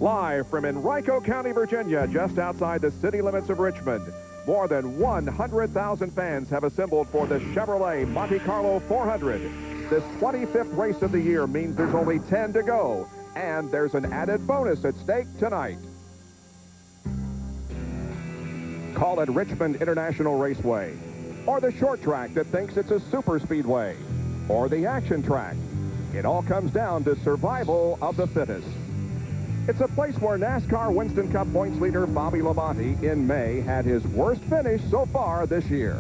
Live from Henrico County, Virginia, just outside the city limits of Richmond, more than 100,000 fans have assembled for the Chevrolet Monte Carlo 400. This 25th race of the year means there's only 10 to go, and there's an added bonus at stake tonight. Call it Richmond International Raceway, or the short track that thinks it's a super speedway, or the action track. It all comes down to survival of the fittest. It's a place where NASCAR Winston Cup points leader Bobby Labonte in May had his worst finish so far this year.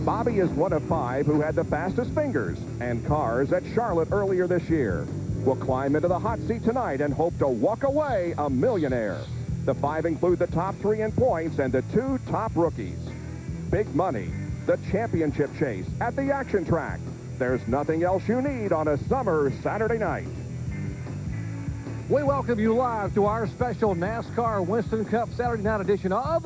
Bobby is one of 5 who had the fastest fingers and cars at Charlotte earlier this year. Will climb into the hot seat tonight and hope to walk away a millionaire. The 5 include the top 3 in points and the 2 top rookies. Big money, the championship chase at the action track. There's nothing else you need on a summer Saturday night. We welcome you live to our special NASCAR Winston Cup Saturday night edition of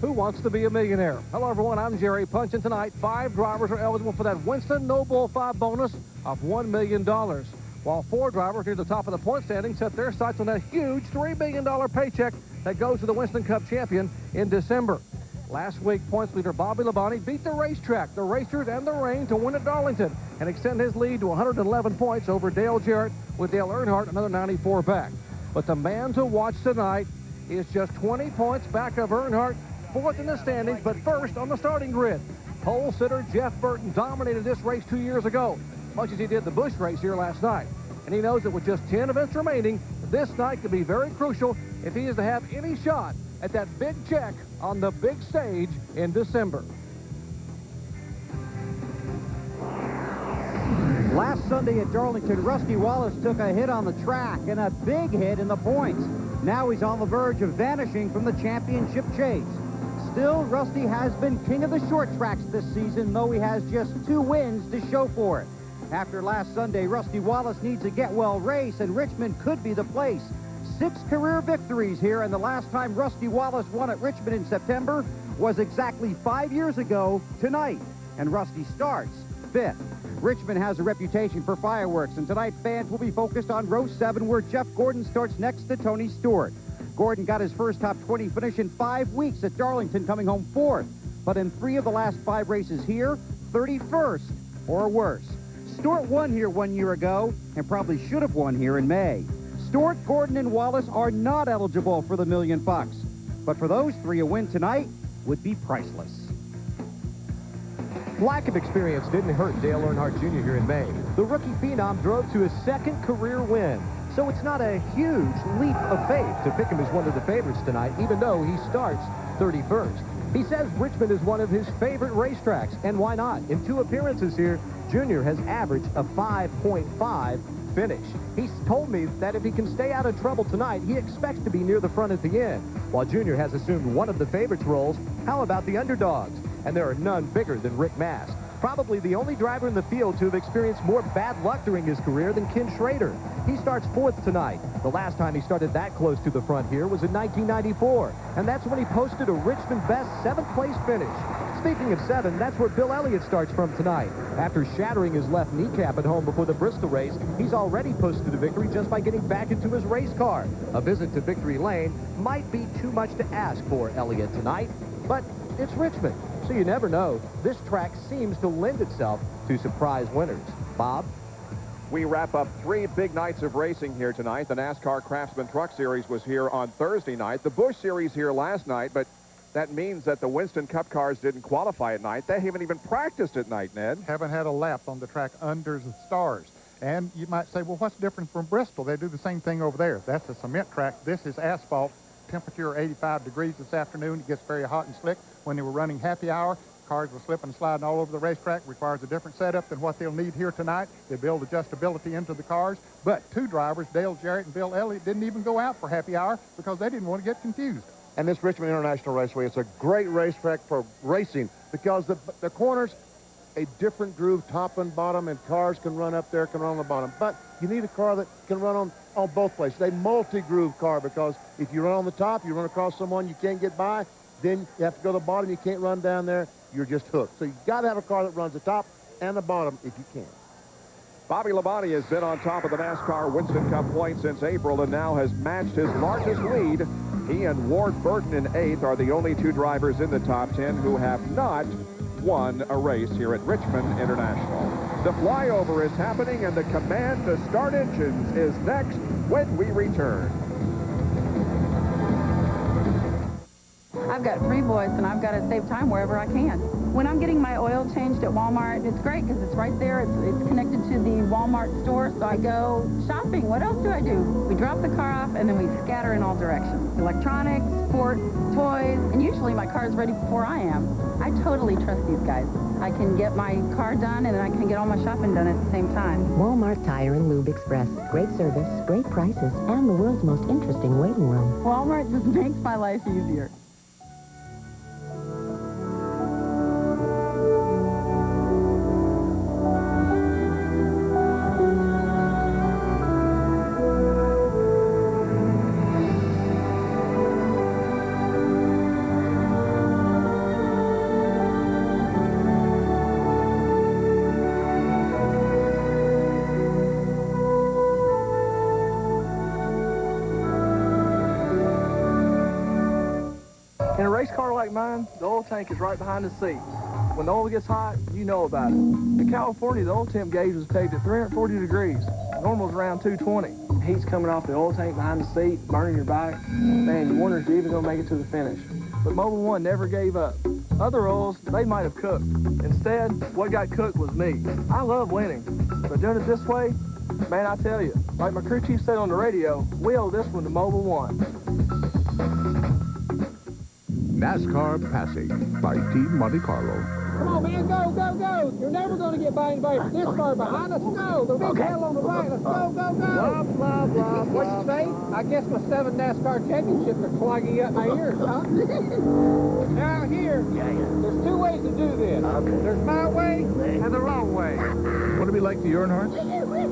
Who Wants to Be a Millionaire? Hello, everyone. I'm Jerry Punch, and tonight 5 drivers are eligible for that Winston No Bull 5 bonus of $1 million, while 4 drivers near the top of the point standing set their sights on that huge $3 million paycheck that goes to the Winston Cup champion in December. Last week, points leader Bobby Labonte beat the racetrack, the racers, and the rain to win at Darlington and extend his lead to 111 points over Dale Jarrett, with Dale Earnhardt another 94 back. But the man to watch tonight is just 20 points back of Earnhardt, 4th in the standings, but first on the starting grid. Pole sitter Jeff Burton dominated this race 2 years ago, much as he did the Busch race here last night. And he knows that with just 10 events remaining, this night could be very crucial if he is to have any shot at that big check on the big stage in December. Last Sunday at Darlington, Rusty Wallace took a hit on the track and a big hit in the points. Now he's on the verge of vanishing from the championship chase. Still, Rusty has been king of the short tracks this season, though he has just 2 wins to show for it. After last Sunday, Rusty Wallace needs a get-well race, and Richmond could be the place. 6 career victories here, and the last time Rusty Wallace won at Richmond in September was exactly 5 years ago tonight, and Rusty starts 5th. Richmond has a reputation for fireworks, and tonight fans will be focused on row 7, where Jeff Gordon starts next to Tony Stewart. Gordon got his first top 20 finish in 5 weeks at Darlington, coming home 4th, but in 3 of the last 5 races here, 31st or worse. Stewart won here 1 year ago and probably should have won here in May. Stewart, Gordon, and Wallace are not eligible for the $1 million. But for those 3, a win tonight would be priceless. Lack of experience didn't hurt Dale Earnhardt Jr. here in May. The rookie phenom drove to his 2nd career win. So it's not a huge leap of faith to pick him as one of the favorites tonight, even though he starts 31st. He says Richmond is one of his favorite racetracks, and why not? In 2 appearances here, Jr. has averaged a 5.5 finish. He's told me that if he can stay out of trouble tonight, he expects to be near the front at the end. While Jr. has assumed one of the favorites roles, how about the underdogs? And there are none bigger than Rick Mast. Probably the only driver in the field to have experienced more bad luck during his career than Ken Schrader. He starts 4th tonight. The last time he started that close to the front here was in 1994, and that's when he posted a Richmond best 7th place finish. Speaking of 7, that's where Bill Elliott starts from tonight. After shattering his left kneecap at home before the Bristol race, he's already posted a victory just by getting back into his race car. A visit to Victory Lane might be too much to ask for Elliott tonight, but it's Richmond, so you never know. This track seems to lend itself to surprise winners. Bob? We wrap up 3 big nights of racing here tonight. The NASCAR Craftsman Truck Series was here on Thursday night. The Busch Series here last night, but that means that the Winston Cup cars didn't qualify at night. They haven't even practiced at night, Ned. Haven't had a lap on the track under the stars. And you might say, well, what's different from Bristol? They do the same thing over there. That's a cement track. This is asphalt. Temperature 85 degrees this afternoon. It gets very hot and slick. When they were running happy hour, cars were slipping and sliding all over the racetrack. Requires a different setup than what they'll need here tonight. They build adjustability into the cars. But 2 drivers, Dale Jarrett and Bill Elliott, didn't even go out for happy hour because they didn't want to get confused. And this Richmond International Raceway, it's a great racetrack for racing because the corners, a different groove, top and bottom, and cars can run up there, can run on the bottom. But you need a car that can run on both places. A multi-groove car, because if you run on the top, you run across someone you can't get by, then you have to go to the bottom, you can't run down there, you're just hooked. So you've got to have a car that runs the top and the bottom if you can. Bobby Labonte has been on top of the NASCAR Winston Cup points since April and now has matched his largest lead. He and Ward Burton in 8th are the only 2 drivers in the top 10 who have not won a race here at Richmond International. The flyover is happening and the command to start engines is next when we return. I've got 3 boys and I've got to save time wherever I can. When I'm getting my oil changed at Walmart, it's great because it's right there. It's connected to the Walmart store, so I go shopping. What else do I do? We drop the car off and then we scatter in all directions. Electronics, sport, toys, and usually my car is ready before I am. I totally trust these guys. I can get my car done and then I can get all my shopping done at the same time. Walmart Tire and Lube Express. Great service, great prices, and the world's most interesting waiting room. Walmart just makes my life easier. In a race car like mine, the oil tank is right behind the seat. When the oil gets hot, you know about it. In California, the oil temp gauge was pegged at 340 degrees. Normal is around 220. Heat's coming off the oil tank behind the seat, burning your back. Man, you wonder if you're even going to make it to the finish. But Mobil 1 never gave up. Other oils, they might have cooked. Instead, what got cooked was me. I love winning, but doing it this way, man, I tell you, like my crew chief said on the radio, we owe this one to Mobil 1. NASCAR Passing by Team Monte Carlo. Come on, man, go, go, go. You're never going to get by anybody from this car behind. Let's go. The big hell on the right. Let's go, go, go. Blah, blah, blah. What you say? I guess my 7 NASCAR championships are clogging up my ears, huh? Now, here, there's 2 ways to do this. Okay. There's my way and the wrong way. Want to be like the Earnhardts?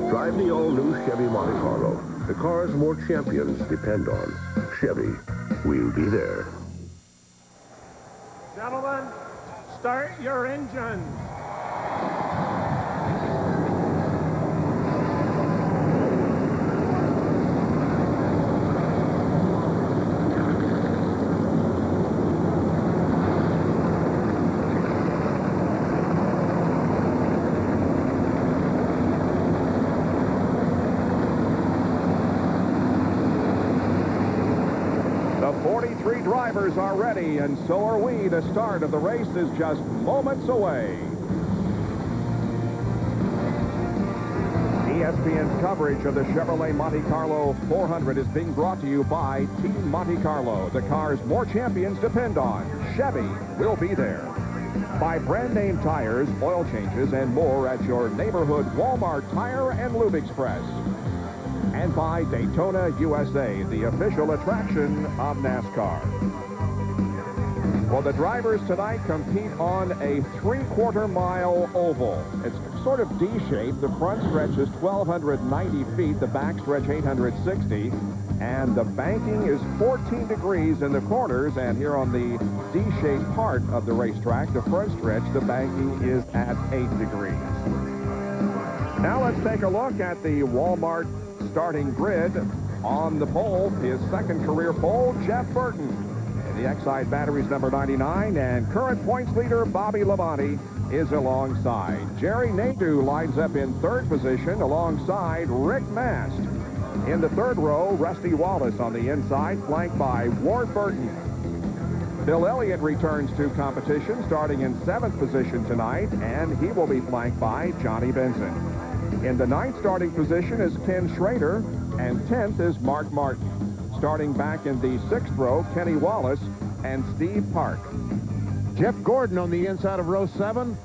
Drive the all-new Chevy Monte Carlo. The cars more champions depend on. Chevy, we'll be there. Gentlemen, start your engines. The 43 drivers are ready, and so are we. The start of the race is just moments away. ESPN's coverage of the Chevrolet Monte Carlo 400 is being brought to you by Team Monte Carlo. The cars more champions depend on. Chevy will be there. By brand name tires, oil changes, and more at your neighborhood Walmart Tire and Lube Express. And by Daytona, USA, the official attraction of NASCAR. Well, the drivers tonight compete on a 3/4 mile oval. It's sort of D-shaped. The front stretch is 1,290 feet, the back stretch 860, and the banking is 14 degrees in the corners, and here on the D-shaped part of the racetrack, the front stretch, the banking is at 8 degrees. Now let's take a look at the Walmart starting grid. On the pole, his 2nd career pole, Jeff Burton. The Exide batteries number 99, and current points leader Bobby Labonte is alongside. Jerry Nadeau lines up in 3rd position alongside Rick Mast. In the 3rd row, Rusty Wallace on the inside, flanked by Ward Burton. Bill Elliott returns to competition starting in 7th position tonight, and he will be flanked by Johnny Benson. In the 9th starting position is Ken Schrader, and 10th is Mark Martin. Starting back in the 6th row, Kenny Wallace and Steve Park. Jeff Gordon on the inside of row 7,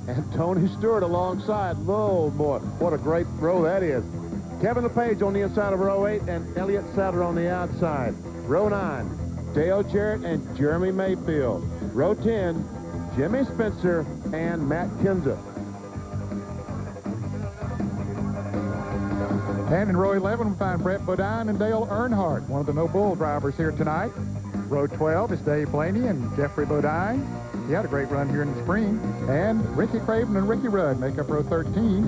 and Tony Stewart alongside. Oh, boy, what a great row that is. Kevin LePage on the inside of row 8, and Elliott Sadler on the outside. Row 9, Dale Jarrett and Jeremy Mayfield. Row 10, Jimmy Spencer and Matt Kinza. And in row 11, we find Brett Bodine and Dale Earnhardt, one of the No Bull drivers here tonight. Row 12 is Dave Blaney and Jeffrey Bodine. He had a great run here in the spring. And Ricky Craven and Ricky Rudd make up row 13.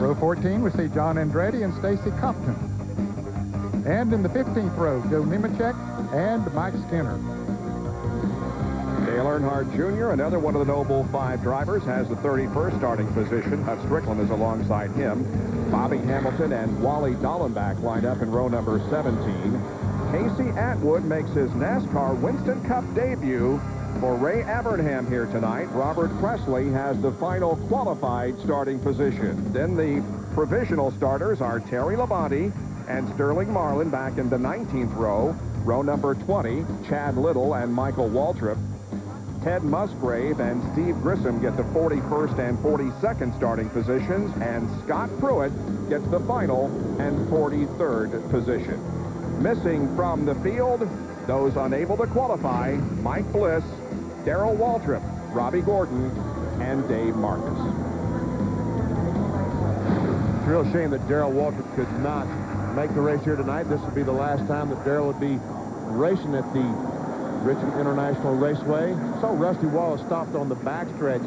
Row 14, we see John Andretti and Stacy Compton. And in the 15th row, Joe Nemechek and Mike Skinner. Dale Earnhardt Jr., another one of the Noble 5 drivers, has the 31st starting position. Hut Strickland is alongside him. Bobby Hamilton and Wally Dallenbach lined up in row number 17. Casey Atwood makes his NASCAR Winston Cup debut for Ray Abernham here tonight. Robert Presley has the final qualified starting position. Then the provisional starters are Terry Labonte and Sterling Marlin back in the 19th row. Row number 20, Chad Little and Michael Waltrip. Ted Musgrave and Steve Grissom get the 41st and 42nd starting positions, and Scott Pruitt gets the final and 43rd position. Missing from the field, those unable to qualify, Mike Bliss, Darrell Waltrip, Robbie Gordon, and Dave Marcus. It's a real shame that Darrell Waltrip could not make the race here tonight. This would be the last time that Darrell would be racing at the Richmond International Raceway. So Rusty Wallace stopped on the backstretch.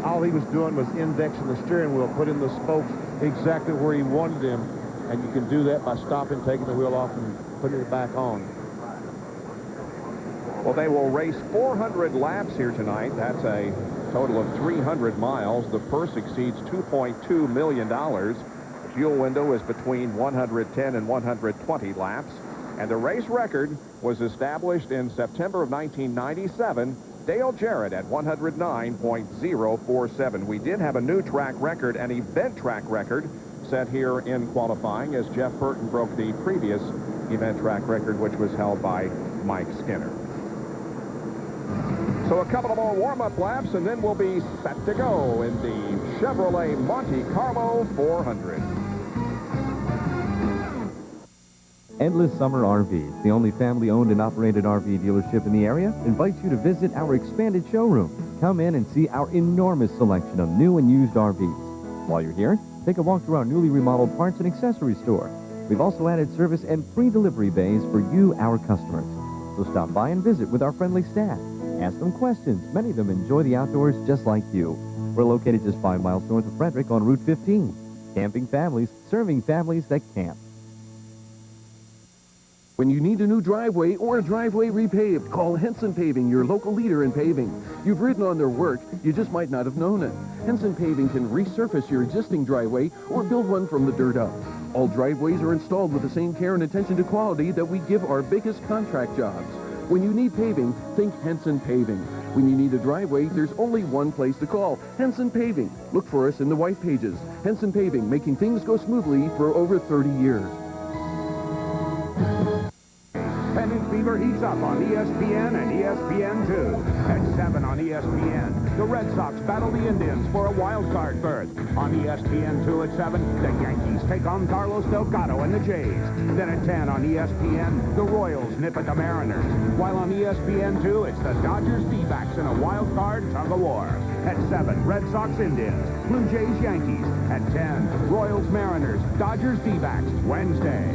All he was doing was indexing the steering wheel, putting the spokes exactly where he wanted them. And you can do that by stopping, taking the wheel off, and putting it back on. Well, they will race 400 laps here tonight. That's a total of 300 miles. The purse exceeds $2.2 million. The fuel window is between 110 and 120 laps. And the race record was established in September of 1997. Dale Jarrett at 109.047. We did have a new track record, an event track record, set here in qualifying, as Jeff Burton broke the previous event track record, which was held by Mike Skinner. So a couple of more warm-up laps, and then we'll be set to go in the Chevrolet Monte Carlo 400. Endless Summer RVs, the only family-owned and operated RV dealership in the area, invites you to visit our expanded showroom. Come in and see our enormous selection of new and used RVs. While you're here, take a walk through our newly remodeled parts and accessory store. We've also added service and free delivery bays for you, our customers. So stop by and visit with our friendly staff. Ask them questions. Many of them enjoy the outdoors just like you. We're located just 5 miles north of Frederick on Route 15. Camping families, serving families that camp. When you need a new driveway or a driveway repaved, call Henson Paving, your local leader in paving. You've ridden on their work, you just might not have known it. Henson Paving can resurface your existing driveway or build one from the dirt up. All driveways are installed with the same care and attention to quality that we give our biggest contract jobs. When you need paving, think Henson Paving. When you need a driveway, there's only one place to call, Henson Paving. Look for us in the white pages. Henson Paving, making things go smoothly for over 30 years. Pending fever heats up on ESPN and ESPN2. At 7 on ESPN, the Red Sox battle the Indians for a wild card berth. On ESPN2 at 7, the Yankees take on Carlos Delgado and the Jays. Then at 10 on ESPN, the Royals nip at the Mariners. While on ESPN2, it's the Dodgers D-backs in a wild card tug-of-war. At 7, Red Sox Indians, Blue Jays Yankees. At 10, Royals Mariners, Dodgers D-backs, Wednesday.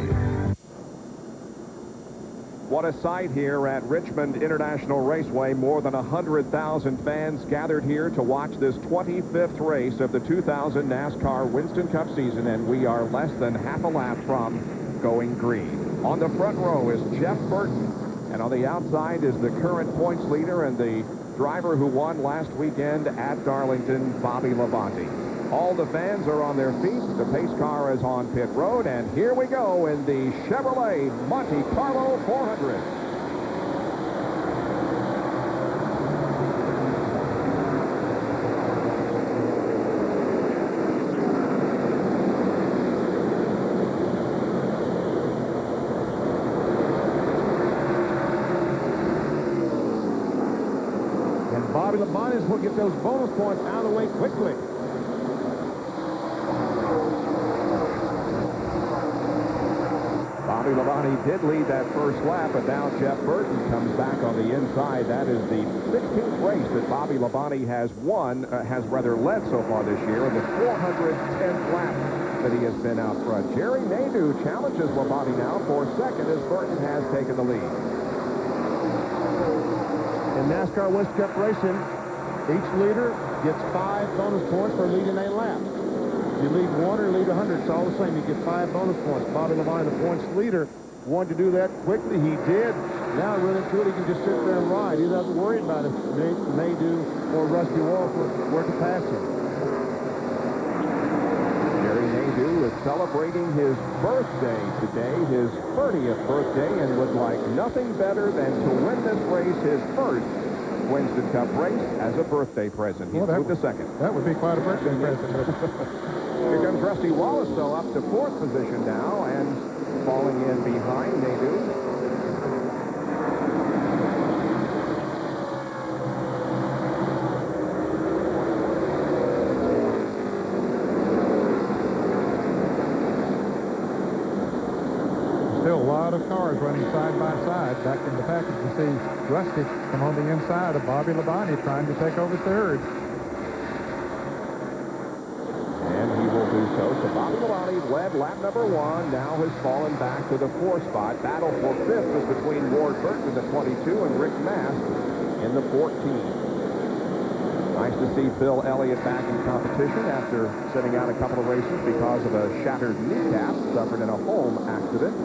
What a sight here at Richmond International Raceway. More than 100,000 fans gathered here to watch this 25th race of the 2000 NASCAR Winston Cup season, and we are less than half a lap from going green. On the front row is Jeff Burton, and on the outside is the current points leader and the driver who won last weekend at Darlington, Bobby Labonte. All the fans are on their feet. The pace car is on pit road, and here we go in the Chevrolet Monte Carlo 400. And Bobby Labonte will get those bonus points out of the way quickly. Bobby Labonte did lead that first lap, but now Jeff Burton comes back on the inside. That is the 16th race that Bobby Labonte has led so far this year, and the 410th lap that he has been out front. Jerry Nadeau challenges Labonte now for second as Burton has taken the lead. In NASCAR Winston Cup racing, each leader gets 5 bonus points for leading a lap. You lead one or lead 100, it's all the same. You get 5 bonus points. Bobby Labonte, the points leader, wanted to do that quickly. He did. Now, really cool, he can just sit there and ride. He doesn't worry about if Maydew or Rusty Wallace were to pass him. Jerry Maydew is celebrating his birthday today, his 30th birthday, and would like nothing better than to win this race, his first Winston Cup race, as a birthday present. He's moved to second. That would be quite a birthday present. Here comes Rusty Wallace, though, up to 4th position now, and falling in behind Maydew. Still a lot of cars running side by side. Back in the package, you see Rusty come on the inside of Bobby Labonte trying to take over 3rd. And he will do so. So Bobby Labonte led lap number 1, now has fallen back to the 4th spot. Battle for 5th is between Ward Burton in the 22 and Rick Mast in the 14. Nice to see Bill Elliott back in competition after sitting out a couple of races because of a shattered kneecap suffered in a home accident.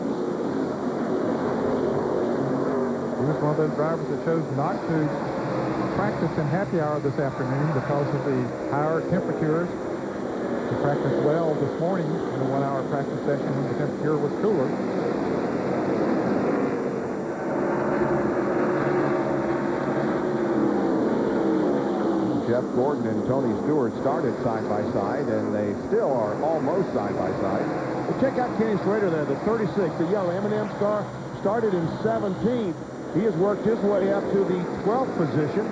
He was one of those drivers that chose not to practice in happy hour this afternoon because of the higher temperatures. He practiced well this morning in the 1-hour practice session when the temperature was cooler. Jeff Gordon and Tony Stewart started side by side, and they still are almost side by side. Well, check out Kenny Schrader there, the 36, the yellow M&M's car, started in 17th. He has worked his way up to the 12th position.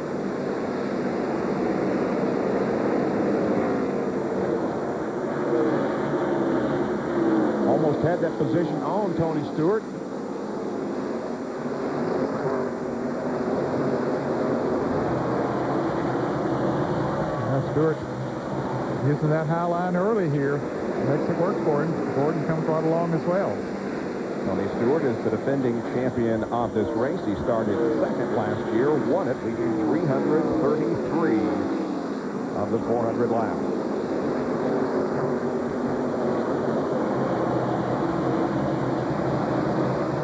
Almost had that position on Tony Stewart. Stewart using that high line early here. Makes it work for him. Gordon comes right along as well. Tony Stewart is the defending champion of this race. He started second last year, won it, leading 333 of the 400 laps.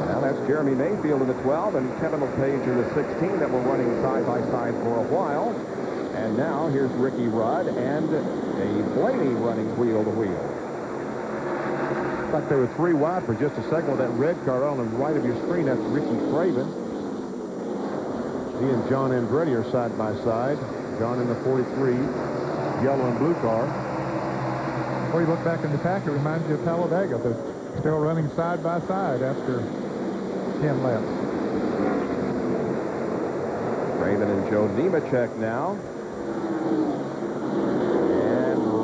Now that's Jeremy Mayfield in the 12 and Kevin LePage in the 16 that were running side by side for a while. And now here's Ricky Rudd and Dave Blaney running wheel to wheel. Like they were 3 wide for just a second with that red car on the right of your screen. That's Ricky Craven. He and John Andretti are side by side. John in the 43, yellow and blue car. Before you look back in the pack, it reminds you of Talladega. They're still running side by side after 10 laps. Craven and Joe Nemechek now.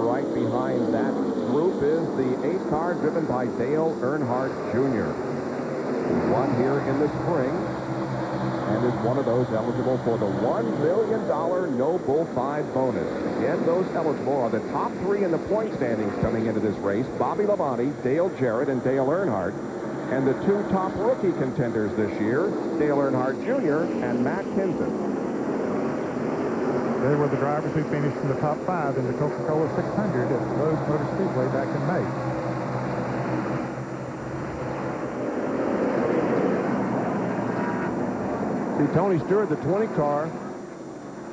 Right behind that group is the 8 car driven by Dale Earnhardt Jr. He won here in the spring and is one of those eligible for the $1 million No Bull 5 bonus. Again, those eligible are the top 3 in the point standings coming into this race: Bobby Labonte, Dale Jarrett, and Dale Earnhardt. And the 2 top rookie contenders this year, Dale Earnhardt Jr. and Matt Kenseth. They were the drivers who finished in the top 5 in the Coca-Cola 600 at Lowe's Motor Speedway back in May. See Tony Stewart, the 20 car,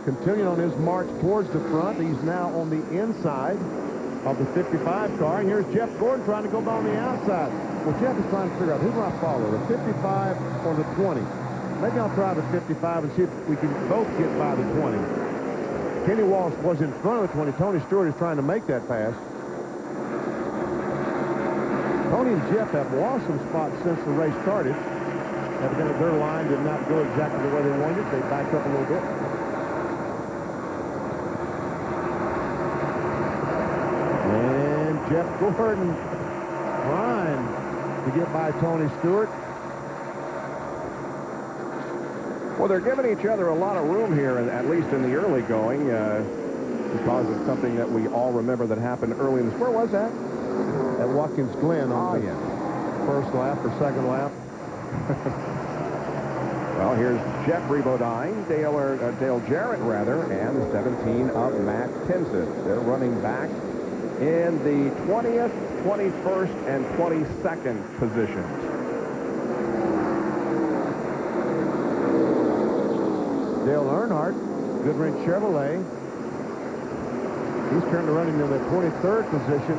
continuing on his march towards the front. He's now on the inside of the 55 car. And here's Jeff Gordon trying to go by on the outside. Well, Jeff is trying to figure out who do I follow, the 55 or the 20. Maybe I'll try the 55 and see if we can both get by the 20. Kenny Walsh was in front of the 20. Tony Stewart is trying to make that pass. Tony and Jeff have lost some spots since the race started. Evidently, their line did not go exactly the way they wanted. They backed up a little bit. And Jeff Gordon trying to get by Tony Stewart. Well, they're giving each other a lot of room here, at least in the early going, because of something that we all remember that happened early in the... Where was that? At Watkins Glen on the first lap or second lap. Well, here's Jeffrey Bodine, Dale Jarrett, rather, and the 17 of Matt Kenseth. They're running back in the 20th, 21st, and 22nd positions. Dale Earnhardt, Goodrich Chevrolet. He's turned to run him in the 23rd position,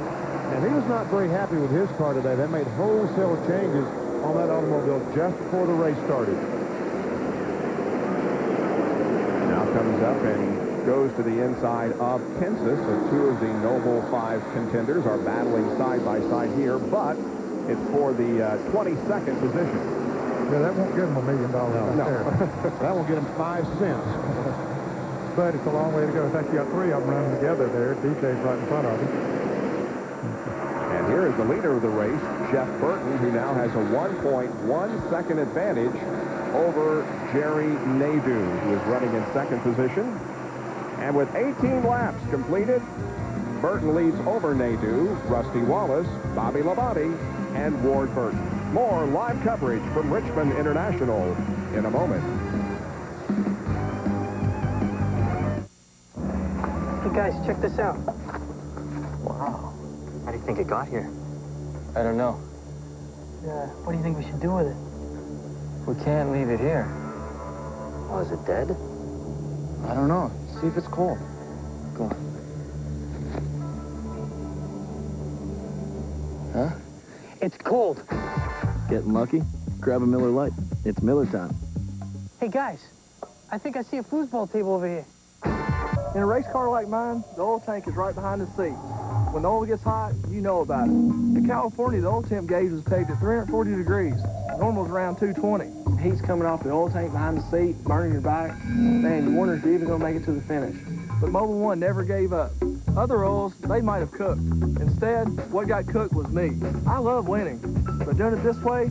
and he was not very happy with his car today. They made wholesale changes on that automobile just before the race started. Now comes up and goes to the inside of Kansas. So two of the Noble 5 contenders are battling side by side here, but it's for the 22nd position. Yeah, that won't get him $1 million right there. That won't get him 5 cents. But it's a long way to go. In fact, you got three of them running together there. DJ's right in front of him. And here is the leader of the race, Jeff Burton, who now has a 1.1 second advantage over Jerry Nadeau, who is running in second position. And with 18 laps completed, Burton leads over Nadeau, Rusty Wallace, Bobby Labonte, and Ward Burton. More live coverage from Richmond International in a moment. Hey guys, check this out. Wow. How do you think it got here? I don't know. What do you think we should do with it? We can't leave it here. Oh, is it dead? I don't know. See if it's cold. Go on. Huh? It's cold. Getting lucky? Grab a Miller Lite. It's Miller time. Hey guys, I think I see a foosball table over here. In a race car like mine, the oil tank is right behind the seat. When the oil gets hot, you know about it. In California, the oil temp gauge was pegged at 340 degrees. Normal's around 220. Heat's coming off the oil tank behind the seat, burning your back. Man, you wonder if you're even going to make it to the finish. But Mobil 1 never gave up. Other oils, they might have cooked. Instead, what got cooked was me. I love winning, but doing it this way,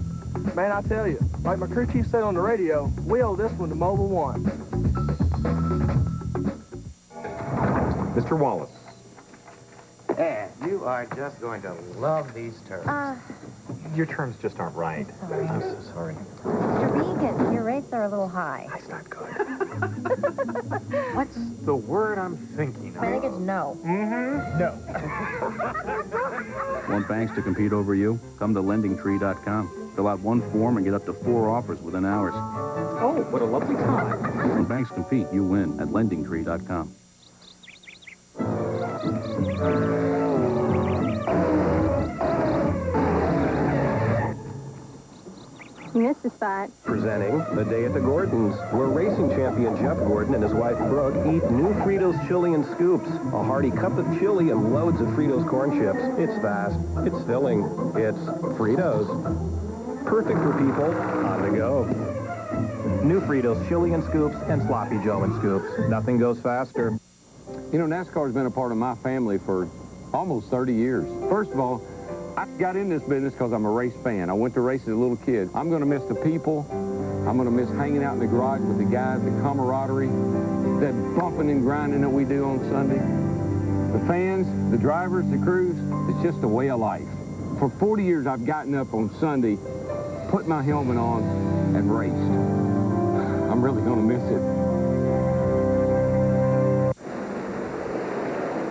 man, I tell you, like my crew chief said on the radio, we owe this one to Mobil 1. Mr. Wallace. Ann, you are just going to love these terms. Your terms just aren't right. I'm so sorry. Mr. Regan, your rates are a little high. That's not good. What's the word I'm thinking of? I think it's no. Mm-hmm. No. Want banks to compete over you? Come to LendingTree.com. Fill out one form and get up to 4 offers within hours. Oh, what a lovely time. When banks compete, you win at LendingTree.com. You missed the spot. Presenting The Day at the Gordons, where racing champion Jeff Gordon and his wife Brooke eat new Fritos Chili and Scoops. A hearty cup of chili and loads of Fritos corn chips. It's fast, it's filling, it's Fritos. Perfect for people on the go. New Fritos Chili and Scoops and Sloppy Joe and Scoops. Nothing goes faster. You know, NASCAR's been a part of my family for almost 30 years. First of all, I got in this business because I'm a race fan. I went to race as a little kid. I'm going to miss the people. I'm going to miss hanging out in the garage with the guys, the camaraderie, that bumping and grinding that we do on Sunday. The fans, the drivers, the crews, it's just a way of life. For 40 years, I've gotten up on Sunday, put my helmet on, and raced. I'm really going to miss it.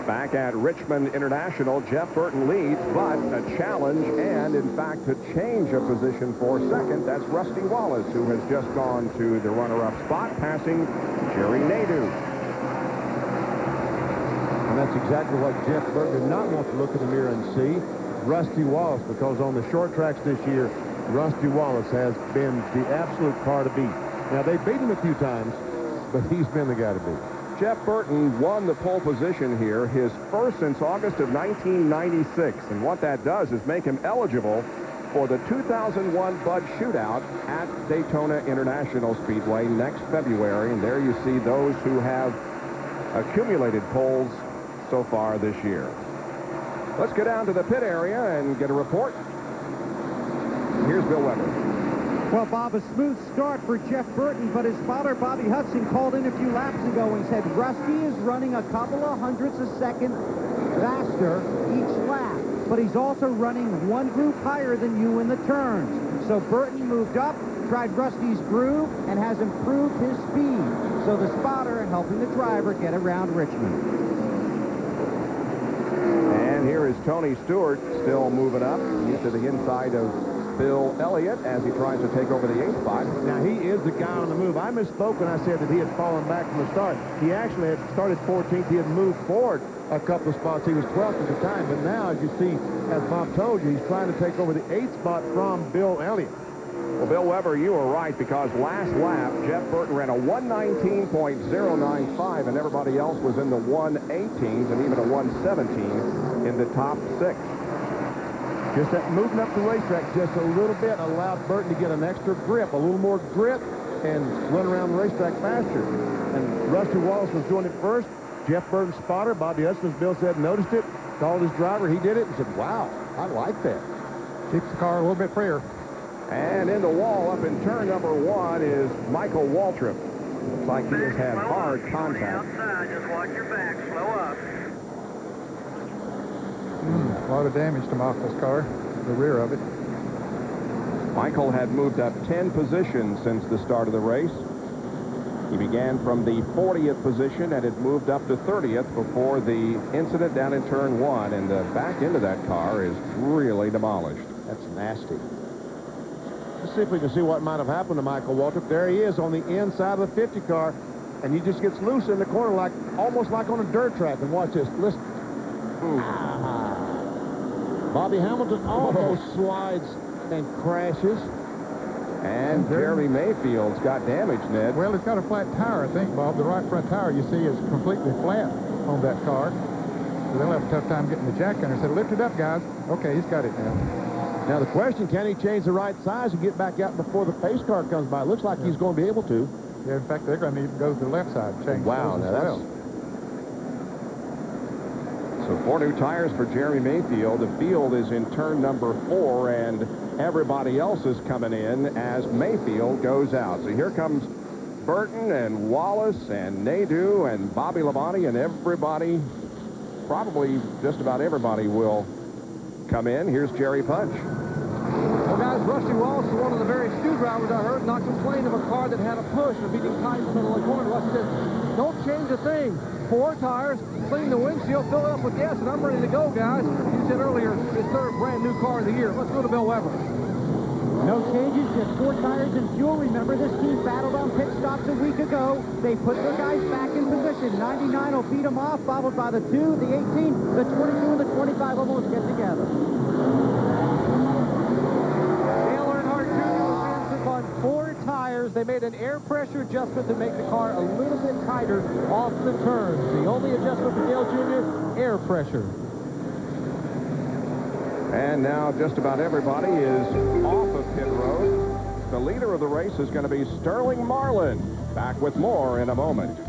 Back at Richmond International, Jeff Burton leads, but a challenge and, in fact, a change of position for second. That's Rusty Wallace, who has just gone to the runner-up spot, passing Jerry Nadeau. And that's exactly what Jeff Burton did not want to look in the mirror and see. Rusty Wallace, because on the short tracks this year, Rusty Wallace has been the absolute car to beat. Now, they beat him a few times, but he's been the guy to beat. Jeff Burton won the pole position here, his first since August of 1996. And what that does is make him eligible for the 2001 Bud Shootout at Daytona International Speedway next February. And there you see those who have accumulated poles so far this year. Let's go down to the pit area and get a report. Here's Bill Weber. Well, Bob, a smooth start for Jeff Burton, but his spotter, Bobby Hudson, called in a few laps ago and said Rusty is running a couple of hundredths a second faster each lap, but he's also running one group higher than you in the turns. So Burton moved up, tried Rusty's groove, and has improved his speed. So the spotter helping the driver get around Richmond. And And here is Tony Stewart still moving up into the inside of Bill Elliott as he tries to take over the 8th spot. Now, he is the guy on the move. I misspoke when I said that he had fallen back from the start. He actually had started 14th. He had moved forward a couple of spots. He was 12th at the time. But now, as you see, as Bob told you, he's trying to take over the 8th spot from Bill Elliott. Well, Bill Weber, you were right, because last lap, Jeff Burton ran a 119.095, and everybody else was in the 118s and even a 117 in the top 6. Just that moving up the racetrack just a little bit allowed Burton to get an extra grip, a little more grip, and run around the racetrack faster. And Rusty Wallace was doing it first. Jeff Burton's spotter, Bobby Hudson, as Bill said, noticed it, called his driver, he did it, and said, wow, I like that. Keeps the car a little bit freer. And in the wall up in turn number 1 is Michael Waltrip. Looks like he has had hard contact. Outside, just watch your back, slow up. A lot of damage to Michael's car, the rear of it. Michael had moved up 10 positions since the start of the race. He began from the 40th position and had moved up to 30th before the incident down in turn 1, and the back end of that car is really demolished. That's nasty. Let's see if we can see what might have happened to Michael Waltrip. There he is on the inside of the 50 car, and he just gets loose in the corner, like almost like on a dirt track. And watch this. Listen. Bobby Hamilton almost slides and crashes. And Jeremy Mayfield's got damage, Ned. Well, it's got a flat tire, I think, Bob. The right front tire, you see, is completely flat on that car. So they'll have a tough time getting the jack under. Said, lift it up, guys. Okay, he's got it now. Now, the question, can he change the right size and get back out before the pace car comes by? It looks like he's going to be able to. Yeah, in fact, they're going to need to go to the left side and change. Wow, now that's... So 4 new tires for Jerry Mayfield. The field is in turn number 4, and everybody else is coming in as Mayfield goes out. So here comes Burton and Wallace and Nadeau and Bobby Labonte, and everybody, probably just about everybody, will come in. Here's Jerry Punch. Well, guys, Rusty Wallace is one of the very few drivers I heard not complain of a car that had a push or beating tight in the middle of the corner. Rusty said, don't change a thing. 4 tires, clean the windshield, fill it up with gas, and I'm ready to go, guys. You said earlier, his 3rd brand new car of the year. Let's go to Bill Weber. No changes, just 4 tires and fuel. Remember, this team battled on pit stops a week ago. They put their guys back in position. 99 will beat them off, followed by the 2, the 18, the 22, and the 25 almost get together. Dale Earnhardt Jr. on 4 tires. They made an air pressure adjustment to make the car a little bit tighter off the turns. The only adjustment for Dale Jr., air pressure. And now just about everybody is off of pit road. The leader of the race is going to be Sterling Marlin. Back with more in a moment.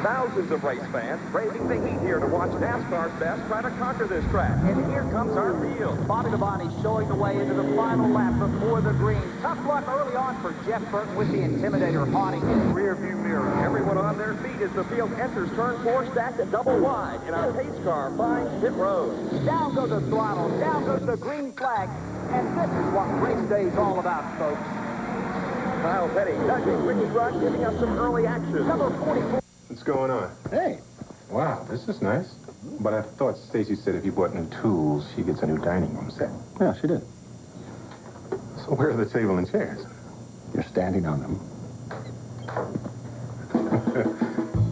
Thousands of race fans braving the heat here to watch NASCAR's best try to conquer this track. And here comes our field. Bobby Labonte showing the way into the final lap before the green. Tough luck early on for Jeff Burton with the Intimidator haunting his rearview mirror. Everyone on their feet as the field enters turn 4 stacked at double wide. And our pace car finds pit road. Down goes the throttle. Down goes the green flag. And this is what race day is all about, folks. Kyle Petty nudging Ricky Rudd, giving us some early action. Number 44. What's going on? Hey. Wow, this is nice. But I thought Stacy said if you bought new tools, she gets a new dining room set. Yeah, she did. So where are the table and chairs? You're standing on them.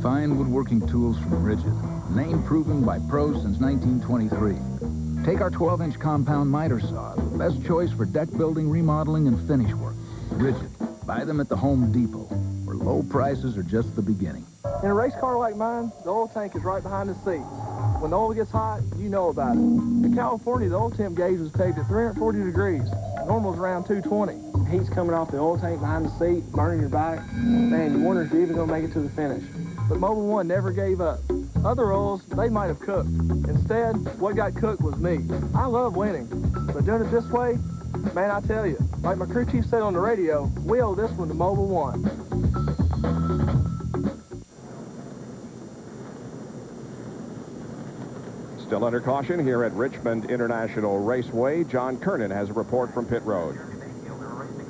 Fine woodworking tools from Rigid. Name proven by pros since 1923. Take our 12-inch compound miter saw, the best choice for deck building, remodeling, and finish work. Rigid. Buy them at the Home Depot, where low prices are just the beginning. In a race car like mine, the oil tank is right behind the seat. When the oil gets hot, you know about it. In California, the oil temp gauge was pegged at 340 degrees. Normal's around 220. Heat's coming off the oil tank behind the seat, burning your back. Man, you wonder if you're even going to make it to the finish. but Mobil 1 never gave up. Other oils, they might have cooked. Instead, what got cooked was me. I love winning, but doing it this way, man, I tell you, like my crew chief said on the radio, we owe this one to Mobil 1. Still under caution here at Richmond International Raceway. John Kernan has a report from pit road.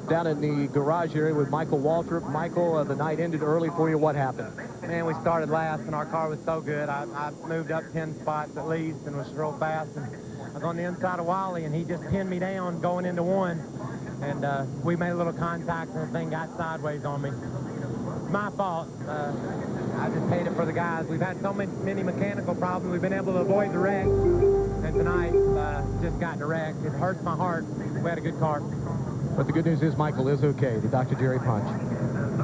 Down in the garage area with Michael Waltrip. Michael, the night ended early for you. What happened? Man, we started last, and our car was so good. I moved up 10 spots at least and was real fast. And I was on the inside of Wally, and he just pinned me down going into one. And we made a little contact, and the thing got sideways on me. It's my fault. I just paid it for the guys. We've had so many mechanical problems. We've been able to avoid the wreck. And tonight, just got in a wreck. It hurts my heart. We had a good car. But the good news is Michael is okay, the Dr. Jerry punch.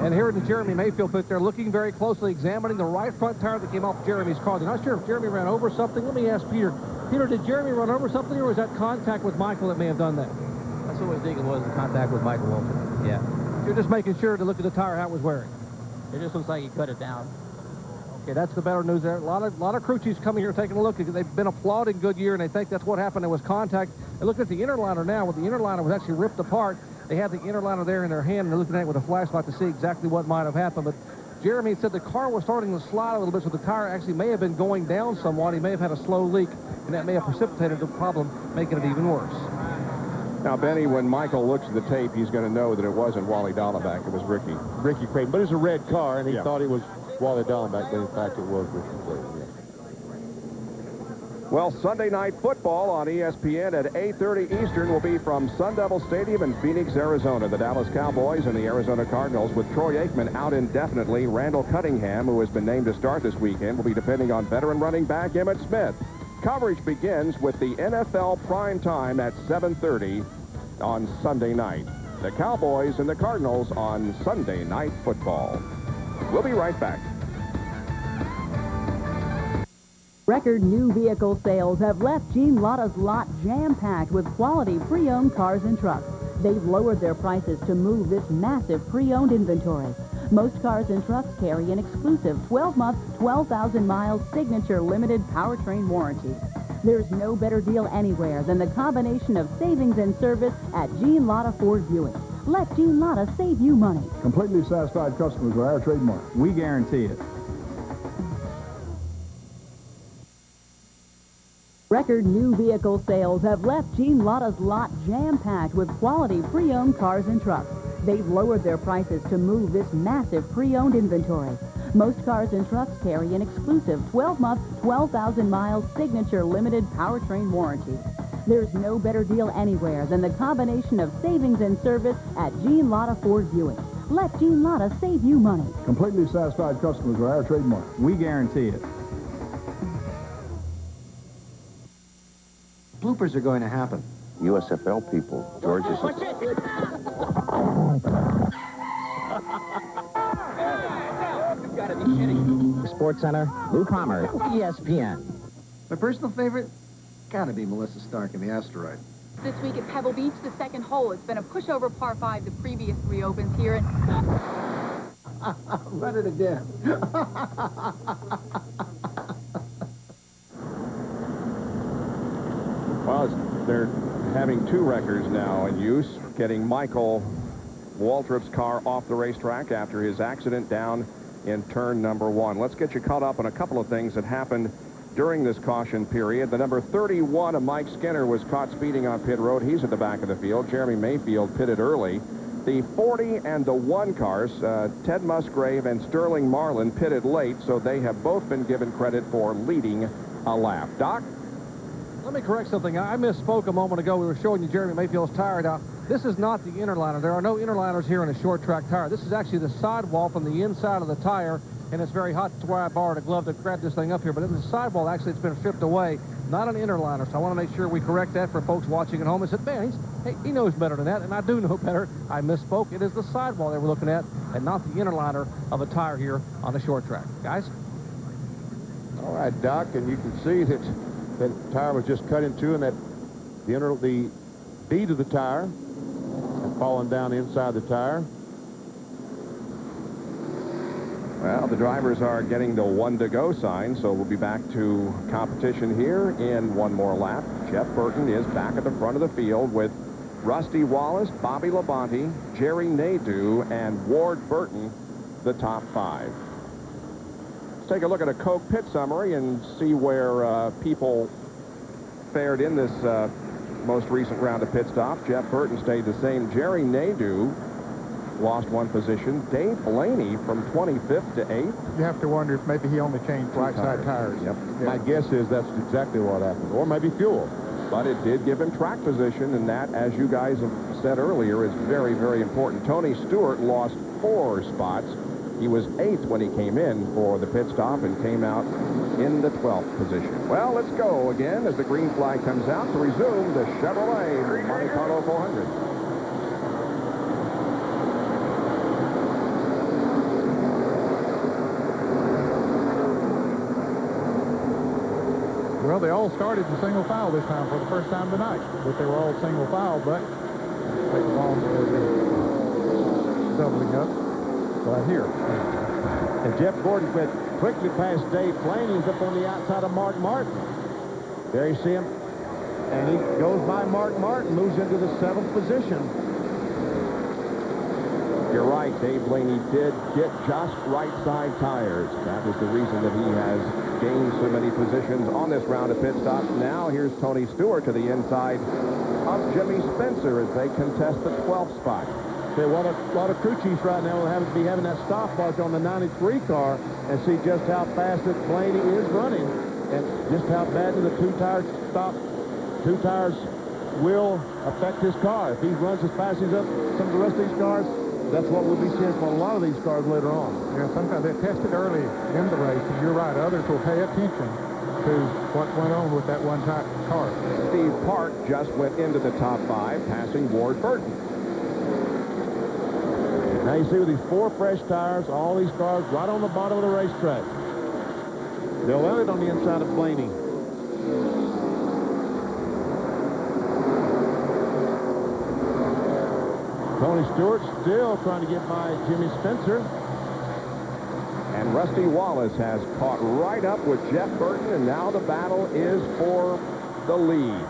And here in the Jeremy Mayfield pit, they're looking very closely, examining the right front tire that came off Jeremy's car. They're not sure if Jeremy ran over something. Let me ask Peter. Peter, did Jeremy run over something, or was that contact with Michael that may have done that? That's what we're thinking was the contact with Michael Waltrip. Yeah. You're just making sure to look at the tire, how it was wearing. It just looks like he cut it down. Okay, that's the better news there. A lot of crew chiefs coming here taking a look. They've been applauding Goodyear, and they think that's what happened. There was contact. They're looking at the inner liner now, where the inner liner was actually ripped apart. They have the inner liner there in their hand, and they're looking at it with a flashlight to see exactly what might have happened. But Jeremy said the car was starting to slide a little bit, so the tire actually may have been going down somewhat. He may have had a slow leak, and that may have precipitated the problem, making it even worse. Now, Benny, when Michael looks at the tape, he's going to know that it wasn't Wally Dallenbach. It was Ricky Creighton. But it's a red car, and he Yeah. thought it was Wally Dallenbach, but in fact it was Ricky Creighton. Yeah. Well, Sunday night football on ESPN at 8:30 Eastern will be from Sun Devil Stadium in Phoenix, Arizona. The Dallas Cowboys and the Arizona Cardinals, with Troy Aikman out indefinitely. Randall Cunningham, who has been named to start this weekend, will be depending on veteran running back Emmitt Smith. Coverage begins with the NFL prime time at 7:30 on Sunday night. The Cowboys and the Cardinals on Sunday Night Football. We'll be right back. Record new vehicle sales have left Gene Lotta's lot jam-packed with quality pre-owned cars and trucks. They've lowered their prices to move this massive pre-owned inventory. Most cars and trucks carry an exclusive 12-month, 12,000-mile signature limited powertrain warranty. There's no better deal anywhere than the combination of savings and service at Gene Lotta Ford Buick. Let Gene Lotta save you money. Completely satisfied customers are our trademark. We guarantee it. Record new vehicle sales have left Gene Lotta's lot jam-packed with quality pre-owned cars and trucks. They've lowered their prices to move this massive pre-owned inventory. Most cars and trucks carry an exclusive 12-month, 12,000-mile signature limited powertrain warranty. There's no better deal anywhere than the combination of savings and service at Gene Lotta Ford Buick. Let Gene Lotta save you money. Completely satisfied customers are our trademark. We guarantee it. Bloopers are going to happen. USFL people, George is... Sports Center, Lou Palmer, ESPN. My personal favorite? Gotta be Melissa Stark in the Asteroid. This week at Pebble Beach, the second hole. It's been a pushover par 5 the previous 3 opens here. And Run it again. Well, they're having 2 records now in use, getting Michael Waltrip's car off the racetrack after his accident down in turn number 1. Let's get you caught up on a couple of things that happened during this caution period. The number 31 of Mike Skinner was caught speeding on pit road. He's at the back of the field. Jeremy Mayfield pitted early. The 40 and the 1 cars, Ted Musgrave and Sterling Marlin, pitted late, so they have both been given credit for leading a lap. Doc? Let me correct something. I misspoke a moment ago. We were showing you Jeremy Mayfield's tire. Now, this is not the inner liner. There are no inner liners here in a short track tire. This is actually the sidewall from the inside of the tire, and it's very hot. That's why I borrowed a glove to grab this thing up here. But in the sidewall, actually, it's been stripped away, not an inner liner. So I want to make sure we correct that for folks watching at home. And said, man, he knows better than that, and I do know better. I misspoke. It is the sidewall they were looking at, and not the inner liner of a tire here on the short track. Guys? All right, Doc, and you can see that that tire was just cut in two, and that the bead of the tire had fallen down inside the tire. Well, the drivers are getting the 1 to go sign, so we'll be back to competition here in one more lap. Jeff Burton is back at the front of the field with Rusty Wallace, Bobby Labonte, Jerry Nadeau, and Ward Burton, the top 5. Let's take a look at a Coke pit summary and see where people fared in this most recent round of pit stops. Jeff Burton stayed the same. Jerry Nadeau lost 1 position. Dave Blaney from 25th to 8th. You have to wonder if maybe he only changed right side tires. Yep. My guess is that's exactly what happened. Or maybe fuel. But it did give him track position, and that, as you guys have said earlier, is very, very important. Tony Stewart lost 4 spots. He was 8th when he came in for the pit stop and came out in the 12th position. Well, let's go again as the green flag comes out to resume the Chevrolet Monte Carlo 400. Well, they all started in single file this time for the first time tonight. But they were all single file, but they were all doubling up right here. And Jeff Gordon went quickly past Dave Blaney. He's up on the outside of Mark Martin. There you see him. And he goes by Mark Martin, moves into the 7th position. You're right, Dave Blaney did get just right side tires. That was the reason that he has gained so many positions on this round of pit stops. Now here's Tony Stewart to the inside of Jimmy Spencer as they contest the 12th spot. Okay, what a lot of crew chiefs right now will be having that stopwatch on the 93 car and see just how fast that Blaney is running and just how badly the 2 tires will affect his car. If he runs as fast as some of the rest of these cars, that's what we'll be seeing from a lot of these cars later on. Yeah, sometimes they tested early in the race, and you're right, others will pay attention to what went on with that one car. Steve Park just went into the top 5, passing Ward Burton. Now you see with these 4 fresh tires, all these cars right on the bottom of the racetrack. They'll land on the inside of Blaney. Tony Stewart still trying to get by Jimmy Spencer. And Rusty Wallace has caught right up with Jeff Burton, and now the battle is for the lead.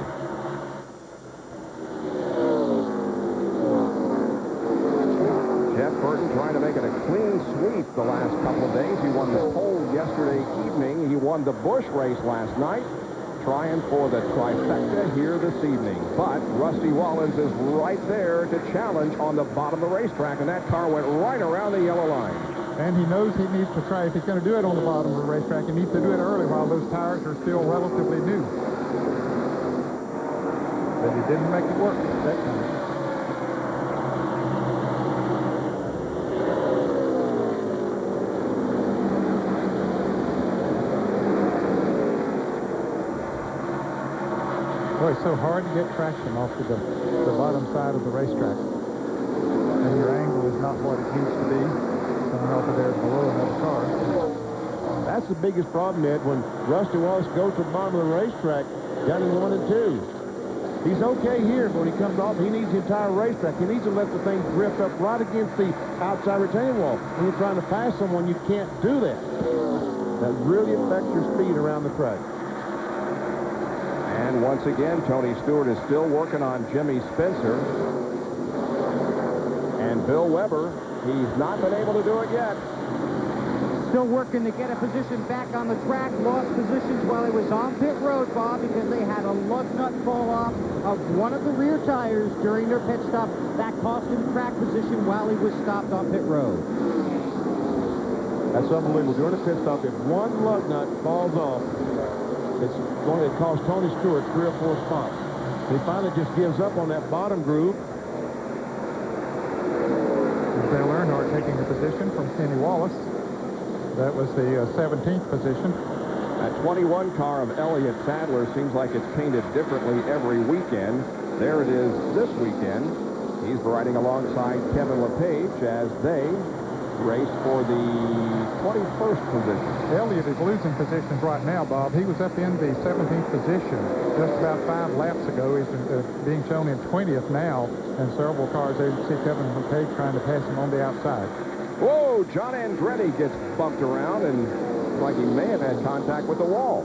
Jeff Burton trying to make it a clean sweep the last couple of days. He won the pole yesterday evening. He won the Busch race last night, trying for the trifecta here this evening. But Rusty Wallace is right there to challenge on the bottom of the racetrack, and that car went right around the yellow line. And he knows he needs to try, if he's going to do it on the bottom of the racetrack, he needs to do it early while those tires are still relatively new. But he didn't make it work that time. Boy, it's so hard to get traction off to the bottom side of the racetrack. And your angle is not what it needs to be. Coming off of there below another car. That's the biggest problem, Ed, when Rusty Wallace goes to the bottom of the racetrack down in 1 and 2. He's okay here, but when he comes off, he needs the entire racetrack. He needs to let the thing drift up right against the outside retaining wall. When you're trying to pass someone, you can't do that. That really affects your speed around the track. And once again, Tony Stewart is still working on Jimmy Spencer. And Bill Weber, he's not been able to do it yet. Still working to get a position back on the track. Lost positions while he was on pit road, Bob, because they had a lug nut fall off of one of the rear tires during their pit stop. That cost him track position while he was stopped on pit road. That's unbelievable. During a pit stop, if one lug nut falls off, it's going to cost Tony Stewart 3 or 4 spots. He finally just gives up on that bottom groove. Dale Earnhardt taking the position from Kenny Wallace. That was the 17th position. That 21 car of Elliott Sadler seems like it's painted differently every weekend. There it is this weekend. He's riding alongside Kevin LePage as they race for the 21st position. Elliott is losing positions right now, Bob. He was up in the 17th position just about 5 laps ago. He's being shown in 20th now, and several cars there. You see Kevin LePage trying to pass him on the outside. Whoa, John Andretti gets bumped around, and like he may have had contact with the wall.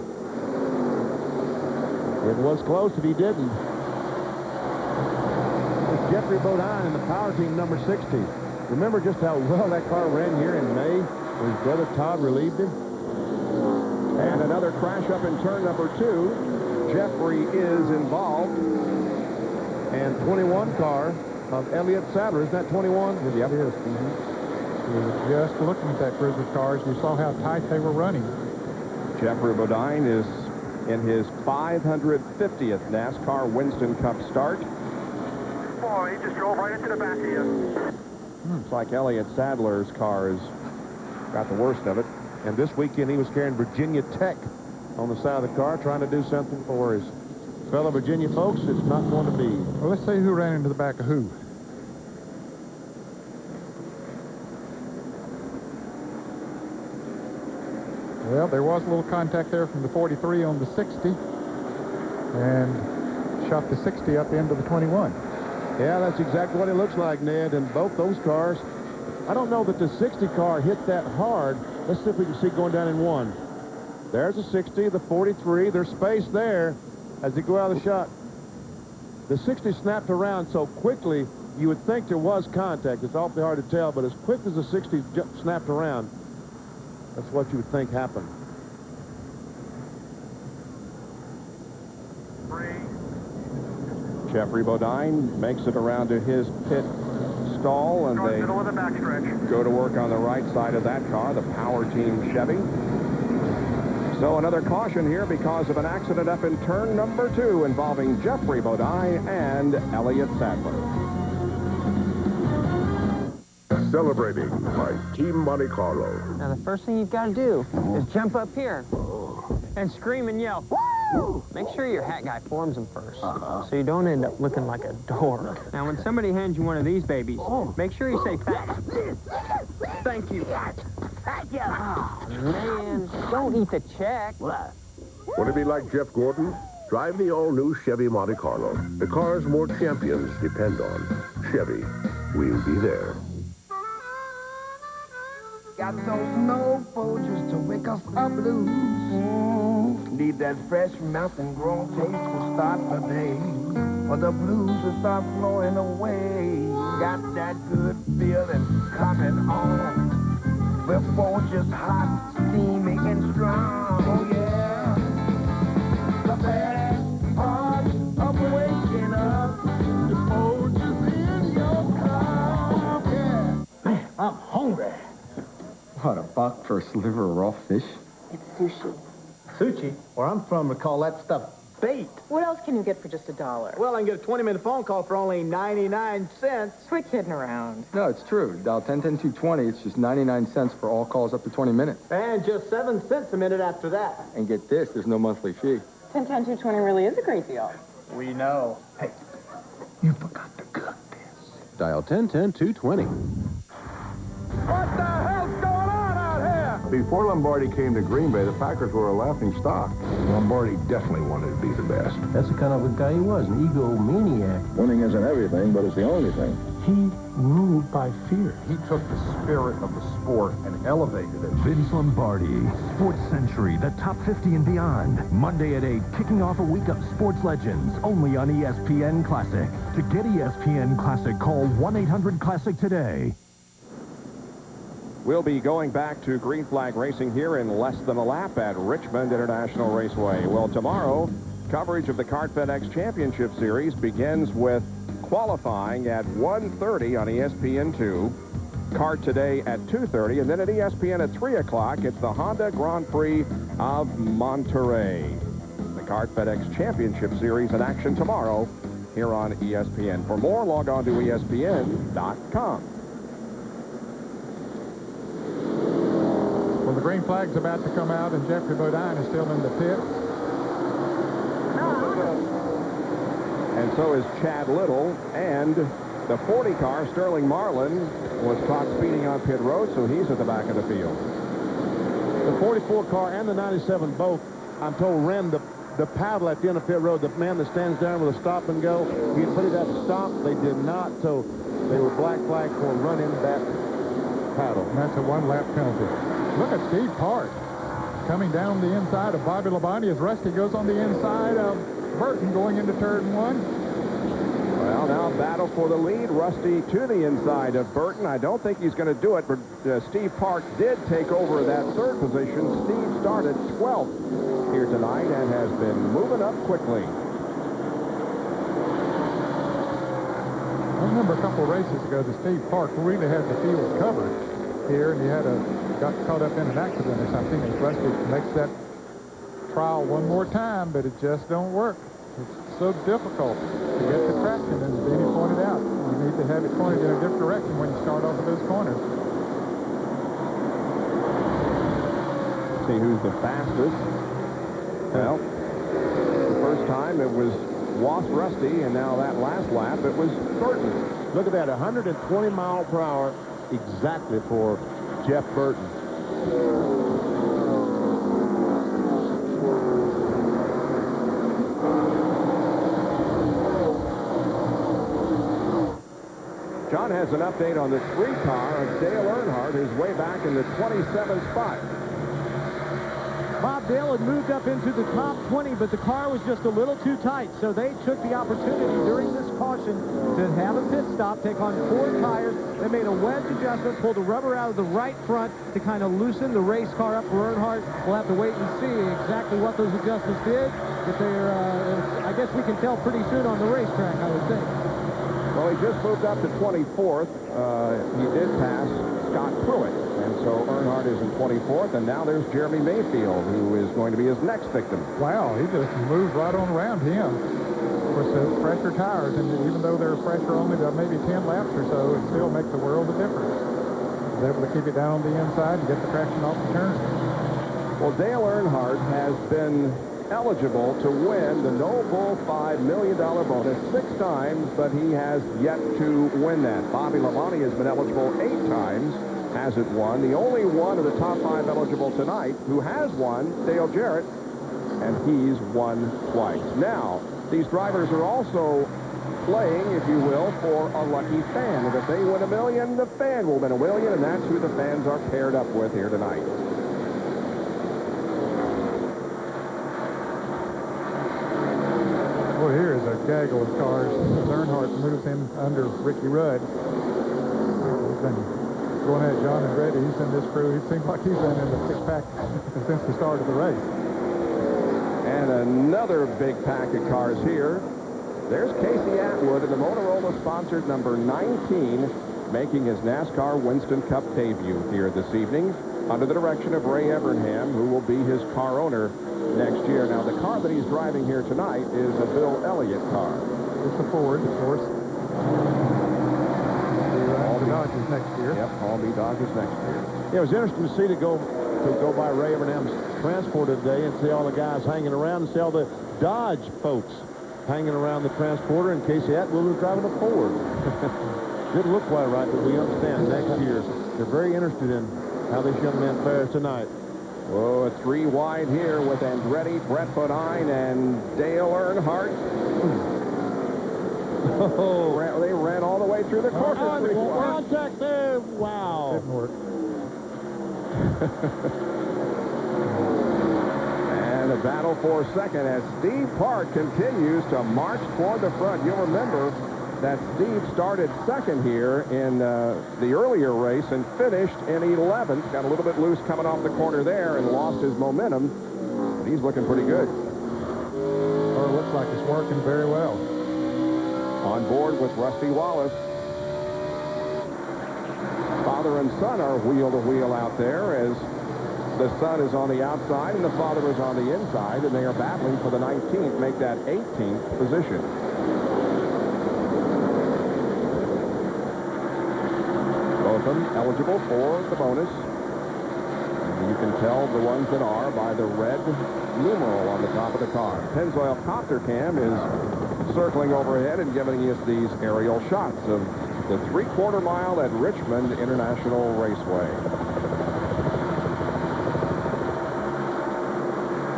It was close if he didn't. It's Jeffrey Bodine in the power team number 60. Remember just how well that car ran here in May when his brother Todd relieved him? And another crash up in turn number 2. Jeffrey is involved. And 21 car of Elliott Sadler. Isn't that 21? Yes, it is. We were just looking at that group of cars. We saw how tight they were running. Jeffrey Bodine is in his 550th NASCAR Winston Cup start. Boy, he just drove right into the back of you. Looks like Elliott Sadler's car has got the worst of it. And this weekend he was carrying Virginia Tech on the side of the car, trying to do something for his fellow Virginia folks. It's not going to be. Well, let's see who ran into the back of who. Well, there was a little contact there from the 43 on the 60 and shot the 60 up into the 21. Yeah, that's exactly what it looks like, Ned. And both those cars, I don't know that the 60 car hit that hard. Let's see if we can see going down in one. There's the 60, the 43. There's space there as they go out of the shot. The 60 snapped around so quickly, you would think there was contact. It's awfully hard to tell, but as quick as the 60 snapped around, that's what you would think happened. Jeffrey Bodine makes it around to his pit stall, and they middle of the backstretch. go to work on the right side of that car, the Power Team Chevy. So another caution here because of an accident up in turn number 2 involving Jeffrey Bodine and Elliott Sadler. Celebrating by Team Monte Carlo. Now, the first thing you've got to do is jump up here and scream and yell, woo! Make sure your hat guy forms them first, so you don't end up looking like a dork. Now, when somebody hands you one of these babies, make sure you say thanks. Thank you. Thank you. Oh, man, don't eat the check. Want to be like Jeff Gordon? Drive the all-new Chevy Monte Carlo. The cars more champions depend on. Chevy, we'll be there. Got those snow folgers to wake us up blues. Need that fresh mouth and grown taste to start the day. Or the blues will start flowing away. Got that good feeling coming on. We're Folgers hot, steamy and strong. Oh yeah. The best part of waking up. The Folgers in your car. Yeah. Man, I'm hungry. What, $1 for a sliver of raw fish? It's sushi. Sushi? Where I'm from, we call that stuff bait. What else can you get for just $1? Well, I can get a 20-minute phone call for only 99 cents. Quit kidding around. No, it's true. Dial 10-10-220. It's just 99 cents for all calls up to 20 minutes. And just 7 cents a minute after that. And get this, there's no monthly fee. 10-10-220 really is a great deal. We know. Hey, you forgot to cook this. Dial 10-10-220. What the hell's going on out here? Before Lombardi came to Green Bay, the Packers were a laughing stock. Lombardi definitely wanted to be the best. That's the kind of a guy he was, an egomaniac. Winning isn't everything, but it's the only thing. He ruled by fear. He took the spirit of the sport and elevated it. Vince Lombardi, Sports Century, the top 50 and beyond. Monday at 8, kicking off a week of sports legends, only on ESPN Classic. To get ESPN Classic, call 1-800-CLASSIC today. We'll be going back to green flag racing here in less than a lap at Richmond International Raceway. Well, tomorrow, coverage of the Kart FedEx Championship Series begins with qualifying at 1:30 on ESPN2. Kart today at 2:30, and then at ESPN at 3 o'clock, it's the Honda Grand Prix of Monterey. The Kart FedEx Championship Series in action tomorrow here on ESPN. For more, log on to ESPN.com. Well, the green flag's about to come out, and Jeffrey Bodine is still in the pit. And so is Chad Little, and the 40 car, Sterling Marlin, was caught speeding on pit road, so he's at the back of the field. The 44 car and the 97 both, I'm told, ran the paddle at the end of pit road. The man that stands down with a stop and go, he had put it at the stop. They did not, so they were black flag for running that paddle. And that's a one-lap penalty. Look at Steve Park coming down the inside of Bobby Labonte as Rusty goes on the inside of Burton going into turn 1. Well, now battle for the lead. Rusty to the inside of Burton. I don't think he's going to do it, but Steve Park did take over that third position. Steve started 12th here tonight and has been moving up quickly. I remember a couple of races ago that Steve Park really had the field covered here, and he got caught up in an accident or something, and Rusty makes that trial one more time, but it just don't work. It's so difficult to get the traction, and as Benny pointed out, you need to have it pointed in a different direction when you start off of those corners. See who's the fastest. Well, the first time it was Rusty, and now that last lap it was Burton. Look at that, 120 miles per hour exactly for Jeff Burton. John has an update on the 3 car of Dale Earnhardt, who's way back in the 27th spot. Bob Dale had moved up into the top 20, but the car was just a little too tight, so they took the opportunity during this caution to have a pit stop, take on 4 tires. They made a wedge adjustment, pulled the rubber out of the right front to kind of loosen the race car up for Earnhardt. We'll have to wait and see exactly what those adjustments did, but they're, I guess we can tell pretty soon on the racetrack, I would think. Well, he just moved up to 24th. He did pass Scott Pruitt, and so Earnhardt is in 24th, and now there's Jeremy Mayfield, who is going to be his next victim. Wow, he just moved right on around him. Of course, the fresher tires, and even though they're fresher only to maybe 10 laps or so, it still makes a world of difference. He's able to keep it down on the inside and get the traction off the turn. Well, Dale Earnhardt has been eligible to win the No Bull $5 million bonus 6 times, but he has yet to win that. Bobby Labonte has been eligible 8 times, hasn't won. The only one of the top 5 eligible tonight who has won, Dale Jarrett, and he's won twice. Now, these drivers are also playing, if you will, for a lucky fan. And if they win $1 million, the fan will win $1 million, and that's who the fans are paired up with here tonight. Well, here is a gaggle of cars. Earnhardt moves in under Ricky Rudd. He's been going at John Andretti. He's in this crew. It seems like he's been in the 6-pack since the start of the race. And another big pack of cars here. There's Casey Atwood in the Motorola-sponsored number 19, making his NASCAR Winston Cup debut here this evening under the direction of Ray Evernham, who will be his car owner next year. Now, the car that he's driving here tonight is a Bill Elliott car. It's a Ford, of course. All the Dodgers next year. Yep, all the Dodgers next year. Yeah, it was interesting to see to go by Ray Evernham's transporter today and see all the guys hanging around and see all the Dodge folks hanging around the transporter, and Casey Atwood was driving a Ford. Didn't look quite right, but we understand next year they're very interested in how this young man fares tonight. Oh, 3 wide here with Andretti, Brett Bodine, and Dale Earnhardt. Oh, they ran all the way through the course. Contact there. Wow. Didn't work. And a battle for second as Steve Park continues to march toward the front. You'll remember that Steve started second here in the earlier race and finished in 11th. Got a little bit loose coming off the corner there and lost his momentum. But he's looking pretty good. Well, it looks like it's working very well. On board with Rusty Wallace. Father and son are wheel to wheel out there as the son is on the outside and the father is on the inside, and they are battling for the 19th, make that 18th position. Both of them eligible for the bonus. And you can tell the ones that are by the red numeral on the top of the car. Pennzoil Copter Cam is circling overhead and giving us these aerial shots of the 3/4 mile at Richmond International Raceway.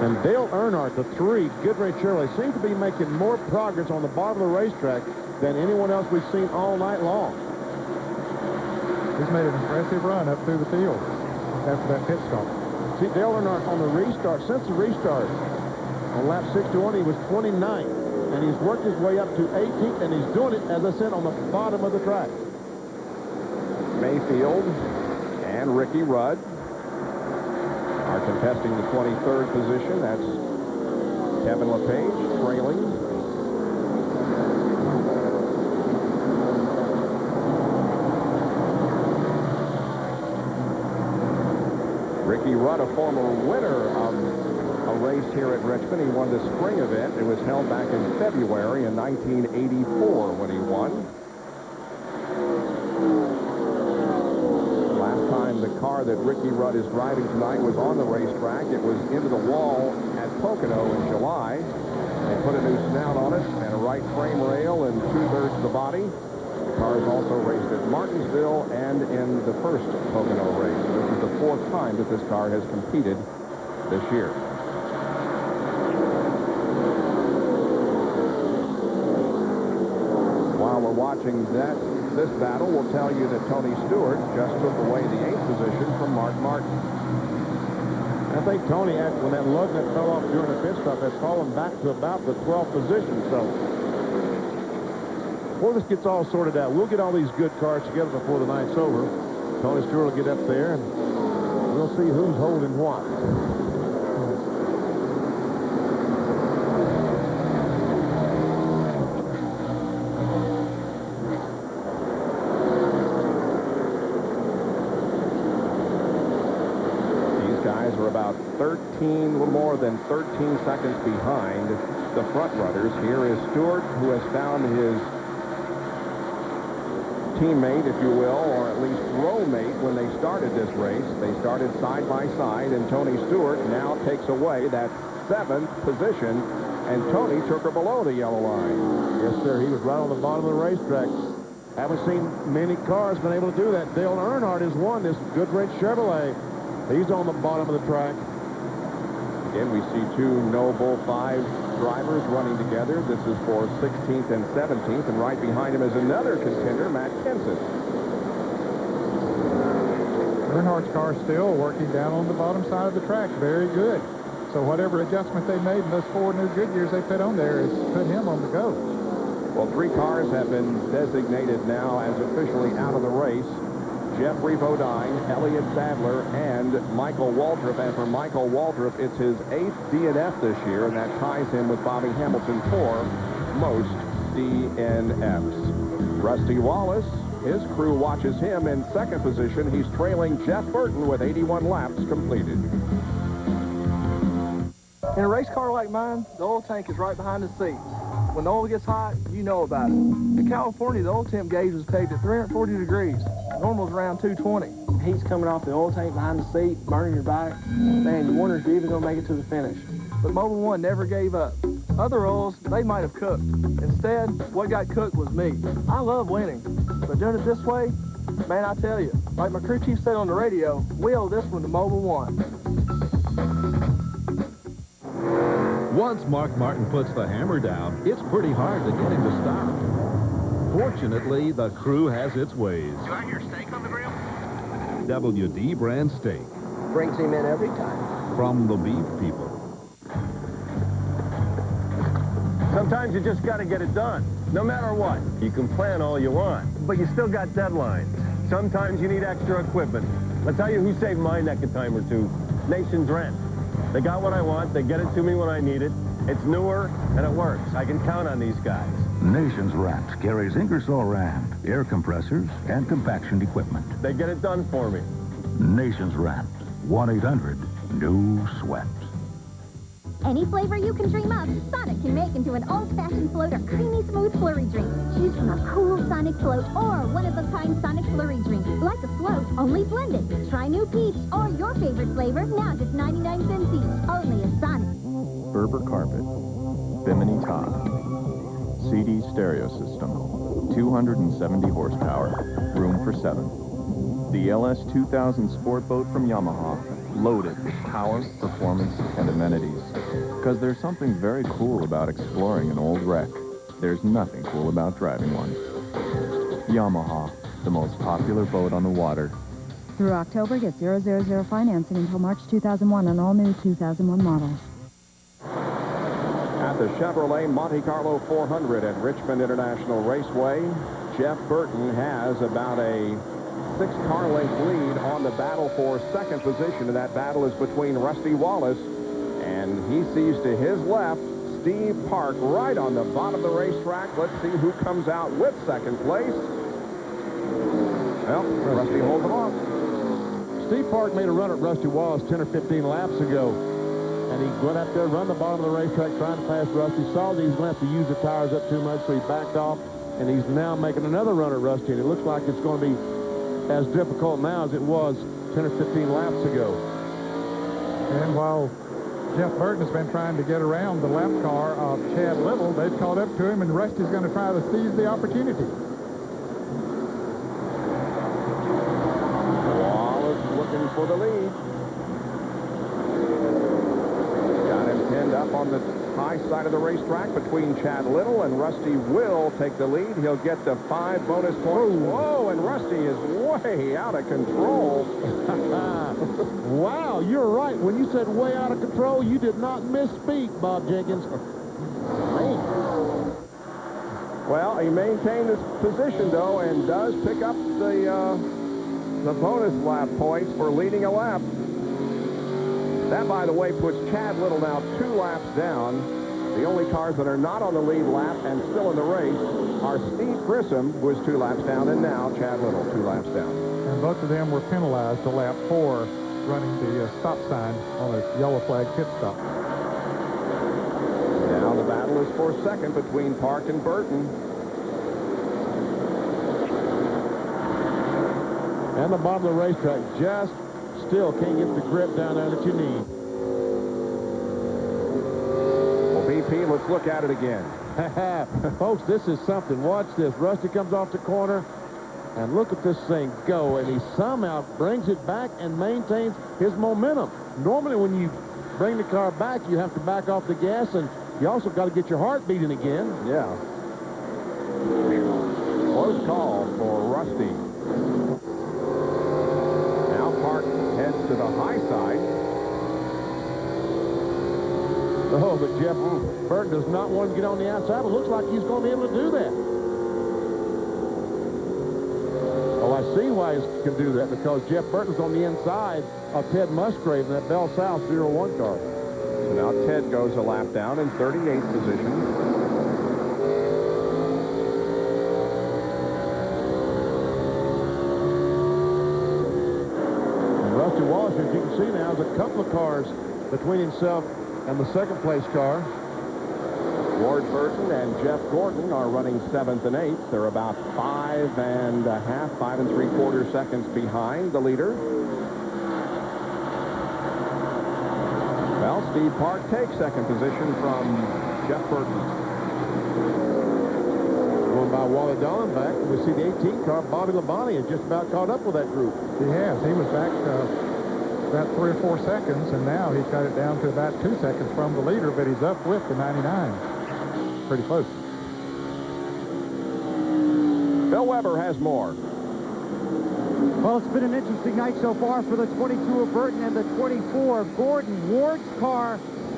And Dale Earnhardt, the 3, Goodrich Shirley, seem to be making more progress on the bottom of the racetrack than anyone else we've seen all night long. He's made an impressive run up through the field after that pit stop. See, Dale Earnhardt on the restart, since the restart, on lap 61, he was 29th, and he's worked his way up to 18th, and he's doing it, as I said, on the bottom of the track. Mayfield and Ricky Rudd are contesting the 23rd position. That's Kevin LePage trailing. Ricky Rudd, a former winner of a race here at Richmond. He won the spring event. It was held back in February in 1984 when he won. Last time the car that Ricky Rudd is driving tonight was on the racetrack. It was into the wall at Pocono in July. They put a new snout on it and a right frame rail and 2/3 of the body. The car is also raced at Martinsville and in the first Pocono race. This is the 4th time that this car has competed this year. While we're watching this battle, we'll tell you that Tony Stewart just took away the 8th position from Mark Martin. I think Tony, when that lug that fell off during the pit stop, has fallen back to about the 12th position. So before this gets all sorted out, we'll get all these good cars together before the night's over. Tony Stewart will get up there, and we'll see who's holding what. These guys are about 13, a little more than 13 seconds behind the front runners. Here is Stewart, who has found his teammate, if you will, or at least rowmate when they started this race. They started side by side, and Tony Stewart now takes away that 7th position, and Tony took her below the yellow line. Yes, sir. He was right on the bottom of the racetrack. Haven't seen many cars been able to do that. Dale Earnhardt has won this Goodrich Chevrolet. He's on the bottom of the track. Again, we see 2 Noble 5 drivers running together. This is for 16th and 17th, and right behind him is another contender, Matt Kenseth. Earnhardt's car still working down on the bottom side of the track. Very good. So whatever adjustment they made in those 4 new Goodyears they put on there has put him on the go. Well, 3 cars have been designated now as officially out of the race. Jeffrey Bodine, Elliott Sadler, and Michael Waltrip. And for Michael Waltrip, it's his 8th DNF this year, and that ties him with Bobby Hamilton for most DNFs. Rusty Wallace, his crew watches him in 2nd position. He's trailing Jeff Burton with 81 laps completed. In a race car like mine, the oil tank is right behind the seat. When the oil gets hot, you know about it. In California, the oil temp gauge was pegged at 340 degrees. Normal's around 220. Heat's coming off the oil tank behind the seat, burning your back. Man, you wonder if you're even going to make it to the finish. But Mobil 1 never gave up. Other oils, they might have cooked. Instead, what got cooked was me. I love winning, but doing it this way, man, I tell you, like my crew chief said on the radio, we owe this one to Mobil 1. Once Mark Martin puts the hammer down, it's pretty hard to get him to stop. Fortunately, the crew has its ways. Do I hear steak on the grill? WD brand steak. Brings him in every time. From the beef people. Sometimes you just got to get it done, no matter what. You can plan all you want, but you still got deadlines. Sometimes you need extra equipment. I'll tell you who saved my neck a time or two. Nation's Rent. They got what I want. They get it to me when I need it. It's newer, and it works. I can count on these guys. Nation's Rent carries Ingersoll Rand, air compressors, and compaction equipment. They get it done for me. Nation's Rent. 1-800-NO-SWEAT. Any flavor you can dream of, Sonic can make into an old-fashioned float or creamy smooth flurry drink. Choose from a cool Sonic float or one-of-a-kind Sonic flurry drink. Like a float, only blended. Try new peach or your favorite flavor, now just 99 cents each. Only at Sonic. Berber carpet, Bimini top, CD stereo system, 270 horsepower, room for 7. The LS 2000 sport boat from Yamaha, loaded with power, performance, and amenities. Because there's something very cool about exploring an old wreck. There's nothing cool about driving one. Yamaha, the most popular boat on the water. Through October, get 000 financing until March 2001 on all new 2001 models. At the Chevrolet Monte Carlo 400 at Richmond International Raceway, Jeff Burton has about a 6-car length lead on the battle for second position, and that battle is between Rusty Wallace, and he sees to his left Steve Park right on the bottom of the racetrack. Let's see who comes out with second place. Well, Rusty holds him off. Steve Park made a run at Rusty Wallace 10 or 15 laps ago, and he went up there, run the bottom of the racetrack trying to pass Rusty, saw that he was going to have to use the tires up too much, so he backed off, and he's now making another run at Rusty, and it looks like it's going to be as difficult now as it was 10 or 15 laps ago. And while Jeff Burton has been trying to get around the lap car of Chad Little, they've caught up to him, and Rusty's going to try to seize the opportunity. Wallace looking for the lead. Got him pinned up on the high side of the racetrack between Chad Little, and Rusty will take the lead. He'll get the 5 bonus points. Whoa, and Rusty is way out of control. Wow, you're right. When you said way out of control, you did not misspeak, Bob Jenkins. Well, he maintained his position, though, and does pick up the bonus lap points for leading a lap. That, by the way, puts Chad Little now 2 laps down. The only cars that are not on the lead lap and still in the race are Steve Grissom, who is 2 laps down, and now Chad Little, 2 laps down. And both of them were penalized to lap 4, running the stop sign on a yellow flag pit stop. Now the battle is for second between Park and Burton. And the bottom of the racetrack just still can't get the grip down there that you need. Well, BP, let's look at it again. Folks, this is something. Watch this. Rusty comes off the corner, and look at this thing go, and he somehow brings it back and maintains his momentum. Normally, when you bring the car back, you have to back off the gas, and you also got to get your heart beating again. Yeah. Close call for Rusty. Now Park heads to the high side. Oh, but Jeff Burton does not want to get on the outside. It looks like he's going to be able to do that. Oh, I see why he can do that, because Jeff Burton's on the inside of Ted Musgrave in that Bell South 01 car. So now Ted goes a lap down in 38th position. And Rusty Wallace, as you can see now, has a couple of cars between himself and the second place car. Ward Burton and Jeff Gordon are running 7th and 8th. They're about 5 3/4 seconds behind the leader. Well, Steve Park takes second position from Jeff Burton. Going by Wally Dallenbach, we see the 18 car, Bobby Labonte, has just about caught up with that group. He has. He was back about 3 or 4 seconds, and now he's got it down to about 2 seconds from the leader, but he's up with the 99. Pretty close. Bill Weber has more. Well, it's been an interesting night so far for the 22 of Burton and the 24 of Gordon. Ward's car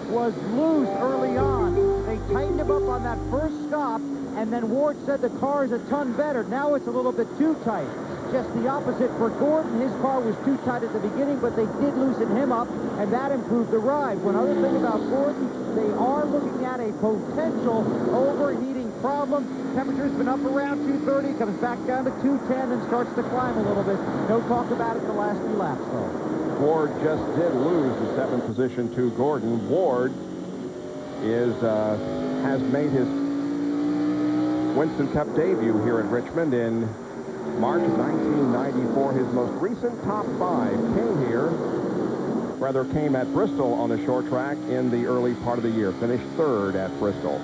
was loose early on. They tightened him up on that first stop, and then Ward said the car is a ton better. Now it's a little bit too tight. Just the opposite for Gordon. His car was too tight at the beginning, but they did loosen him up, and that improved the ride. One other thing about Gordon, they are looking at a potential overheating problem. Temperature's been up around 230, comes back down to 210, and starts to climb a little bit. No talk about it the last few laps, though. Ward just did lose the 7th position to Gordon. Ward has made his Winston Cup debut here at Richmond in March of 1994. His most recent top 5 came at Bristol on the short track in the early part of the year. Finished 3rd at Bristol.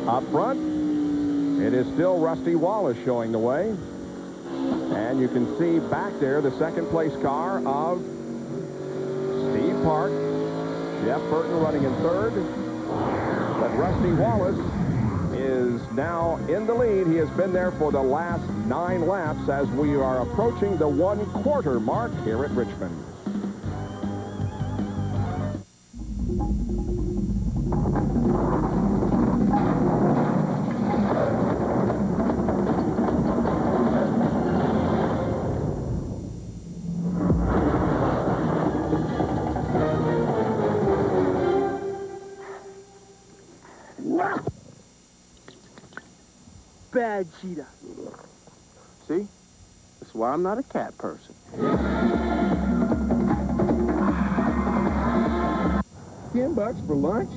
Up front, it is still Rusty Wallace showing the way. And you can see back there the second place car of Steve Park. Jeff Burton running in 3rd. But Rusty Wallace is now in the lead. He has been there for the last 9 laps as we are approaching the 1/4 mark here at Richmond. Bad cheetah. See? That's why I'm not a cat person. $10 for lunch?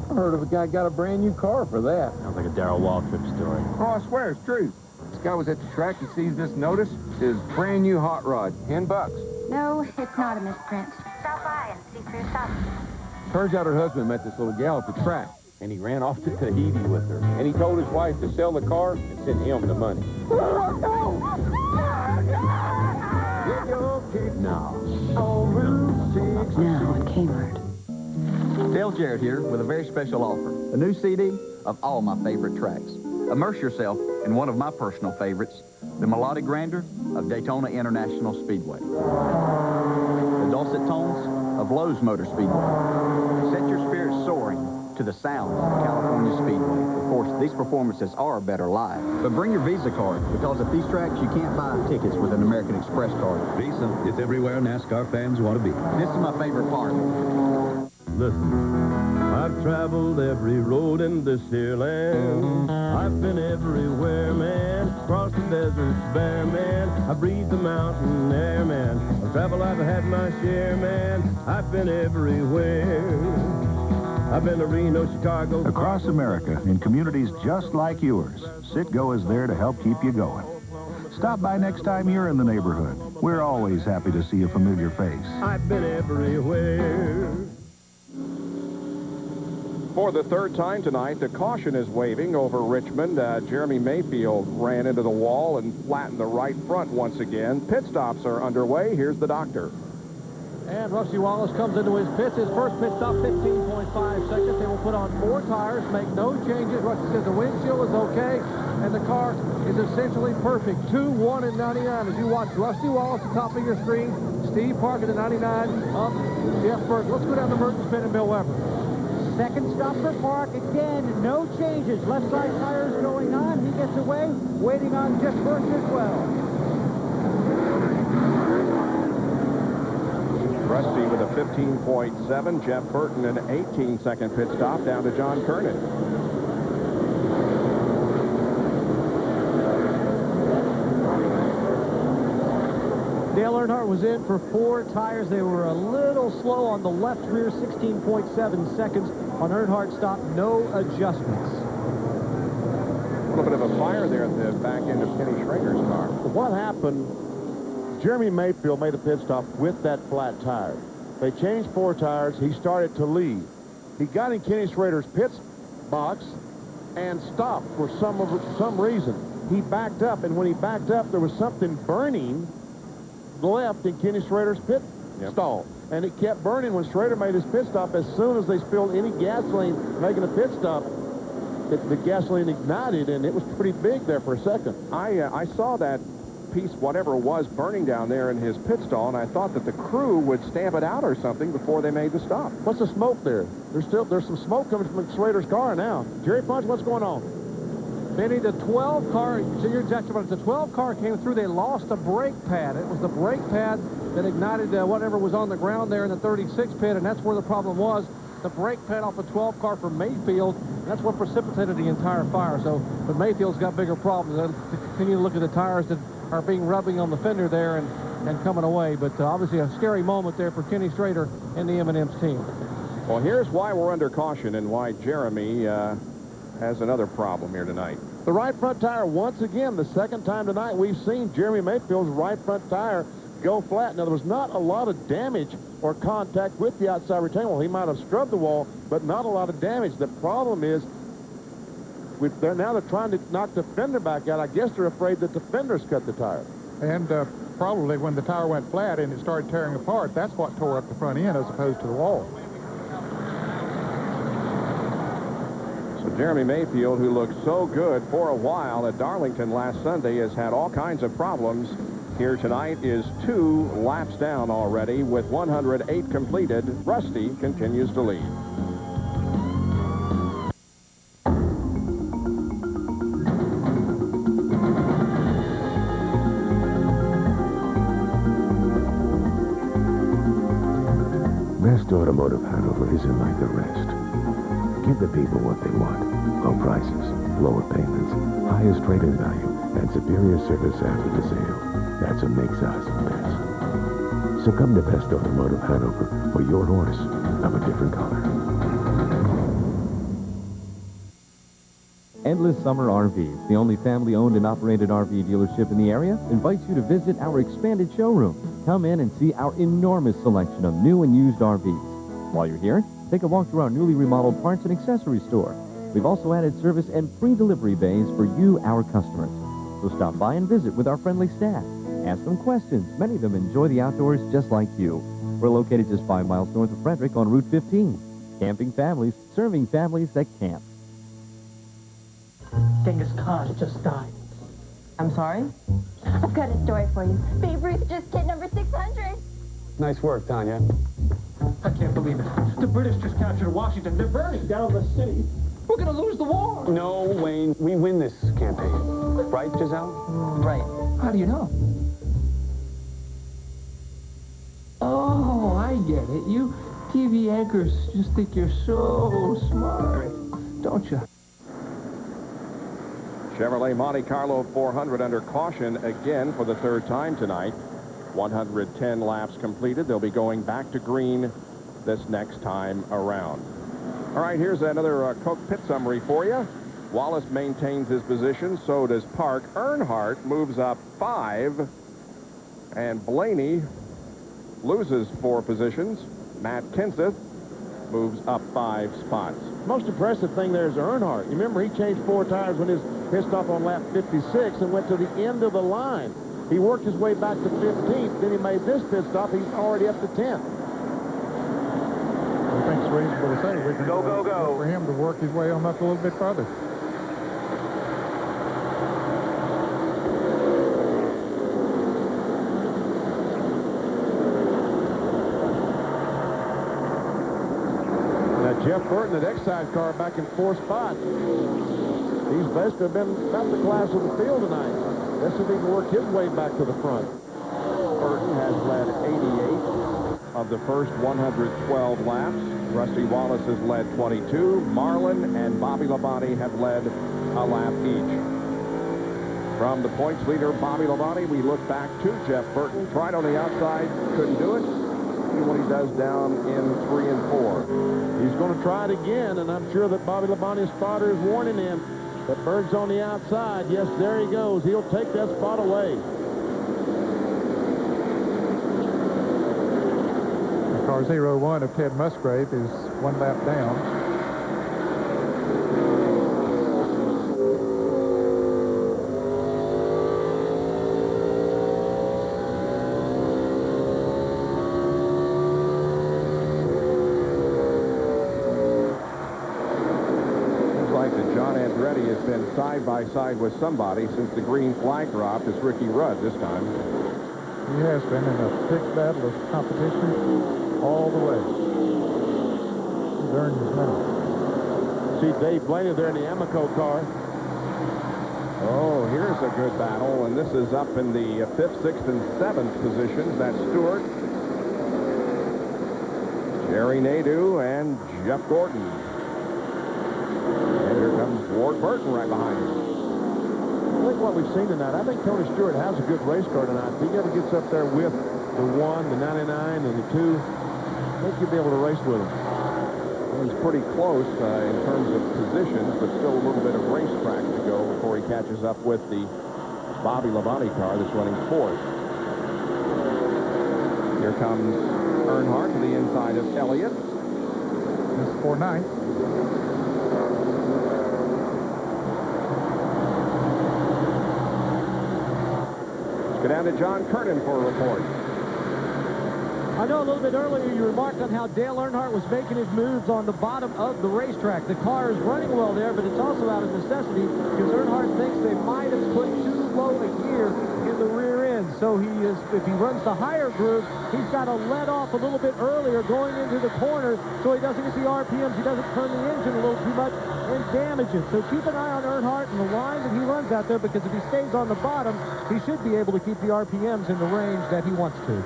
I heard of a guy got a brand new car for that. Sounds like a Darrell Waltrip story. Oh, I swear it's true. This guy was at the track. He sees this notice. His brand new hot rod. $10. No, it's not a misprint. Stop by and see for yourself. Turns out her husband met this little gal at the track, and he ran off to Tahiti with her. And he told his wife to sell the car and send him the money. No. Now on Kmart. Dale Jarrett here with a very special offer. A new CD of all my favorite tracks. Immerse yourself in one of my personal favorites, the melodic grandeur of Daytona International Speedway. The dulcet tones of Lowe's Motor Speedway. Set your spirits soaring to the sound of California Speedway. Of course, these performances are better live. But bring your Visa card, because at these tracks you can't buy tickets with an American Express card. Visa is everywhere NASCAR fans want to be. This is my favorite part. Listen, I've traveled every road in this here land. I've been everywhere, man. Across the deserts bare, man. I breathe the mountain air, man. I've traveled, I've had my share, man. I've been everywhere. I've been to Reno, Chicago. Across America, in communities just like yours, Citgo is there to help keep you going. Stop by next time you're in the neighborhood. We're always happy to see a familiar face. I've been everywhere. For the 3rd time tonight, the caution is waving over Richmond. Jeremy Mayfield ran into the wall and flattened the right front once again. Pit stops are underway. Here's the doctor. And Rusty Wallace comes into his pits. His first pit stop, 15.5 seconds. They will put on 4 tires, make no changes. Rusty says the windshield is okay, and the car is essentially perfect. 2, 1, and 99. As you watch Rusty Wallace at the top of your screen, Steve Parker at the 99, up Jeff Burke. Let's go down to Merton's pit and Bill Weber. Second stop for Park. Again, no changes. Left side tires going on. He gets away, waiting on Jeff Burke as well. Rusty with a 15.7. Jeff Burton an 18-second pit stop down to John Kernan. Dale Earnhardt was in for 4 tires. They were a little slow on the left rear, 16.7 seconds. On Earnhardt's stop, no adjustments. A little bit of a fire there at the back end of Kenny Schrader's car. What happened, Jeremy Mayfield made a pit stop with that flat tire. They changed 4 tires. He started to lead. He got in Kenny Schrader's pit box and stopped for some reason. He backed up, and when he backed up, there was something burning left in Kenny Schrader's pit stall. And it kept burning when Schrader made his pit stop. As soon as they spilled any gasoline making a pit stop, the gasoline ignited, and it was pretty big there for a second. I saw that piece, whatever it was, burning down there in his pit stall, and I thought that the crew would stamp it out or something before they made the stop. What's the smoke there? There's some smoke coming from Schrader's car now. Jerry Punch, what's going on? Benny, the 12 car, so you're exactly right. The 12 car came through. They lost a brake pad. It was the brake pad that ignited whatever was on the ground there in the 36 pit, and that's where the problem was. The brake pad off the 12 car from Mayfield, and that's what precipitated the entire fire. So, but Mayfield's got bigger problems. They'll continue to look at the tires that are rubbing on the fender there and coming away. But obviously a scary moment there for Kenny Schrader and the M&M's team. Well, here's why we're under caution and why Jeremy has another problem here tonight. The right front tire, once again, the second time tonight we've seen Jeremy Mayfield's right front tire go flat. Now, there was not a lot of damage or contact with the outside retaining wall. He might have scrubbed the wall, but not a lot of damage. The problem is, now they're trying to knock the fender back out. I guess they're afraid that the fender's cut the tire. And probably when the tire went flat and it started tearing apart, that's what tore up the front end as opposed to the wall. So Jeremy Mayfield, who looked so good for a while at Darlington last Sunday, has had all kinds of problems. Here tonight is 2 laps down already with 108 completed. Rusty continues to lead. Best Automotive Hanover isn't like the rest. Give the people what they want. Low prices, lower payments, highest trade-in value, and superior service after the sale. That's what makes us best. So come to Best Automotive Hanover for your horse of a different color. Endless Summer RVs, the only family-owned and operated RV dealership in the area, invites you to visit our expanded showroom. Come in and see our enormous selection of new and used RVs. While you're here, take a walk through our newly remodeled parts and accessory store. We've also added service and free delivery bays for you, our customers. So stop by and visit with our friendly staff. Ask them questions. Many of them enjoy the outdoors just like you. We're located just 5 miles north of Frederick on Route 15. Camping families, serving families that camp. Genghis Khan just died. I'm sorry? I've got a story for you. Babe Ruth just hit number 600. Nice work, Tanya. I can't believe it. The British just captured Washington. They're burning down the city. We're going to lose the war. No, Wayne, we win this campaign. Right, Giselle? Right. How do you know? Oh, I get it. You TV anchors just think you're so smart, don't you? Chevrolet Monte Carlo 400 under caution again for the 3rd time tonight. 110 laps completed. They'll be going back to green this next time around. All right, here's another Coke pit summary for you. Wallace maintains his position. So does Park. Earnhardt moves up 5. And Blaney loses 4 positions. Matt Kenseth moves up 5 spots. Most impressive thing there is Earnhardt. You remember he changed 4 tires when his pissed off on lap 56 and went to the end of the line. He worked his way back to 15th. Then he made this pit stop. He's already up to 10th. I think it's reasonable to say we can go for him to work his way on up a little bit further. Now Jeff Burton, the next sidecar, back in 4th spot. He's basically been about the class of the field tonight. Let's see if he can work his way back to the front. Burton has led 88 of the first 112 laps. Rusty Wallace has led 22. Marlin and Bobby Labonte have led a lap each. From the points leader, Bobby Labonte, we look back to Jeff Burton. Tried on the outside, couldn't do it. See what he does down in 3 and 4. He's going to try it again, and I'm sure that Bobby Labonte's spotter is warning him. That Berg's on the outside. Yes, there he goes. He'll take that spot away. Car 01 of Ted Musgrave is 1 lap down. Andretti has been side by side with somebody since the green flag dropped. It's Ricky Rudd this time. He has been in a big battle of competition all the way. He's earned his money. See Dave Blaney there in the Amoco car. Oh, here's a good battle, and this is up in the 5th, 6th, and 7th positions. That's Stewart, Jerry Nadeau, and Jeff Gordon. And here comes Ward Burton right behind him. I think what we've seen tonight, I think Tony Stewart has a good race car tonight. If he ever gets up there with the 1, the 99, and the 2, I think you'll be able to race with him. Well, he's pretty close in terms of positions, but still a little bit of racetrack to go before he catches up with the Bobby Labonte car that's running 4th. Here comes Earnhardt to the inside of Elliott. This is 4-9. Let's go down to John Curtin for a report. I know a little bit earlier you remarked on how Dale Earnhardt was making his moves on the bottom of the racetrack. The car is running well there, but it's also out of necessity because Earnhardt thinks they might have put too low a gear in the rear end. So if he runs the higher groove, he's got to let off a little bit earlier going into the corner so he doesn't get the RPMs. He doesn't turn the engine a little too much and damage it. So keep an eye on Earnhardt and the line that he runs out there, because if he stays on the bottom, he should be able to keep the RPMs in the range that he wants to.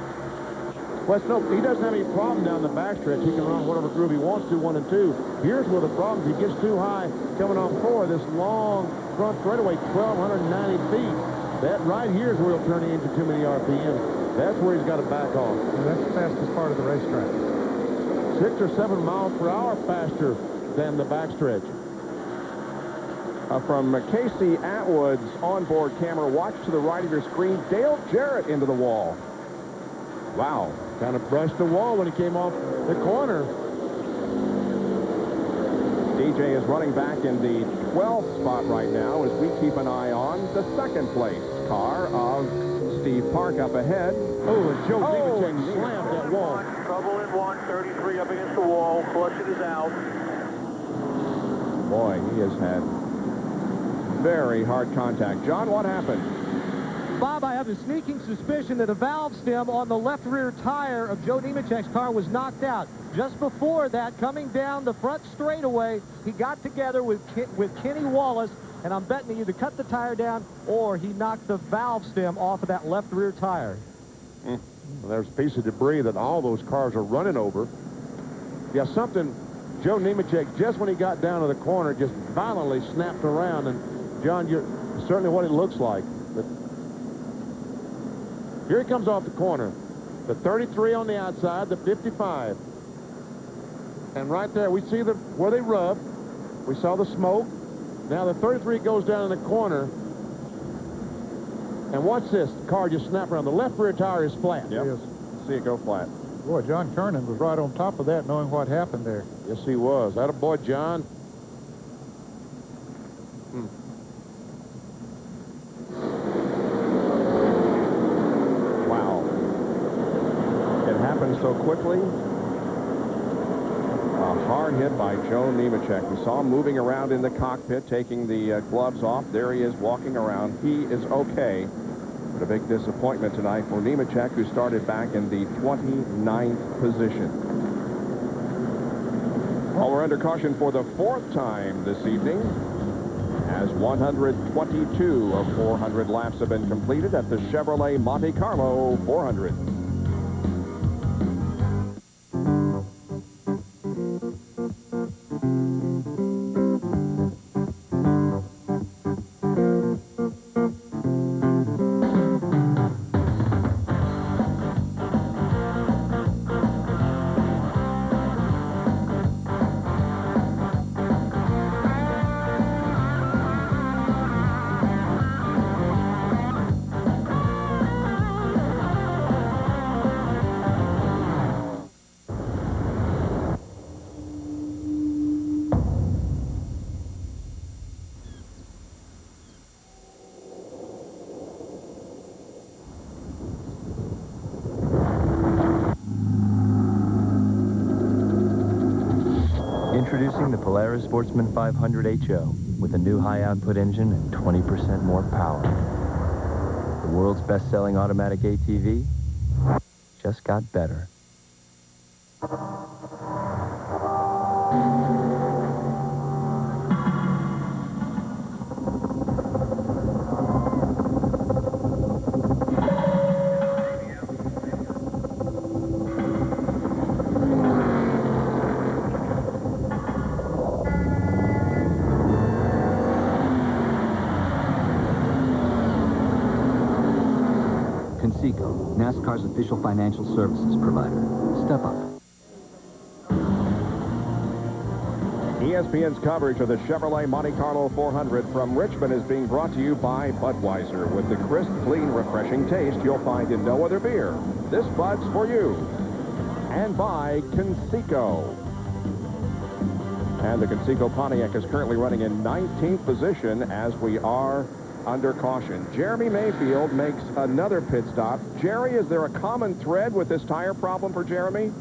Well, no, he doesn't have any problem down the backstretch. He can run whatever groove he wants to, 1 and 2. Here's where the problem is. He gets too high coming on 4, this long front straightaway, 1,290 feet. That right here is where he'll turn the engine too many RPMs. That's where he's got to back off. And that's the fastest part of the racetrack. 6 or 7 miles per hour faster than the backstretch. From Casey Atwood's onboard camera, watch to the right of your screen, Dale Jarrett into the wall. Wow, kind of brushed the wall when he came off the corner. DJ is running back in the 12th spot right now as we keep an eye on the second place car of Steve Park up ahead. Oh, and Joe Nemechek slammed that wall. Trouble in 133 up against the wall. Caution is out. Boy, he has had very hard contact. John, what happened? Bob, I have a sneaking suspicion that a valve stem on the left rear tire of Joe Nemechek's car was knocked out. Just before that, coming down the front straightaway, he got together with Kenny Wallace, and I'm betting he either cut the tire down or he knocked the valve stem off of that left rear tire. Well, there's a piece of debris that all those cars are running over. Yeah, something, Joe Nemechek, just when he got down to the corner, just violently snapped around. And, John, you're certainly what it looks like. But here he comes off the corner. The 33 on the outside, the 55. And right there, we see where they rub. We saw the smoke. Now the 33 goes down in the corner. And watch this. The car just snapped around. The left rear tire is flat. Yep. Yes. See it go flat. Boy, John Kernan was right on top of that, knowing what happened there. Yes, he was. That a boy, John. Wow. It happened so quickly. A hard hit by Joe Nemechek. We saw him moving around in the cockpit, taking the gloves off. There he is walking around. He is okay. But a big disappointment tonight for Nemechek, who started back in the 29th position. Well, we're under caution for the 4th time this evening, as 122 of 400 laps have been completed at the Chevrolet Monte Carlo 400. Introducing the Polaris Sportsman 500 HO with a new high-output engine and 20% more power. The world's best-selling automatic ATV just got better. NASCAR's official financial services provider. Step up. ESPN's coverage of the Chevrolet Monte Carlo 400 from Richmond is being brought to you by Budweiser, with the crisp, clean, refreshing taste you'll find in no other beer. This Bud's for you. And by Conseco. And the Conseco Pontiac is currently running in 19th position as we are under caution. Jeremy Mayfield makes another pit stop. Jerry, is there a common thread with this tire problem for Jeremy?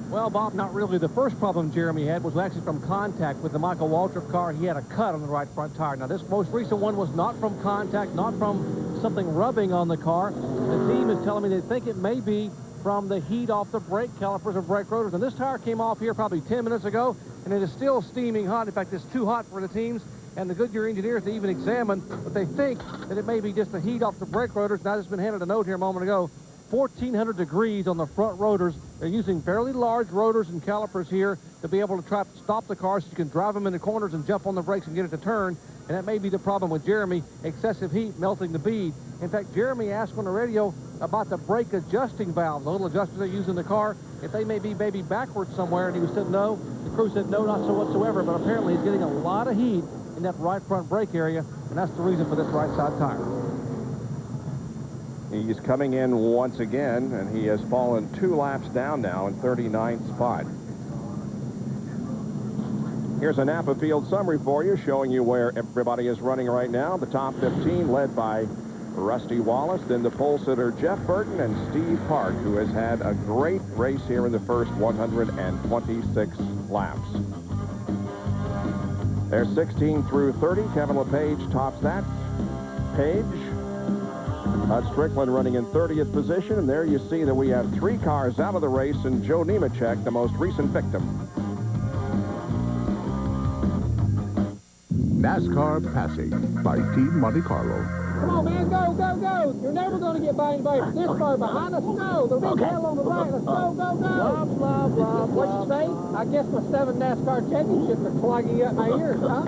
Well, Bob, not really. The first problem Jeremy had was actually from contact with the Michael Waltrip car. He had a cut on the right front tire. Now, this most recent one was not from contact, not from something rubbing on the car. The team is telling me they think it may be from the heat off the brake calipers or brake rotors. And this tire came off here probably 10 minutes ago, and it is still steaming hot. In fact, it's too hot for the teams and the Goodyear engineers to even examine, but they think that it may be just the heat off the brake rotors. And I just been handed a note here a moment ago. 1,400 degrees on the front rotors. They're using fairly large rotors and calipers here to be able to try to stop the car so you can drive them in the corners and jump on the brakes and get it to turn. And that may be the problem with Jeremy, excessive heat melting the bead. In fact, Jeremy asked on the radio about the brake adjusting valve, the little adjusters they use in the car, if they may be maybe backwards somewhere, and he said no. The crew said no, not so whatsoever, but apparently he's getting a lot of heat in that right front brake area, and that's the reason for this right side tire. He's coming in once again, and he has fallen 2 laps down now in 39th spot. Here's a Napa Field summary for you, showing you where everybody is running right now. The top 15 led by Rusty Wallace, then the pole sitter Jeff Burton and Steve Park, who has had a great race here in the first 126 laps. There's 16 through 30. Kevin LePage tops that. Page. Strickland running in 30th position, and there you see that we have 3 cars out of the race, and Joe Nemechek, the most recent victim. NASCAR Passing by Team Monte Carlo. Come on, man, go, go, go. You're never going to get by anybody from this car behind us. Go, the big hell on the right. Let's go, go, go. Blah, blah, blah, blah. What'd you say? I guess my 7 NASCAR championships are clogging up my ears, huh?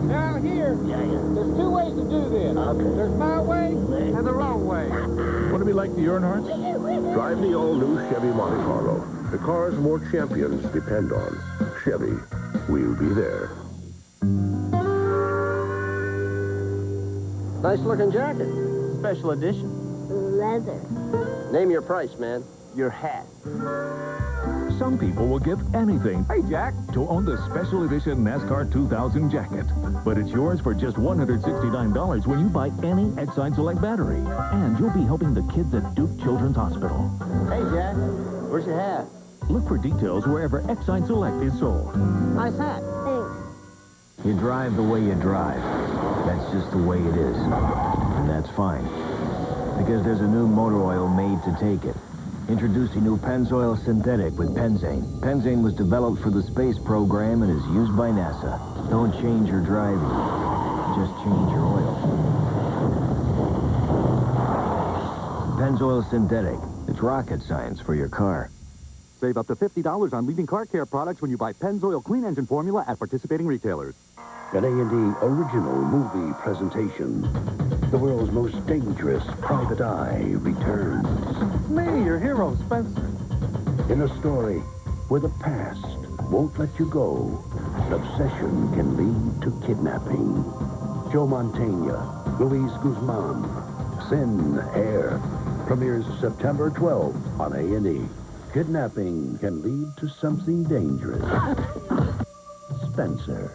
Now here, there's 2 ways to do this. There's my way and the wrong way. Want to be like the Earnhardts? Drive the all-new Chevy Monte Carlo. The cars more champions depend on. Chevy, we'll be there. Nice looking jacket. Special edition. Leather. Name your price, man. Your hat. Some people will give anything, hey Jack, to own the special edition NASCAR 2000 jacket. But it's yours for just $169 when you buy any Exide Select battery. And you'll be helping the kids at Duke Children's Hospital. Hey, Jack. Where's your hat? Look for details wherever Exide Select is sold. Nice hat. Thanks. You drive the way you drive. That's just the way it is. And that's fine. Because there's a new motor oil made to take it. Introducing new Pennzoil Synthetic with Penzane. Penzane was developed for the space program and is used by NASA. Don't change your driving. Just change your oil. Pennzoil Synthetic. It's rocket science for your car. Save up to $50 on leading car care products when you buy Pennzoil Clean Engine Formula at participating retailers. An A&E original movie presentation. The world's most dangerous private eye returns. Me, your hero, Spencer. In a story where the past won't let you go, obsession can lead to kidnapping. Joe Mantegna, Luis Guzman, Sin Air. Premieres September 12th on A&E. Kidnapping can lead to something dangerous. Spencer.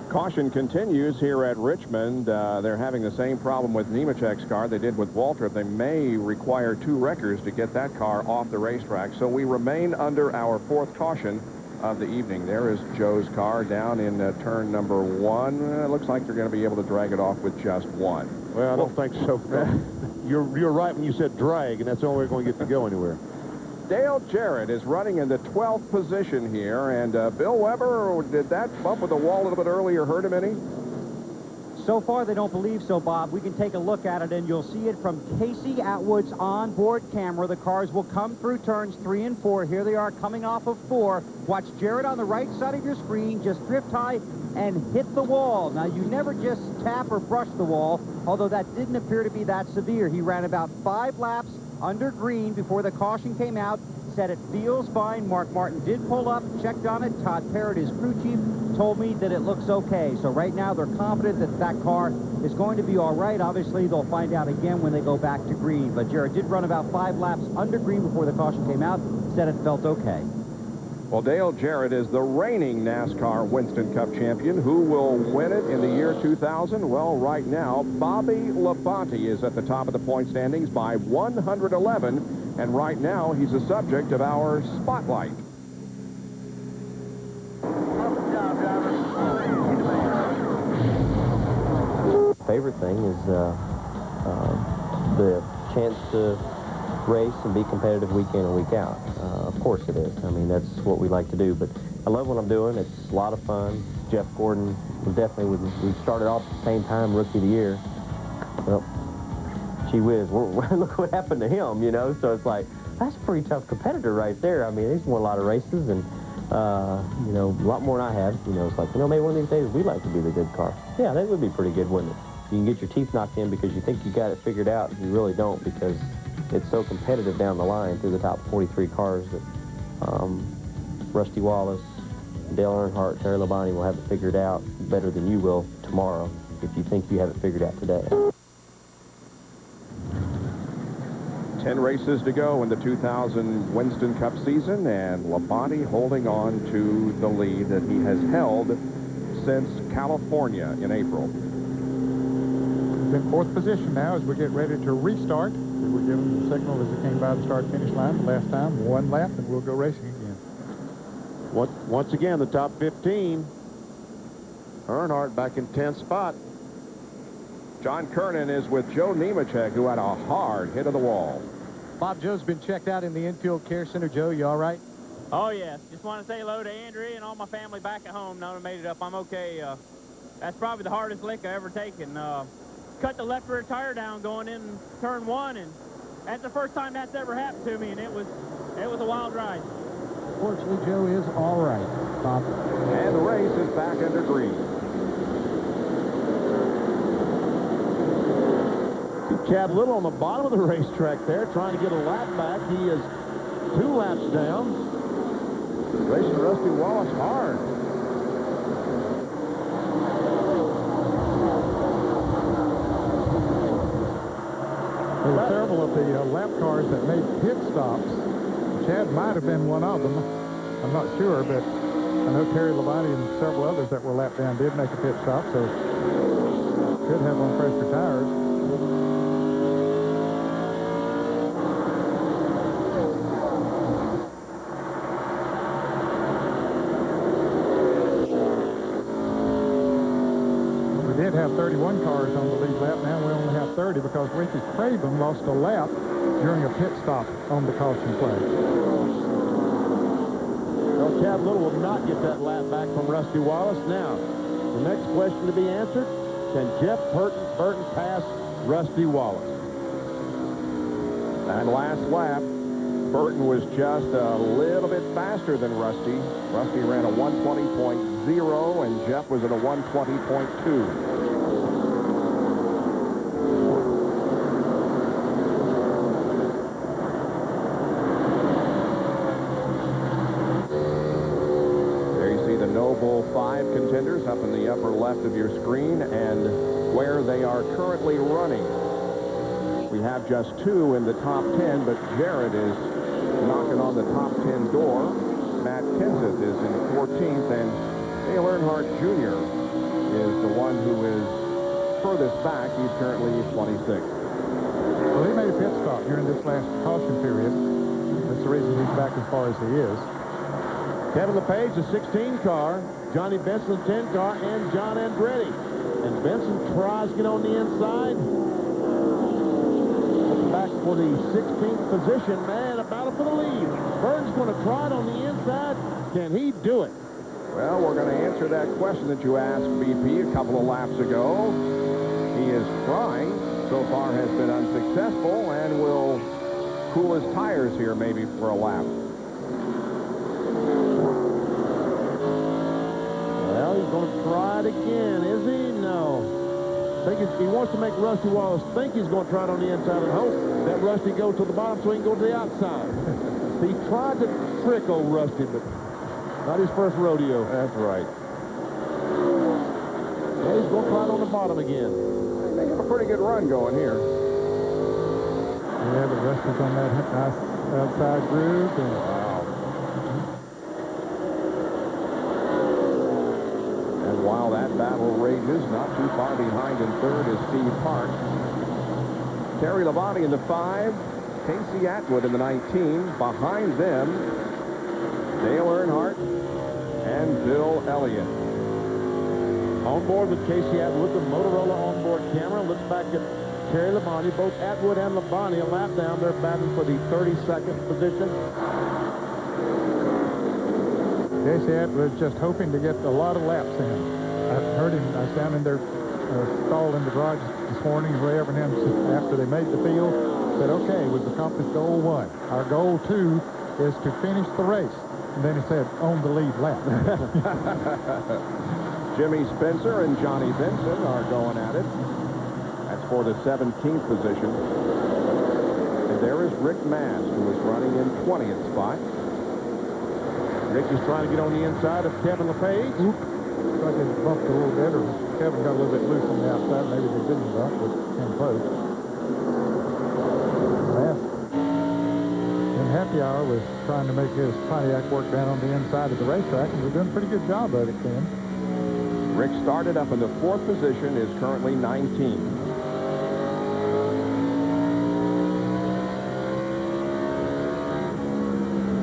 Caution continues here at Richmond. They're having the same problem with Nemechek's car they did with Waltrip. They may require 2 wreckers to get that car off the racetrack. So we remain under our 4th caution of the evening. There is Joe's car down in turn number 1. It looks like they're going to be able to drag it off with just 1. Well, I don't think so. You're right when you said drag, and that's the only way we're going to get to go anywhere. Dale Jarrett is running in the 12th position here, and Bill Weber, did that bump with the wall a little bit earlier hurt him any? So far, they don't believe so, Bob. We can take a look at it, and you'll see it from Casey Atwood's onboard camera. The cars will come through turns 3 and 4. Here they are coming off of 4. Watch Jarrett on the right side of your screen just drift high and hit the wall. Now, you never just tap or brush the wall, although that didn't appear to be that severe. He ran about 5 laps under green before the caution came out, said it feels fine. Mark Martin did pull up, checked on it. Todd Parrott, his crew chief, told me that it looks okay. So right now they're confident that that car is going to be all right. Obviously, they'll find out again when they go back to green. But Jarrett did run about 5 laps under green before the caution came out, said it felt okay. Well, Dale Jarrett is the reigning NASCAR Winston Cup champion. Who will win it in the year 2000? Well, right now, Bobby Labonte is at the top of the point standings by 111, and right now he's the subject of our spotlight. Favorite thing is the chance to race and be competitive week in and week out. Of course it is. I mean, that's what we like to do, but I love what I'm doing. It's a lot of fun. Jeff Gordon was definitely, we started off at the same time, Rookie of the Year. Well, gee whiz, look what happened to him, you know? So it's like, that's a pretty tough competitor right there. I mean, he's won a lot of races and, you know, a lot more than I have. You know, it's like, you know, maybe one of these days we'd like to be the good car. Yeah, that would be pretty good, wouldn't it? You can get your teeth knocked in because you think you got it figured out, and you really don't, because it's so competitive down the line through the top 43 cars that Rusty Wallace, Dale Earnhardt, Terry Labonte will have it figured out better than you will tomorrow if you think you have it figured out today. 10 races to go in the 2000 Winston Cup season, and Labonte holding on to the lead that he has held since California in April. He's in 4th position now as we get ready to restart. We were given the signal as it came by the start-finish line the last time. 1 lap, and we'll go racing again. Once again, the top 15. Earnhardt back in 10th spot. John Kernan is with Joe Nemechek, who had a hard hit of the wall. Bob Joe's been checked out in the infield care center. Joe, you all right? Oh, yes. Just want to say hello to Andrea and all my family back at home. Now I made it up. I'm okay. That's probably the hardest lick I've ever taken. Cut the left rear tire down going in turn 1, and that's the first time that's ever happened to me, and it was a wild ride. Fortunately, Joe is all right, Bob. And the race is back under green. Chad Little on the bottom of the racetrack there, trying to get a lap back. He is 2 laps down. Racing Rusty Wallace hard. They were several of the lap cars that made pit stops. Chad might have been one of them. I'm not sure, but I know Terry Labonte and several others that were lapped down did make a pit stop, so could have on fresher tires. We did have 31 cars on the lead lap. Now we only have 30 because Ricky Craven lost a lap during a pit stop on the caution flag. Well, Chad Little will not get that lap back from Rusty Wallace. Now, the next question to be answered, can Jeff Burton pass Rusty Wallace? And last lap, Burton was just a little bit faster than Rusty. Rusty ran a 120.0, and Jeff was at a 120.2. Contenders up in the upper left of your screen, and where they are currently running. We have just 2 in the top 10, but Jarrett is knocking on the top 10 door. Matt Kenseth is in 14th, and Dale Earnhardt Jr. is the one who is furthest back. He's currently 26th. Well, he made a pit stop during this last caution period. That's the reason he's back as far as he is. Kevin LePage, the 16 car. Johnny Benson, 10 car, and John Andretti. And Benson tries to get on the inside. Back for the 16th position. Man, a battle for the lead. Burton's going to try it on the inside. Can he do it? Well, we're going to answer that question that you asked BP a couple of laps ago. He is trying. So far has been unsuccessful, and will cool his tires here maybe for a lap. He's going to try it again, is he? No. He wants to make Rusty Wallace think he's going to try it on the inside and hope that Rusty goes to the bottom so he can go to the outside. He tried to trick old Rusty, but not his first rodeo. That's right. Well, he's going to try it on the bottom again. They have a pretty good run going here. Yeah, but Rusty's on that nice outside groove. And wow. And while that battle rages, not too far behind in third is Steve Park. Terry Labonte in the 5. Casey Atwood in the 19. Behind them, Dale Earnhardt and Bill Elliott. On board with Casey Atwood, the Motorola onboard camera looks back at Terry Labonte. Both Atwood and Labonte a lap down. They're batting for the 32nd position. Casey Atwood just hoping to get a lot of laps in. I heard him. I was down in their stall in the garage this morning. Ray Evernham, after they made the field, said, "Okay, we've accomplished goal 1. Our goal 2 is to finish the race." And then he said, "On the lead lap." Jimmy Spencer and Johnny Benson are going at it. That's for the 17th position. And there is Rick Mast, who is running in 20th spot. Rick is trying to get on the inside of Kevin LePage. Looks like it bumped a little bit, or Kevin got a little bit loose on the outside. Maybe they didn't bump, but came close. Mast in happy hour was trying to make his Pontiac work down on the inside of the racetrack, and we're doing a pretty good job of it then. Rick started up in the 4th position, is currently 19.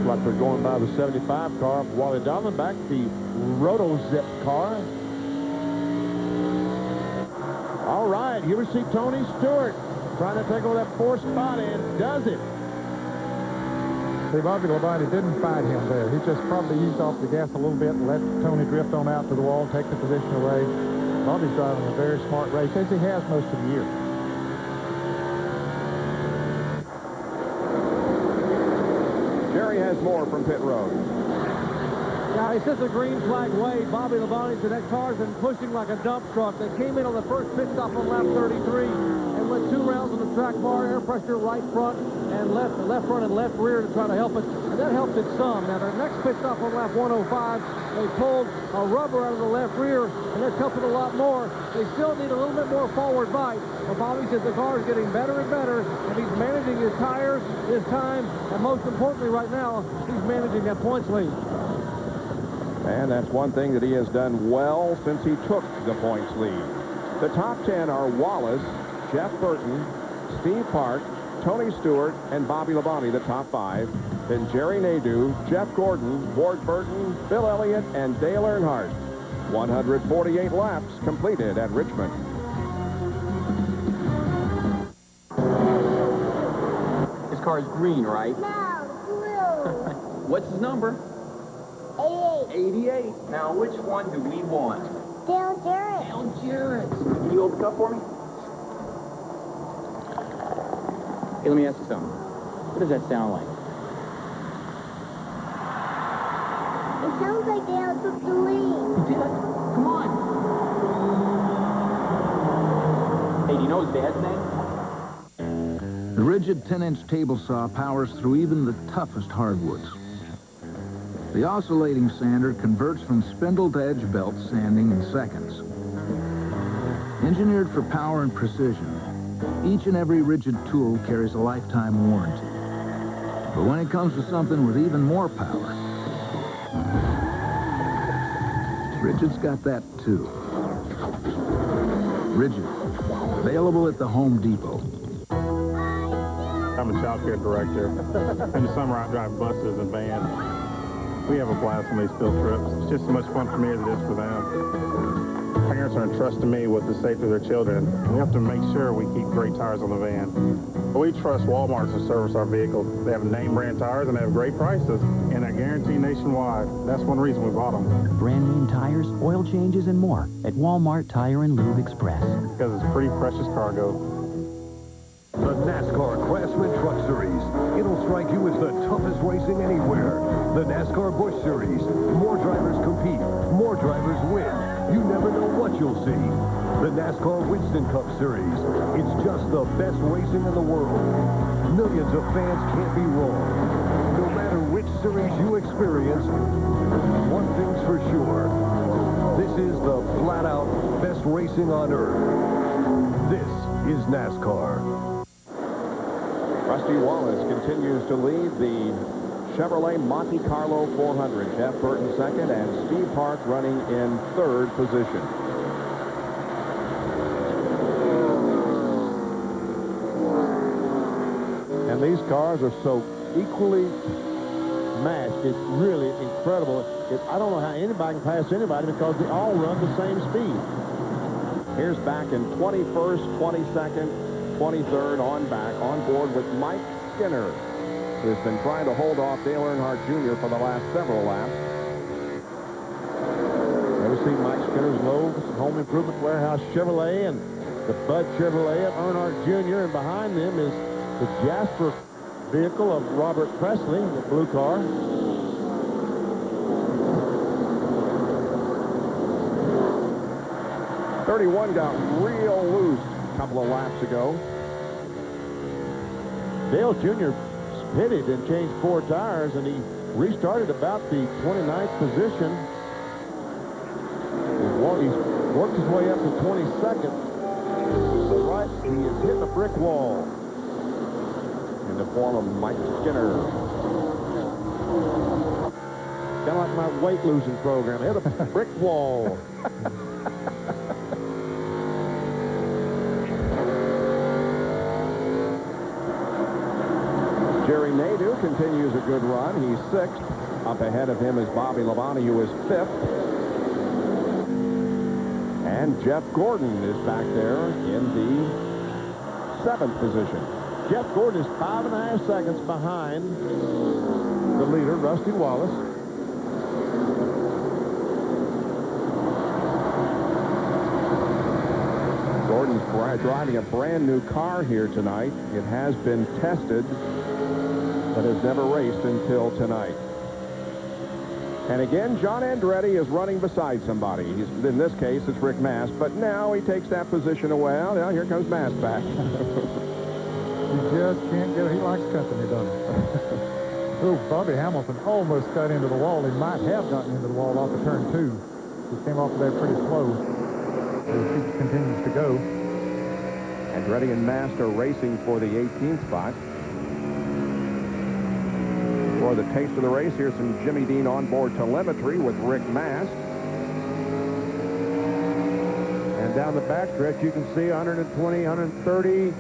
Like they're going by the 75 car of Wally Donovan, back the Roto-Zip car. All right, here we see Tony Stewart trying to take over that 4th spot, and does it. See, Bobby Labonte didn't fight him there. He just probably eased off the gas a little bit and let Tony drift on out to the wall and take the position away. Bobby's driving a very smart race, as he has most of the year. Jerry has more from pit road. Yeah, it's just a green flag wave. Bobby Labonte said that car's been pushing like a dump truck. They came in on the first pit stop on lap 33 and went 2 rounds on the track bar, air pressure right front and left front and left rear to try to help it. And that helped it some. Now, their next pit stop on lap 105, they pulled a rubber out of the left rear, and that's helping a lot more. They still need a little bit more forward bite. But Bobby says the car is getting better and better, and he's managing his tires, his time, and most importantly right now, he's managing that points lead. And that's one thing that he has done well since he took the points lead. The top 10 are Wallace, Jeff Burton, Steve Park, Tony Stewart, and Bobby Labonte, the top 5. Then Jerry Nadeau, Jeff Gordon, Ward Burton, Bill Elliott, and Dale Earnhardt. 148 laps completed at Richmond. His car is green, right? No, blue. What's his number? 88. 88. Now, which one do we want? Dale Jarrett. Dale Jarrett. Can you hold the cup for me? Hey, let me ask you something. What does that sound like? It sounds like Dale took the lead. You did? Come on. Hey, do you know his dad's name? The rigid 10-inch table saw powers through even the toughest hardwoods. The oscillating sander converts from spindle to edge belt sanding in seconds. Engineered for power and precision, each and every rigid tool carries a lifetime warranty. But when it comes to something with even more power, Rigid's got that too. Rigid, available at the Home Depot. I'm a child care director. In the summer, I drive buses and vans. We have a blast on these field trips. It's just as much fun for me as it is for them. Parents are entrusting me with the safety of their children. We have to make sure we keep great tires on the van. We trust Walmart to service our vehicles. They have name brand tires and they have great prices, and they're guaranteed nationwide. That's one reason we bought them. Brand name tires, oil changes, and more at Walmart Tire and Lube Express. Because it's pretty precious cargo. The NASCAR Craftsman Truck Series. It'll strike you as the toughest racing anywhere. The NASCAR Busch Series. More drivers compete. More drivers win. You never know what you'll see. The NASCAR Winston Cup Series. It's just the best racing in the world. Millions of fans can't be wrong. No matter which series you experience, one thing's for sure. This is the flat-out best racing on earth. This is NASCAR. Rusty Wallace continues to lead the Chevrolet Monte Carlo 400. Jeff Burton second and Steve Park running in third position. And these cars are so equally matched. It's really incredible. I don't know how anybody can pass anybody because they all run the same speed. Here's back in 21st, 22nd, 23rd on back on board with Mike Skinner, who's been trying to hold off Dale Earnhardt Jr. for the last several laps. Ever seen Mike Skinner's Lowe's Home Improvement Warehouse Chevrolet and the Bud Chevrolet of Earnhardt Jr. and behind them is the Jasper vehicle of Robert Presley, the blue car. '31 got real loose a couple of laps ago. Dale Jr. pitted and changed 4 tires, and he restarted about the 29th position. He's worked his way up to 22nd. But right, he is hitting a brick wall. In the form of Mike Skinner. Kind of like my weight losing program. Hit a brick wall. Jerry Nadeau continues a good run. He's 6th. Up ahead of him is Bobby Labonte, who is 5th. And Jeff Gordon is back there in the 7th position. Jeff Gordon is 5.5 seconds behind the leader, Rusty Wallace. Gordon's driving a brand new car here tonight. It has been tested, but has never raced until tonight. And again, John Andretti is running beside somebody. In this case, it's Rick Mast, but now he takes that position away. Well, now here comes Mast back. He just can't get it. He likes company, doesn't he? Oh, Bobby Hamilton almost got into the wall. He might have gotten into the wall off of turn 2. He came off of there pretty slow. He continues to go. Andretti and Mast are racing for the 18th spot. For the taste of the race, here's some Jimmy Dean onboard telemetry with Rick Mast. And down the backstretch, you can see 120, 130,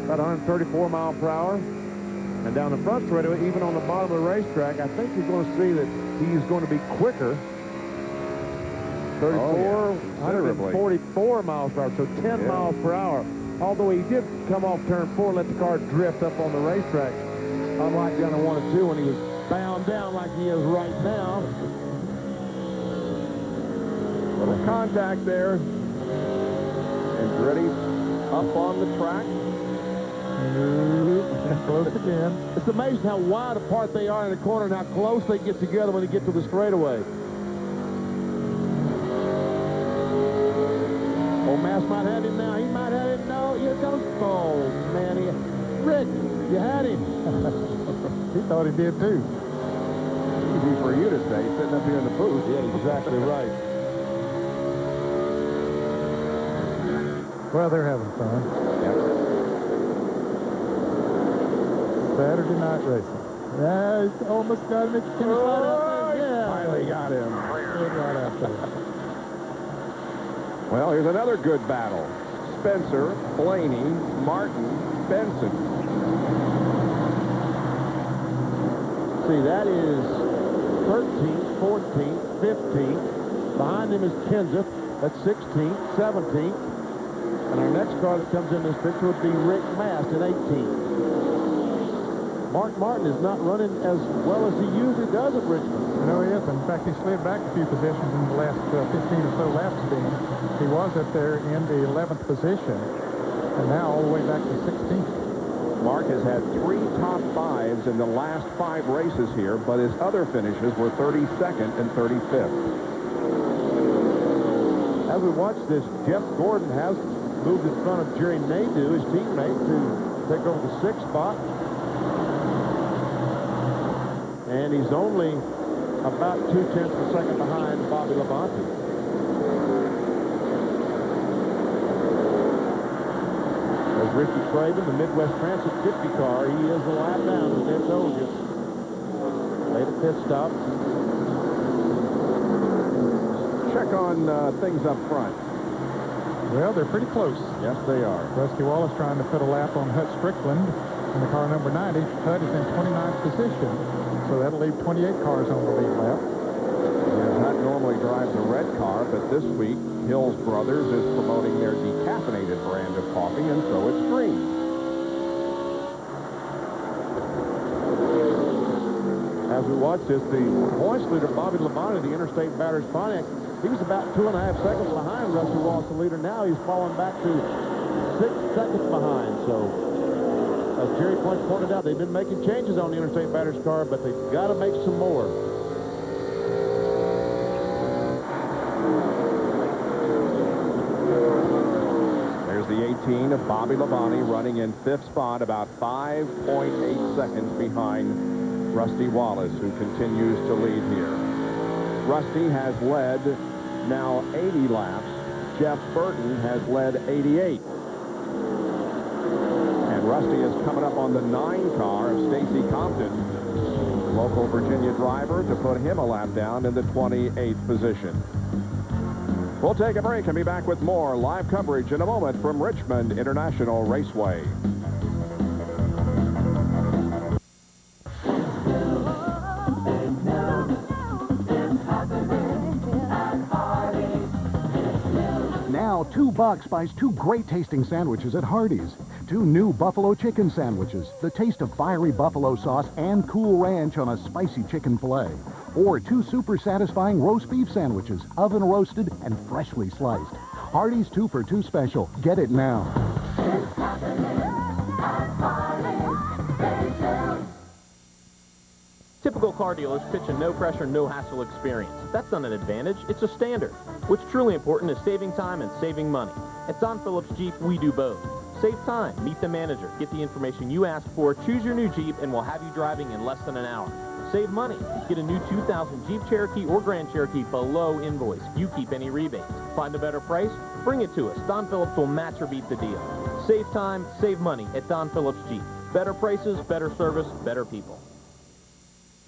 about 134 mile per hour. And down the front straightaway, even on the bottom of the racetrack, I think you're going to see that he's going to be quicker. 34, 144 miles per hour, so 10 miles per hour. Although he did come off turn 4 and let the car drift up on the racetrack, unlike the other 1 and 2 when he was bound down like he is right now. Little contact there. Andretti up on the track. Close again. It's amazing how wide apart they are in the corner and how close they get together when they get to the straightaway. Oh, Mast might have him now. He might have him. No, here comes. Oh, man. Rick, you had him. He thought he did, too. Easy for you to say, sitting up here in the booth. Yeah, exactly right. Well, they're having fun. Yep. Saturday night racing. Yeah, he's almost got him. Yeah, finally got him. Right after. Well, here's another good battle. Spencer, Blaney, Martin, Benson. See, that is 13th, 14th, 15th. Behind him is Kenseth. That's 16th, 17th. And our next car that comes in this picture would be Rick Mast in 18th. Mark Martin is not running as well as he usually does at Richmond. No, he isn't. In fact, he slid back a few positions in the last 15 or so laps, Dean. He was up there in the 11th position, and now all the way back to 16th. Mark has had 3 top 5s in the last 5 races here, but his other finishes were 32nd and 35th. As we watch this, Jeff Gordon has moved in front of Jerry Nadeau, his teammate, to take over the 6th spot. And he's only about 0.2 of a second behind Bobby Labonte. There's Ricky Craven, the Midwest Transit 50 car. He is a lap down, as Ned told you. Made a pit stop. Check on things up front. Well, they're pretty close. Yes, they are. Rusty Wallace trying to put a lap on Hut Strickland in the car number 90. Hut is in 29th position, so that'll leave 28 cars on the lead lap. Hut normally drives a red car, but this week, Hills Brothers is promoting their decaffeinated brand of coffee, and so it's green. As we watch this, the points leader, Bobby Labonte, the Interstate Batters Pontiac, he was about 2.5 seconds behind Rusty Wallace, the leader. Now he's falling back to 6 seconds behind. So, as Jerry Punch pointed out, they've been making changes on the Interstate Batters car, but they've got to make some more. There's the 18 of Bobby Labonte running in 5th spot, about 5.8 seconds behind Rusty Wallace, who continues to lead here. Rusty has led now 80 laps. Jeff Burton has led 88. And Rusty is coming up on the 9 car of Stacy Compton, local Virginia driver, to put him a lap down in the 28th position. We'll take a break and be back with more live coverage in a moment from Richmond International Raceway. Now, $2 buys 2 great-tasting sandwiches at Hardee's. 2 new buffalo chicken sandwiches, the taste of fiery buffalo sauce and Cool Ranch on a spicy chicken filet. Or 2 super satisfying roast beef sandwiches, oven roasted and freshly sliced. Hardee's 2 for $2 special. Get it now. Typical car dealers pitch a no-pressure, no-hassle experience. That's not an advantage, it's a standard. What's truly important is saving time and saving money. At Don Phillips Jeep, we do both. Save time, meet the manager, get the information you ask for, choose your new Jeep, and we'll have you driving in less than an hour. Save money. Get a new 2000 Jeep Cherokee or Grand Cherokee below invoice. You keep any rebates. Find a better price? Bring it to us. Don Phillips will match or beat the deal. Save time, save money at Don Phillips Jeep. Better prices, better service, better people.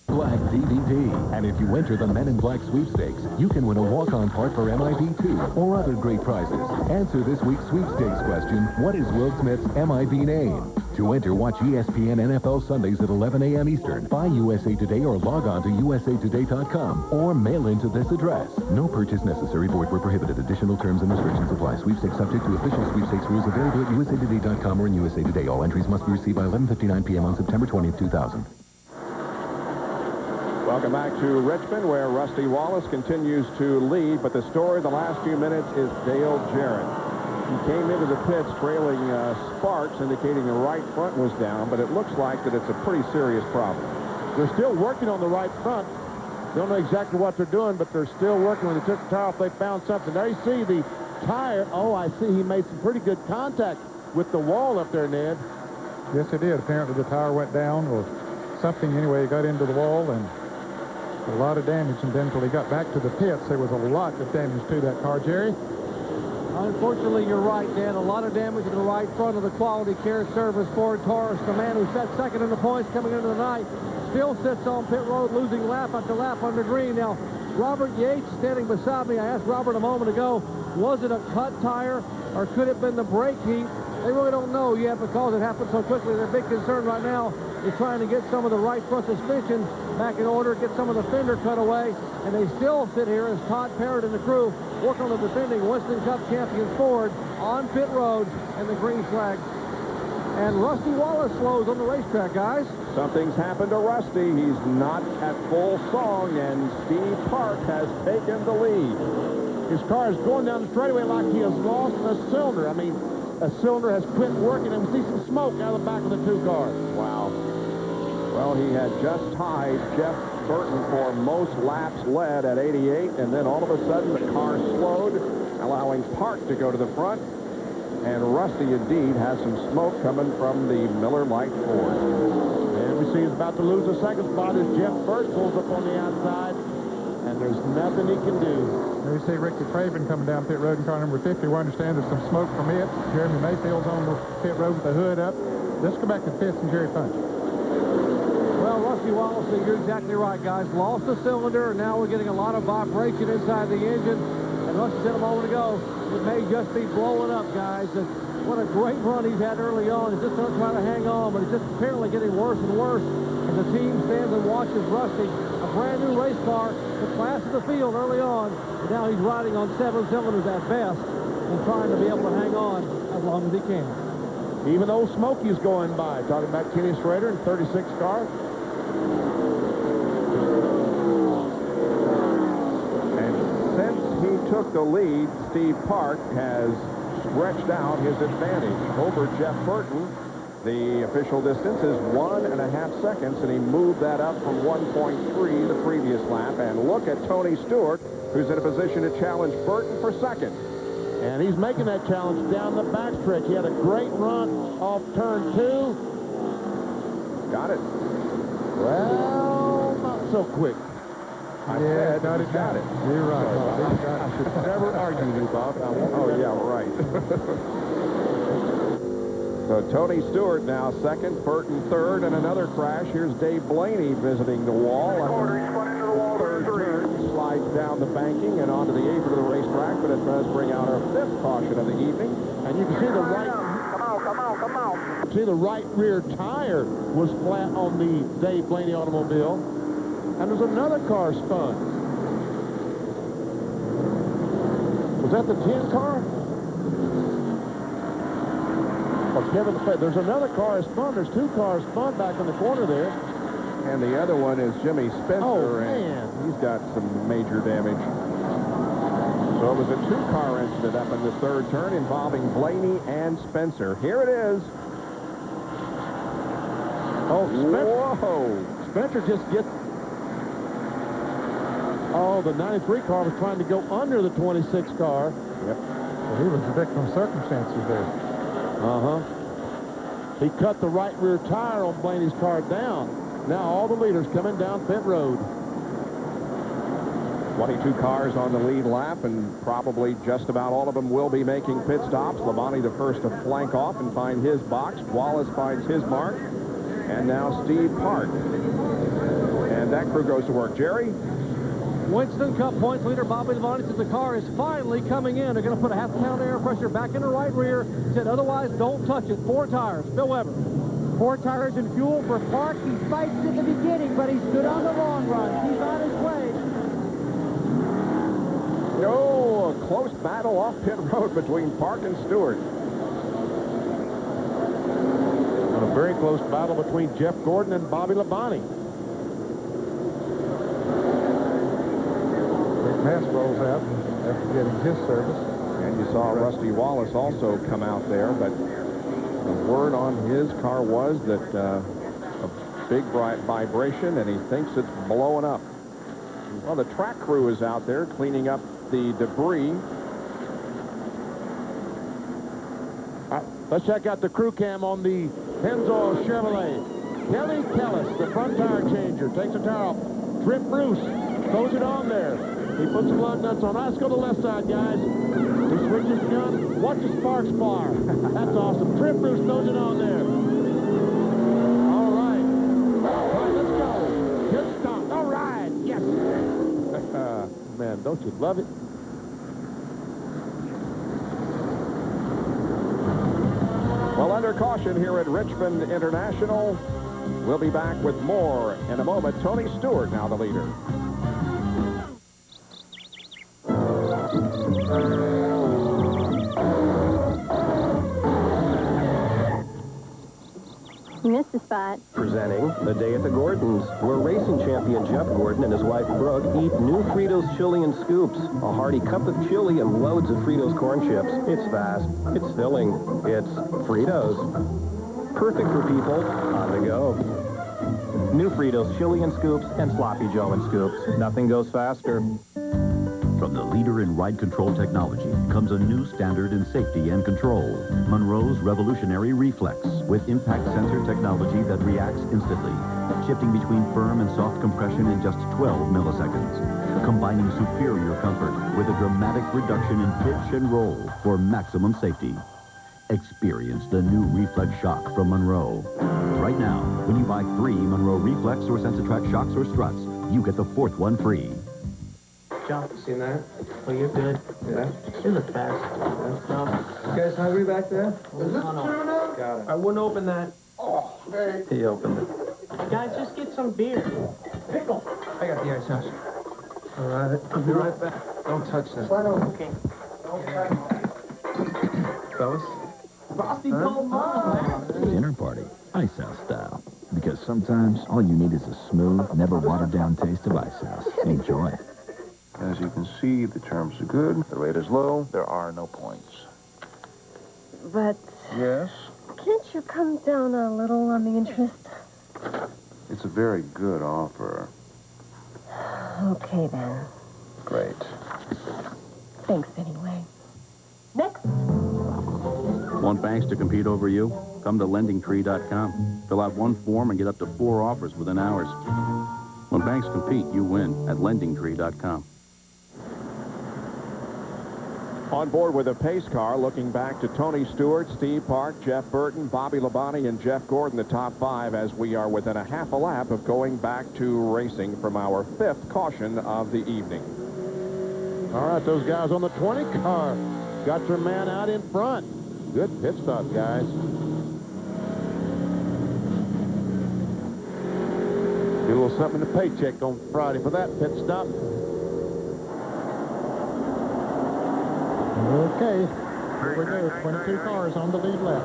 Black DVD. And if you enter the Men in Black sweepstakes, you can win a walk-on part for MIB2 or other great prizes. Answer this week's sweepstakes question, what is Will Smith's MIB name? To enter, watch ESPN NFL Sundays at 11 a.m. Eastern. Buy USA Today or log on to usatoday.com or mail into this address. No purchase necessary. Void where prohibited. Additional terms and restrictions apply. Sweepstakes subject to official sweepstakes rules available at usatoday.com or in USA Today. All entries must be received by 11:59 p.m. on September 20th, 2000. Welcome back to Richmond, where Rusty Wallace continues to lead, but the story of the last few minutes is Dale Jarrett. He came into the pits trailing sparks, indicating the right front was down, but it looks like that it's a pretty serious problem. They're still working on the right front. Don't know exactly what they're doing, but they're still working. When they took the tire off, they found something. There you see the tire. Oh, I see he made some pretty good contact with the wall up there, Ned. Yes, it did. Apparently the tire went down or something. Anyway, it got into the wall and a lot of damage. And then until he got back to the pits, there was a lot of damage to that car, Jerry. Unfortunately, you're right, Dan. A lot of damage to the right front of the Quality Care Service Ford Taurus. The man who sat second in the points coming into the night still sits on pit road, losing lap after lap under green. Now, Robert Yates standing beside me. I asked Robert a moment ago, was it a cut tire or could it have been the brake heat? They really don't know yet because it happened so quickly. Their big concern right now is trying to get some of the right front suspension back in order, get some of the fender cut away, and they still sit here as Todd Parrott and the crew work on the defending Winston Cup champions Ford on pit road and the green flag. And Rusty Wallace slows on the racetrack, guys. Something's happened to Rusty. He's not at full song, and Steve Park has taken the lead. His car is going down the straightaway like he has lost a cylinder. I mean, a cylinder has quit working, and we see some smoke out of the back of the two cars. Wow. Well, he had just tied Jeff Burton for most laps led at 88, and then all of a sudden the car slowed, allowing Park to go to the front. And Rusty indeed has some smoke coming from the Miller Lite Ford. And we see he's about to lose a second spot as Jeff Burton pulls up on the outside, and there's nothing he can do. There you see Ricky Craven coming down pit road in car number 50. We understand there's some smoke from it. Jeremy Mayfield's on the pit road with the hood up. Let's go back to fifth and Jerry Punch. Well, Well, Rusty Wallace, you're exactly right, guys. Lost the cylinder, and now we're getting a lot of vibration inside the engine. And Rusty said a moment ago, it may just be blowing up, guys. And what a great run he's had early on. He's just going to try to hang on, but it's just apparently getting worse and worse. And the team stands and watches Rusty, a brand new race car, the class of the field early on. And now he's riding on 7 cylinders at best and trying to be able to hang on as long as he can. Even though Smokey's going by, talking about Kenny Schrader in 36 car. And since he took the lead, Steve Park has stretched out his advantage over Jeff Burton. The official distance is 1.5 seconds, and he moved that up from 1.3 the previous lap. And look at Tony Stewart, who's in a position to challenge Burton for second. And he's making that challenge down the backstretch. He had a great run off turn 2. Got it. Well, not so quick. I said got he's got it. You're right, Bob. I should never argue with you, Bob. Oh, yeah, right. So Tony Stewart now second, Burton third, and another crash. Here's Dave Blaney visiting the wall. The third turn slides down the banking and onto the apron of the racetrack, but it does bring out our 5th caution of the evening. And you can see the right... Come on. See, the right rear tire was flat on the Dave Blaney automobile. And there's another car spun. Was that the 10 car? Oh, Kevin, there's another car spun. There's 2 cars spun back in the corner there. And the other one is Jimmy Spencer. Oh, man. And he's got some major damage. So it was a 2-car incident up in the 3rd turn involving Blaney and Spencer. Here it is. Oh, Spencer. Whoa. Spencer just gets... Oh, the 93 car was trying to go under the 26 car. Yep. Well, he was a victim of circumstances there. Uh-huh. He cut the right rear tire on Blaney's car down. Now all the leaders coming down pit road. 22 cars on the lead lap, and probably just about all of them will be making pit stops. Labonte the first to flank off and find his box. Wallace finds his mark. And now Steve Park. And that crew goes to work. Jerry? Winston Cup points leader Bobby Labonte says the car is finally coming in. They're going to put a half-pound air pressure back in the right rear. Said otherwise, don't touch it. 4 tires. Bill Weber. 4 tires and fuel for Park. He fights in the beginning, but he's good on the long run. He's on his way. Oh, a close battle off pit road between Park and Stewart. And a very close battle between Jeff Gordon and Bobby Labonte. Mass rolls out after getting his service. And you saw Rusty Wallace also come out there, but the word on his car was that a big vibration, and he thinks it's blowing up. Well, the track crew is out there cleaning up the debris. Let's check out the crew cam on the Pennzoil Chevrolet. Kelly Kellis, the front tire changer, takes the tire off. Trip Bruce throws it on there. He puts some lug nuts on. Let's go to the left side, guys. He switches the gun. Watch the sparks fire. That's awesome. Trip Bruce throws it on there. All right. All right, let's go. Good stop. All right. Yes. Man, don't you love it? Well, under caution here at Richmond International. We'll be back with more in a moment. Tony Stewart now the leader. You missed a spot. Presenting The Day at the Gordons, where racing champion Jeff Gordon and his wife Brooke eat new Fritos Chili and Scoops. A hearty cup of chili and loads of Fritos corn chips. It's fast. It's filling. It's Fritos. Perfect for people on the go. New Fritos Chili and Scoops and Sloppy Joe and Scoops. Nothing goes faster. From the leader in ride control technology comes a new standard in safety and control. Monroe's revolutionary Reflex with impact sensor technology that reacts instantly, shifting between firm and soft compression in just 12 milliseconds, combining superior comfort with a dramatic reduction in pitch and roll for maximum safety. Experience the new Reflex Shock from Monroe. Right now, when you buy 3 Monroe Reflex or Sensitrack shocks or struts, you get the 4th one free. John, seen that? Oh, you're good. Yeah? You're the best. Yeah. You guys hungry back there? Is this tuna? Got it. I wouldn't open that. Oh, hey. He opened it. Guys, just get some beer. Pickle. I got the ice house. All right. I'll be right back. Don't touch that. Okay. Fellas? Frosty cold mom. Dinner party, Ice House style. Because sometimes all you need is a smooth, never watered down taste of Ice House. Enjoy. As you can see, the terms are good, the rate is low, there are no points. But Yes, can't you come down a little on the interest? it's a very good offer. Okay, then. Great. Thanks anyway. Next. Want banks to compete over you? Come to LendingTree.com. Fill out one form and get up to 4 offers within hours. When banks compete, you win at LendingTree.com. On board with a pace car, looking back to Tony Stewart, Steve Park, Jeff Burton, Bobby Labonte, and Jeff Gordon, the top 5, as we are within a half a lap of going back to racing from our 5th caution of the evening. All right, those guys on the 20 car got your man out in front. Good pit stop, guys. Do a little something in the paycheck on Friday for that pit stop. Okay, here we go. 22 cars on the lead lap.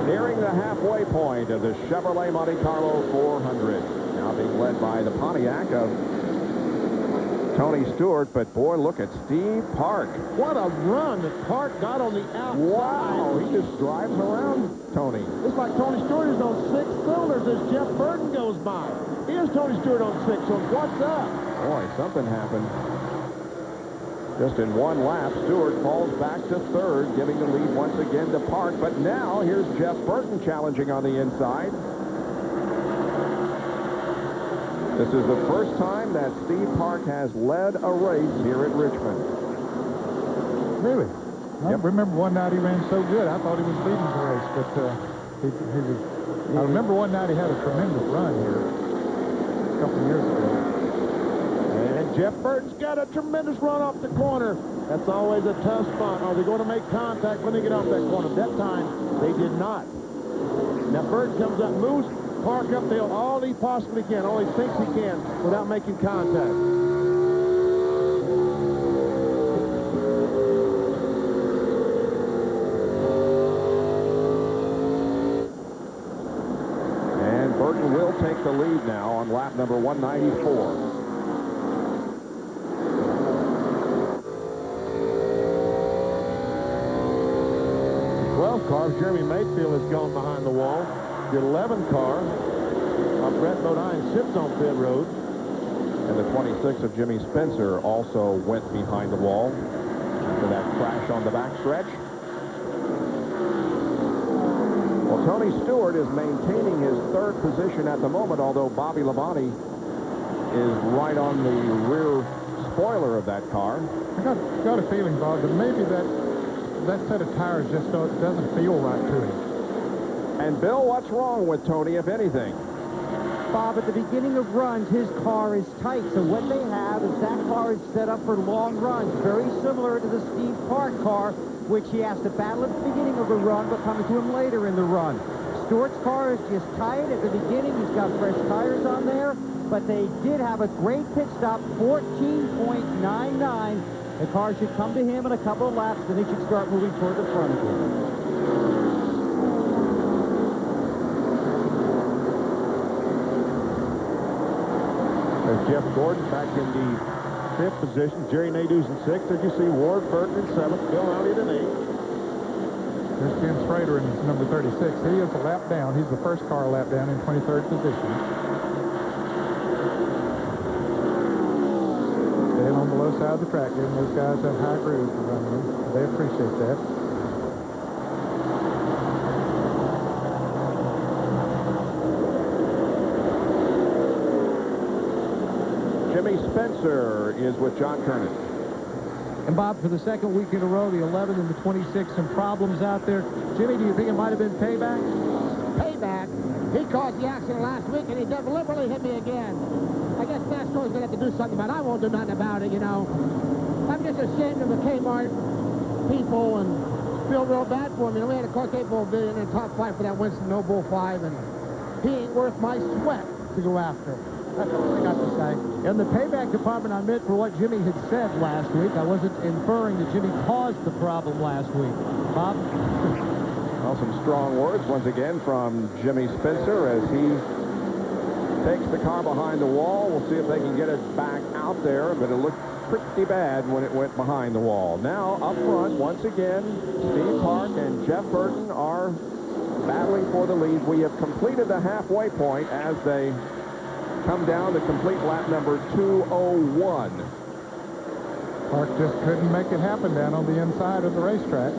Nearing the halfway point of the Chevrolet Monte Carlo 400. Now being led by the Pontiac of Tony Stewart, but boy, look at Steve Park. What a run that Park got on the outside. Wow, he just drives around Tony. It's like Tony Stewart is on 6 cylinders as Jeff Burton goes by. Here's Tony Stewart on 6 cylinders. What's up? Boy, something happened. Just in one lap, Stewart falls back to 3rd, giving the lead once again to Park. But now, here's Jeff Burton challenging on the inside. This is the first time that Steve Park has led a race here at Richmond. Really? I remember one night he ran so good, I thought he was leading the race, but he was... I remember one night he had a tremendous run here a couple of years ago. And Jeff Burton's got a tremendous run off the corner. That's always a tough spot. Are they going to make contact when they get off that corner? That time, they did not. Now Burton comes up, moves Park up the hill all he possibly can, all he thinks he can, without making contact. And Burton will take the lead now on lap number 194. 12 car, Jeremy Mayfield has gone behind the wall. The 11 car of Brett Bodine sits on pit road. And the 26 of Jimmy Spencer also went behind the wall for that crash on the backstretch. Well, Tony Stewart is maintaining his 3rd position at the moment, although Bobby Labonte is right on the rear spoiler of that car. I got a feeling, Bob, that maybe that set of tires just doesn't feel right to him. And Bill, what's wrong with Tony, if anything? Bob, at the beginning of runs, his car is tight. So what they have is that car is set up for long runs, very similar to the Steve Park car, which he has to battle at the beginning of the run, but coming to him later in the run. Stewart's car is just tight at the beginning. He's got fresh tires on there, but they did have a great pit stop, 14.99. The car should come to him in a couple of laps, then he should start moving toward the front again. There's Jeff Gordon back in the 5th position. Jerry Nadeau's in 6th. There you see Ward Burton in 7th. Bill Elliott in 8th. There's Ken Schrader in number 36. He is a lap down. He's the first car lap down in 23rd position. Staying on the low side of the track, giving those guys that high groove to run in. They appreciate that. Jimmy Spencer is with John Kernan. And, Bob, for the second week in a row, the 11 and the 26, some problems out there. Jimmy, do you think it might have been payback? Payback? He caused the accident last week, and he deliberately hit me again. I guess NASCAR's going to have to do something about it. I won't do nothing about it, you know. I'm just ashamed of the Kmart people and feel real bad for him. You know, we had a car capable of being in the top 5 for that Winston No Bull 5, and he ain't worth my sweat to go after. That's all I got to say. In the payback department, I meant for what Jimmy had said last week. I wasn't inferring that Jimmy caused the problem last week. Bob? Well, some strong words once again from Jimmy Spencer as he takes the car behind the wall. We'll see if they can get it back out there, but it looked pretty bad when it went behind the wall. Now, up front, once again, Steve Park and Jeff Burton are battling for the lead. We have completed the halfway point as they come down to complete lap number 201. Park just couldn't make it happen down on the inside of the racetrack.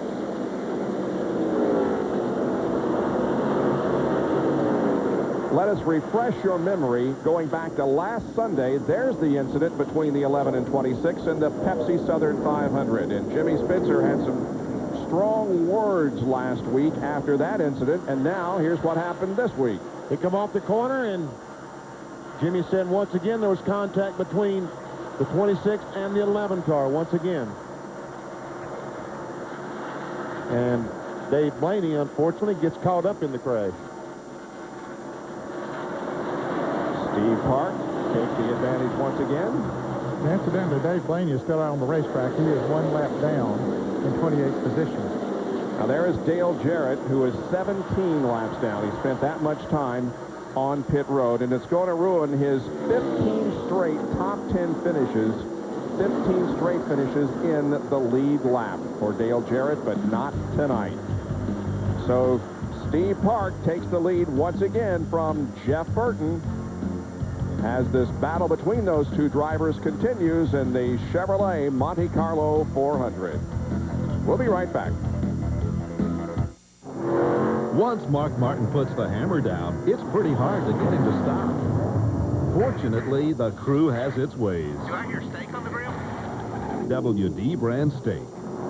Let us refresh your memory. Going back to last Sunday, there's the incident between the 11 and 26 and the Pepsi Southern 500. And Jimmy Spencer had some strong words last week after that incident. And now here's what happened this week. He come off the corner, and Jimmy said once again there was contact between the 26 and the 11 car once again. And Dave Blaney, unfortunately, gets caught up in the crash. Steve Park takes the advantage once again. Incidentally, Dave Blaney is still out on the racetrack. He is 1 lap down in 28th position. Now there is Dale Jarrett, who is 17 laps down. He spent that much time on pit road, and it's going to ruin his 15 straight top 10 finishes, 15 straight finishes in the lead lap for Dale Jarrett, but not tonight. So Steve Park takes the lead once again from Jeff Burton as this battle between those two drivers continues in the Chevrolet Monte Carlo 400. We'll be right back. Once Mark Martin puts the hammer down, it's pretty hard to get him to stop. Fortunately, the crew has its ways. You have your steak on the grill? WD brand steak.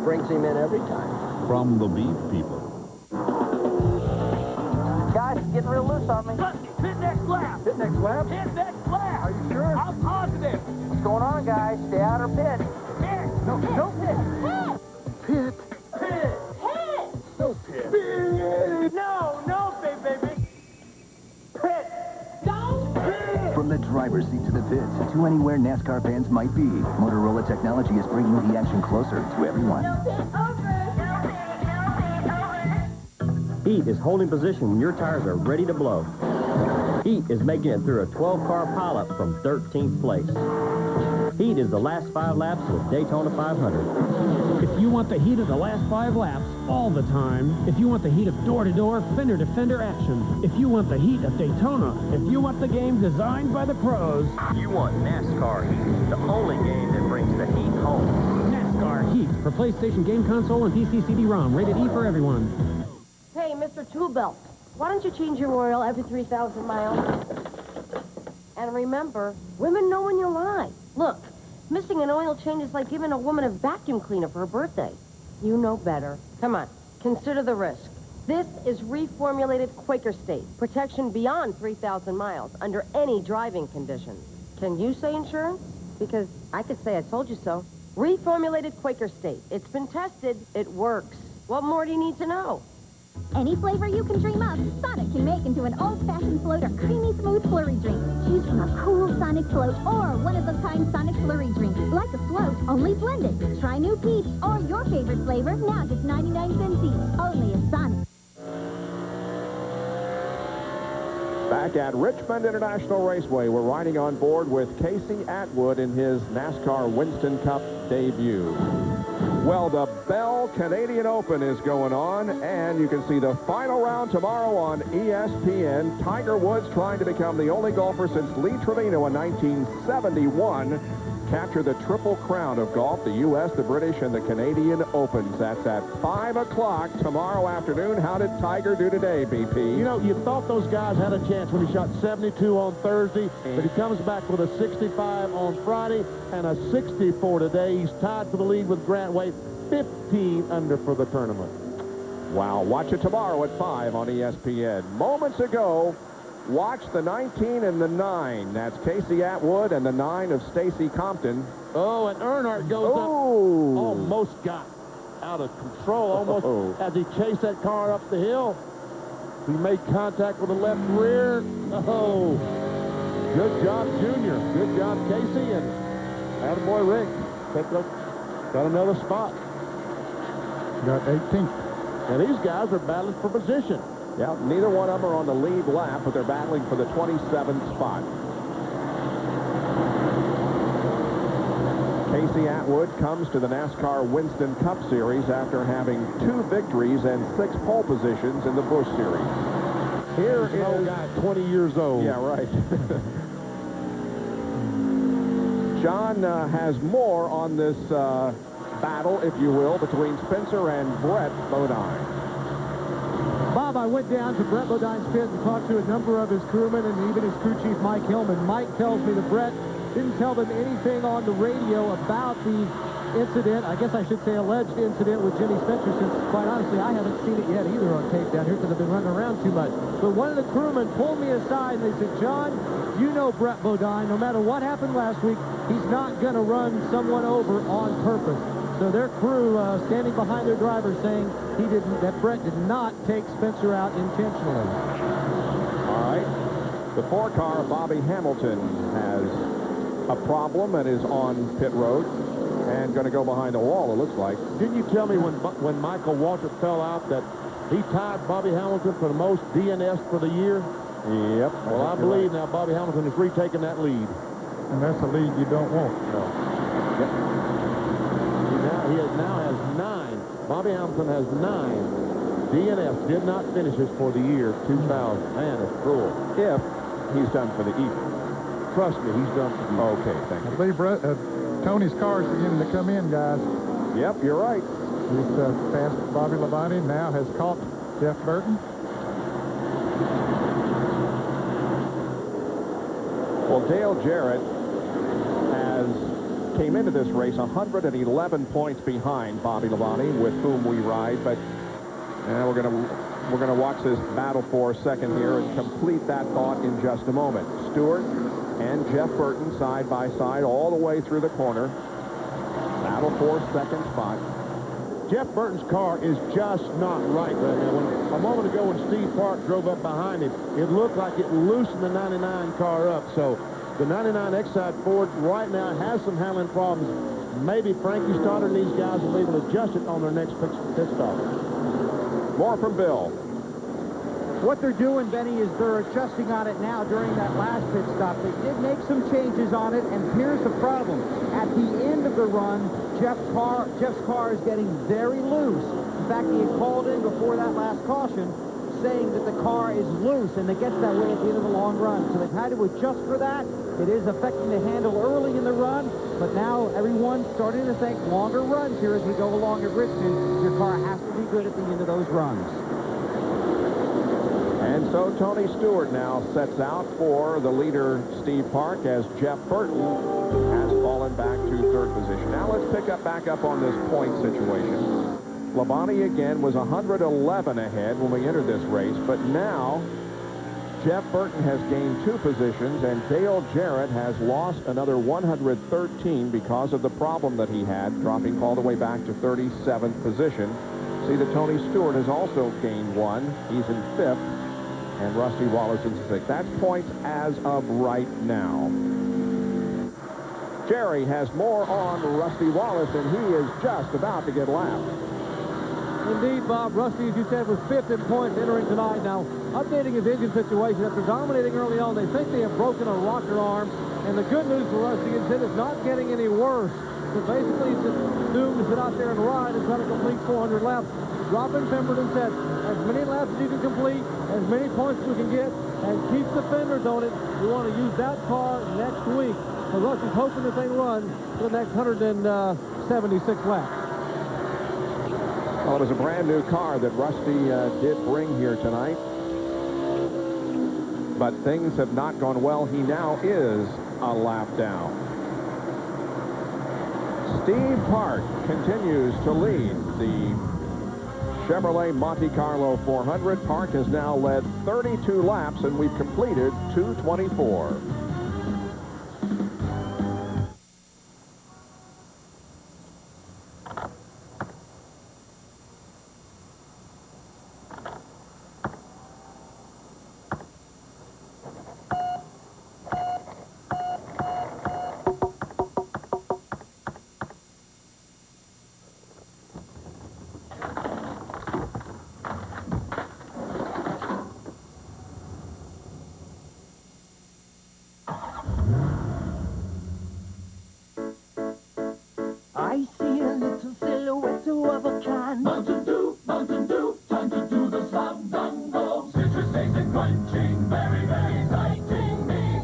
Brings him in every time. From the beef people. Guys, it's getting real loose on me. Hit next lap. Hit next lap? Hit next lap. Are you sure? I'm positive. What's going on, guys? Stay out or pit. Pit. No pit. Pit. Pit. Pit. No pit. Pit. No pit, baby. Pit. Don't pit. From the driver's seat to the pits, to anywhere NASCAR fans might be, Motorola technology is bringing the action closer to everyone. No pit over. Heat is holding position when your tires are ready to blow. Heat is making it through a 12-car pileup from 13th place. Heat is the last 5 laps of the Daytona 500. If you want the heat of the last 5 laps all the time, if you want the heat of door-to-door, fender-to-fender action, if you want the heat of Daytona, if you want the game designed by the pros, You want NASCAR Heat, the only game that brings the heat home. NASCAR Heat for PlayStation Game Console and PC CD-ROM, rated E for everyone. Hey, Mr. Toolbelt, why don't you change your oil every 3,000 miles? And remember, women know when you lie. Look, missing an oil change is like giving a woman a vacuum cleaner for her birthday. You know better. Come on, consider the risk. This is reformulated Quaker State. Protection beyond 3,000 miles under any driving conditions. Can you say insurance? Because I could say I told you so. Reformulated Quaker State. It's been tested. It works. What more do you need to know? Any flavor you can dream of, Sonic can make into an old-fashioned float or creamy smooth flurry drink. Choose from a cool Sonic float or one-of-a-kind Sonic flurry drink. Like a float, only blended. Try new peach or your favorite flavor, now just 99 cents each. Only at Sonic. Back at Richmond International Raceway, we're riding on board with Casey Atwood in his NASCAR Winston Cup debut. Well, the Bell Canadian Open is going on, and you can see the final round tomorrow on ESPN. Tiger Woods trying to become the only golfer since Lee Trevino in 1971 capture the triple crown of golf, the U.S., the British, and the Canadian Opens. That's at 5 o'clock tomorrow afternoon. How did Tiger do today, BP? You know, you thought those guys had a chance when he shot 72 on Thursday, but he comes back with a 65 on Friday and a 64 today. He's tied for the lead with Grant Wade, 15 under for the tournament. Wow, watch it tomorrow at 5 on ESPN. Moments ago, watch the 19 and the 9. That's Casey Atwood and the 9 of Stacy Compton. Oh, and Earnhardt goes up. Almost got out of control. Almost as he chased that car up the hill. He made contact with the left rear. Oh, good job, Junior. Good job, Casey. And attaboy, Rick. Got another spot. Got 18th. And these guys are battling for position. Yeah, neither one of them are on the lead lap, but they're battling for the 27th spot. Casey Atwood comes to the NASCAR Winston Cup Series after having 2 victories and 6 pole positions in the Busch Series. Here is... old guy, 20 years old. Yeah, right. John has more on this battle, if you will, between Spencer and Brett Bodine. Bob, I went down to Brett Bodine's pit and talked to a number of his crewmen and even his crew chief, Mike Hillman. Mike tells me that Brett didn't tell them anything on the radio about the incident, I guess I should say alleged incident with Jimmy Spencer, since quite honestly I haven't seen it yet either on tape down here because I've been running around too much. But one of the crewmen pulled me aside and they said, John, you know Brett Bodine, no matter what happened last week, he's not going to run someone over on purpose. So their crew standing behind their driver saying that Brett did not take Spencer out intentionally. All right. The 4-car, Bobby Hamilton, has a problem and is on pit road and going to go behind the wall, it looks like. Didn't you tell me when Michael Waltrip fell out that he tied Bobby Hamilton for the most DNS for the year? Yep. Well, I believe now Bobby Hamilton is retaking that lead. And that's a lead you don't want. No. Yep. He now has 9. Bobby Hamilton has 9 DNFs, did not finishes for the year 2000. Man, it's cruel. If he's done for the evening. Trust me, he's done for the evening. Okay, thank you. I believe Tony's car is beginning to come in, guys. Yep, you're right. He's passed Bobby Labonte, now has caught Jeff Burton. Well, Dale Jarrett came into this race 111 points behind Bobby Labonte, with whom we ride, but we're gonna watch this battle for a second here and complete that thought in just a moment. Stewart and Jeff Burton side by side all the way through the corner. Battle for second spot. Jeff Burton's car is just not right now. A moment ago when Steve Park drove up behind him, it looked like it loosened the 99 car up. So the 99 Exide Ford right now has some handling problems. Maybe Frankie Stoddard and these guys will be able to adjust it on their next pit stop. More from Bill. What they're doing, Benny, is they're adjusting on it now during that last pit stop. They did make some changes on it, and here's the problem. At the end of the run, Jeff's car is getting very loose. In fact, he had called in before that last caution saying that the car is loose, and it gets that way at the end of the long run. So they've had to adjust for that. It is affecting the handle early in the run, but now everyone's starting to think longer runs here as we go along at Richmond. Your car has to be good at the end of those runs. And so Tony Stewart now sets out for the leader, Steve Park, as Jeff Burton has fallen back to third position. Now let's back up on this point situation. Labonte again was 111 ahead when we entered this race, but now Jeff Burton has gained 2 positions, and Dale Jarrett has lost another 113 because of the problem that he had, dropping all the way back to 37th position. See that Tony Stewart has also gained 1. He's in 5th, and Rusty Wallace in 6th. That's points as of right now. Jerry has more on Rusty Wallace, and he is just about to get lapped. Indeed, Bob. Rusty, as you said, was 5th in points entering tonight. Now, updating his engine situation, after dominating early on, they think they have broken a rocker arm. And the good news for Rusty is that it's not getting any worse. So basically, he's doomed to sit out there and ride and try to complete 400 laps. Robin Pemberton said, as many laps as you can complete, as many points as you can get, and keep the fenders on it. We want to use that car next week. So Rusty's hoping that they run for the next 176 laps. Well, it was a brand new car that Rusty did bring here tonight. But things have not gone well. He now is a lap down. Steve Park continues to lead the Chevrolet Monte Carlo 400. Park has now led 32 laps, and we've completed 224. I see a little silhouette of a can. Mountain Dew, time to do the slam dunk go. Citrus taste and crunching, very, very exciting me.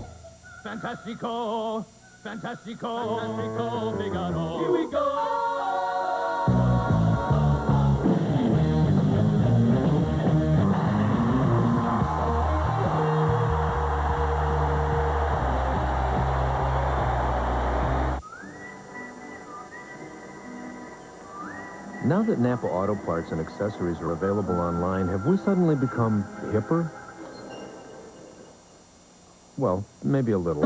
Fantastico, fantastico, fantastico, Figaro. Here we go. Now that Napa Auto Parts and accessories are available online, have we suddenly become hipper? Well, maybe a little.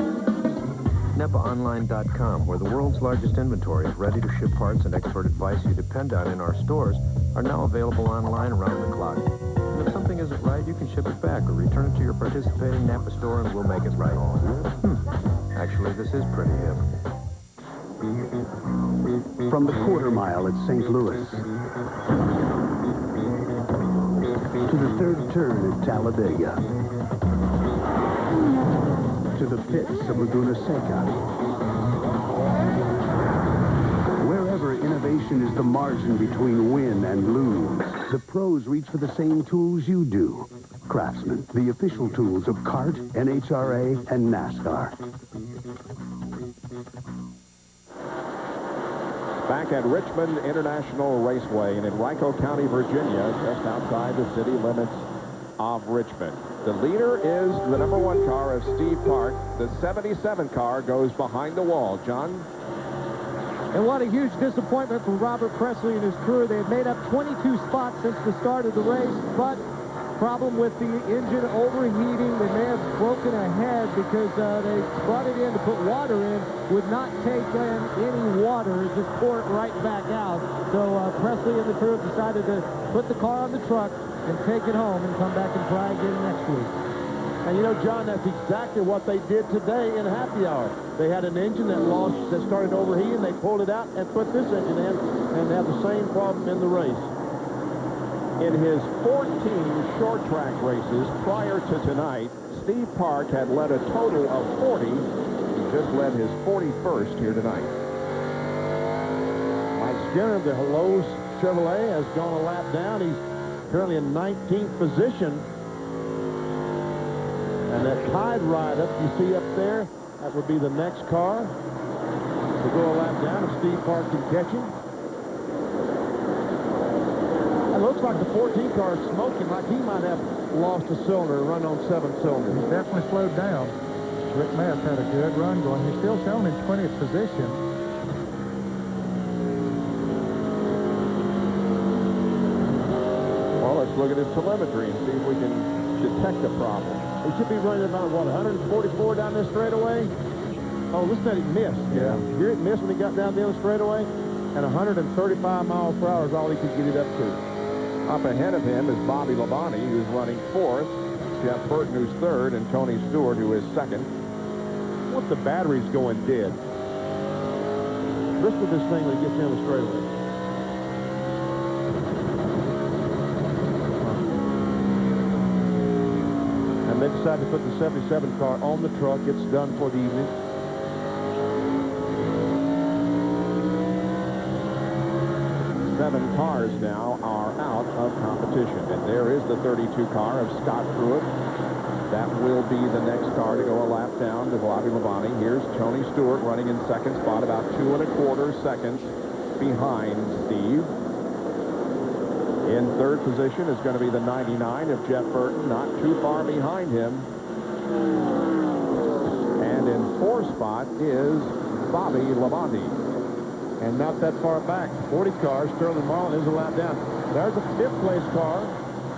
NapaOnline.com, where the world's largest inventory of ready-to-ship parts and expert advice you depend on in our stores, are now available online around the clock. And if something isn't right, you can ship it back or return it to your participating Napa store and we'll make it right. Actually, this is pretty hip. From the quarter mile at St. Louis to the third turn at Talladega to the pits of Laguna Seca. Wherever innovation is the margin between win and lose, the pros reach for the same tools you do. Craftsman, the official tools of CART, NHRA, and NASCAR. Back at Richmond International Raceway in Henrico County, Virginia, just outside the city limits of Richmond. The leader is the #1 car of Steve Park. The 77 car goes behind the wall. John? And what a huge disappointment for Robert Presley and his crew. They had made up 22 spots since the start of the race, but problem with the engine overheating. They may have broken a head because they brought it in to put water in, would not take in any water, just pour it right back out. So Presley and the crew decided to put the car on the truck and take it home and come back and try again next week. And you know, John, that's exactly what they did today in happy hour. They had an engine that started overheating. They pulled it out and put this engine in and had the same problem in the race. In his 14 short track races prior to tonight, Steve Park had led a total of 40. He just led his 41st here tonight. Mike Skinner of the Lowe's Chevrolet has gone a lap down. He's currently in 19th position. And that Tide Ride up you see up there, that would be the next car to go a lap down if Steve Park can catch him. It looks like the 14 car is smoking, like he might have lost a cylinder and run on 7 cylinders. He's definitely slowed down. Rick Mass had a good run going. He's still shown in 20th position. Well, let's look at his telemetry and see if we can detect a problem. He should be running about, what, 144 down this straightaway? Oh, listen to that, he missed. Yeah. Garrett missed when he got down the other straightaway, and 135 miles per hour is all he could get it up to. Up ahead of him is Bobby Labonte, who's running 4th, Jeff Burton, who's 3rd, and Tony Stewart, who is 2nd. What the battery's going dead? Risk with this thing when it gets down the straightaway. And they decided to put the 77 car on the truck. It's done for the evening. Seven cars now are out of competition. And there is the 32 car of Scott Pruitt. That will be the next car to go a lap down to Bobby Labonte. Here's Tony Stewart running in second spot, about 2 1/4 seconds behind Steve. In third position is going to be the 99 of Jeff Burton, not too far behind him. And in fourth spot is Bobby Labonte. And not that far back, 40 car, Sterling Marlin is a lap down. There's a fifth place car,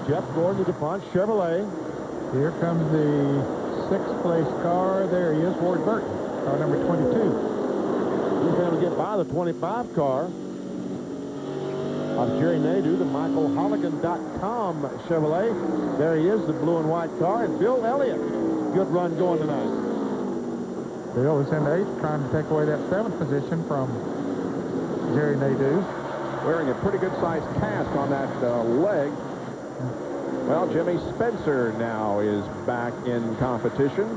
Jeff Gordon, the DuPont Chevrolet. Here comes the sixth place car. There he is, Ward Burton, car number 22. He's going to get by the 25 car of Jerry Nadeau, the MichaelHolligan.com Chevrolet. There he is, the blue and white car, and Bill Elliott. Good run going tonight. Bill is in eighth, trying to take away that seventh position from Jerry Nadeau. Wearing a pretty good-sized cast on that leg. Well, Jimmy Spencer now is back in competition.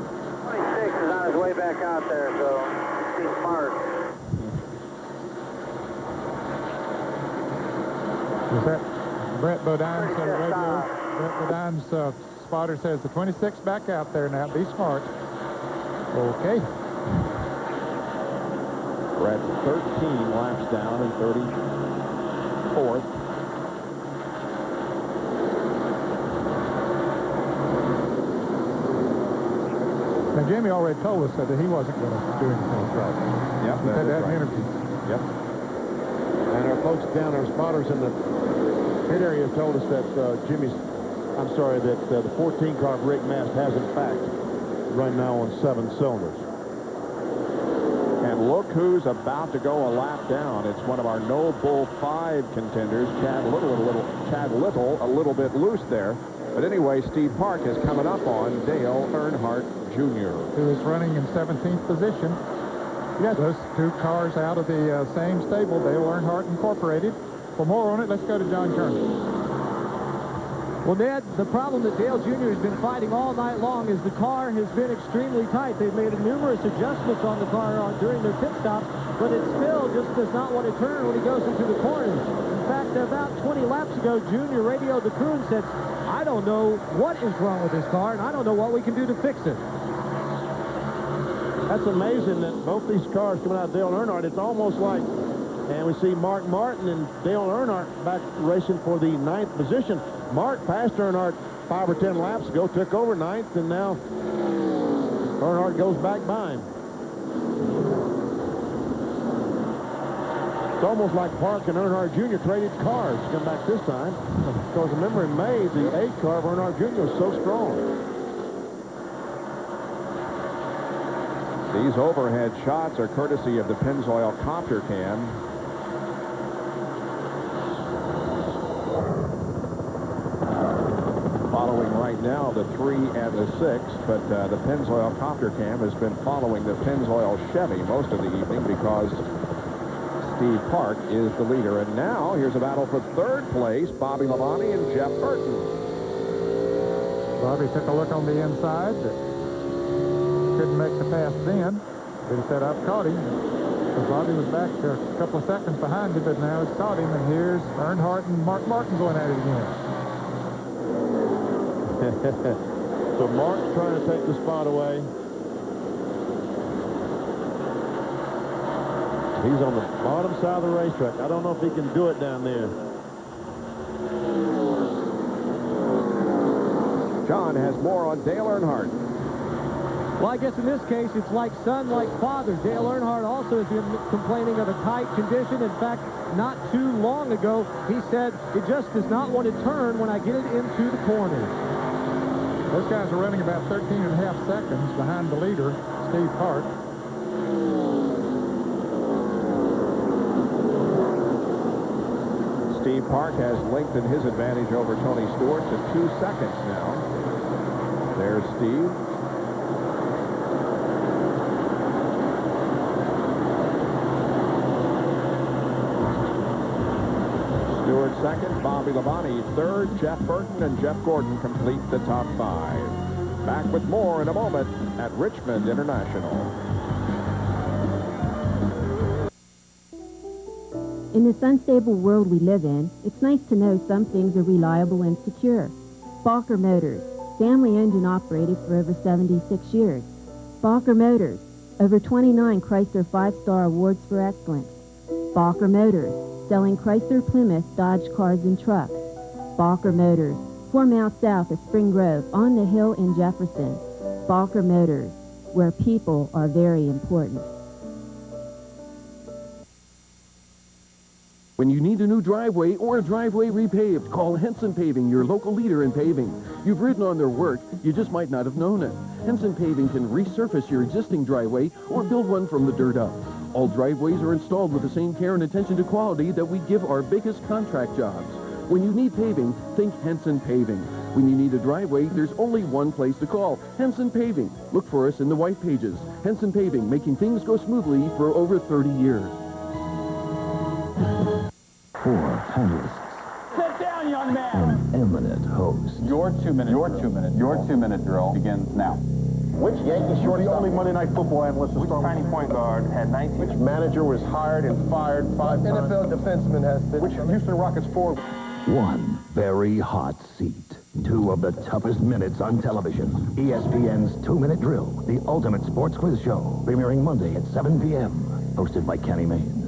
26 is on his way back out there, so he's smart. Is that Brett Bodine's radio? Brett Bodine's spotter says the 26 back out there now. Be smart. Okay. Brett 13 laps down and 34th. Now, Jimmy already told us that he wasn't going to do anything right. Yep, he said that in right. interview. Yep. And our folks down, our spotters in the pit area told us that the 14 car brake mast has in fact run now on 7 cylinders. And look who's about to go a lap down. It's one of our No Bull 5 contenders, Chad Little, a little bit loose there. But anyway, Steve Park is coming up on Dale Earnhardt Jr. Who is running in 17th position. Yes, those two cars out of the same stable, Dale Earnhardt Incorporated. For more on it, let's go to John Kernan. Well, Ned, the problem that Dale Jr. has been fighting all night long is the car has been extremely tight. They've made numerous adjustments on the car during their pit stops, but it still just does not want to turn when he goes into the corners. In fact, about 20 laps ago, Jr. radioed the crew and said, I don't know what is wrong with this car, and I don't know what we can do to fix it. That's amazing that both these cars coming out of Dale Earnhardt, it's almost like, and we see Mark Martin and Dale Earnhardt back racing for the 9th position. Mark passed Earnhardt 5 or 10 laps ago, took over 9th, and now Earnhardt goes back by him. It's almost like Park and Earnhardt Jr. traded cars to come back this time. Because remember in May, the 8 car of Earnhardt Jr. was so strong. These overhead shots are courtesy of the Pennzoil Copter Cam. Following right now the 3 and the 6, but the Pennzoil Copter Cam has been following the Pennzoil Chevy most of the evening because Steve Park is the leader. And now here's a battle for 3rd place, Bobby Labonte and Jeff Burton. Bobby took a look on the inside, but couldn't make the pass then. But he said, I've caught him. Because Bobby was back a couple of seconds behind him, but now he's caught him. And here's Earnhardt and Mark Martin going at it again. So Mark's trying to take the spot away. He's on the bottom side of the racetrack. I don't know if he can do it down there. John has more on Dale Earnhardt. Well, I guess in this case, it's like son, like father. Dale Earnhardt also has been complaining of a tight condition. In fact, not too long ago, he said, it just does not want to turn when I get it into the corners. Those guys are running about 13.5 seconds behind the leader, Steve Park. Steve Park has lengthened his advantage over Tony Stewart to 2 seconds now. There's Steve. Stewart second, Bobby Labonte third, Jeff Burton and Jeff Gordon complete the top 5. Back with more in a moment at Richmond International. In this unstable world we live in, it's nice to know some things are reliable and secure. Balker Motors, family owned and operated for over 76 years. Balker Motors, over 29 Chrysler 5-star awards for excellence. Balker Motors, selling Chrysler, Plymouth, Dodge cars and trucks. Balker Motors, 4 miles south of Spring Grove, on the hill in Jefferson. Balker Motors, where people are very important. When you need a new driveway or a driveway repaved, call Henson Paving, your local leader in paving. You've ridden on their work, you just might not have known it. Henson Paving can resurface your existing driveway or build one from the dirt up. All driveways are installed with the same care and attention to quality that we give our biggest contract jobs. When you need paving, think Henson Paving. When you need a driveway, there's only one place to call, Henson Paving. Look for us in the white pages. Henson Paving, making things go smoothly for over 30 years. 4 panelists. Sit down, young man. An eminent host. Your 2-minute drill begins now. Which Yankee shortstop? The only Monday Night Football analyst. Which tiny point guard had 19? Which manager was hired and fired 5 times? NFL defenseman has been. Which Houston Rockets forward? 1 very hot seat. 2 of the toughest minutes on television. ESPN's 2-minute drill, the ultimate sports quiz show, premiering Monday at 7 p.m. Hosted by Kenny Mayne.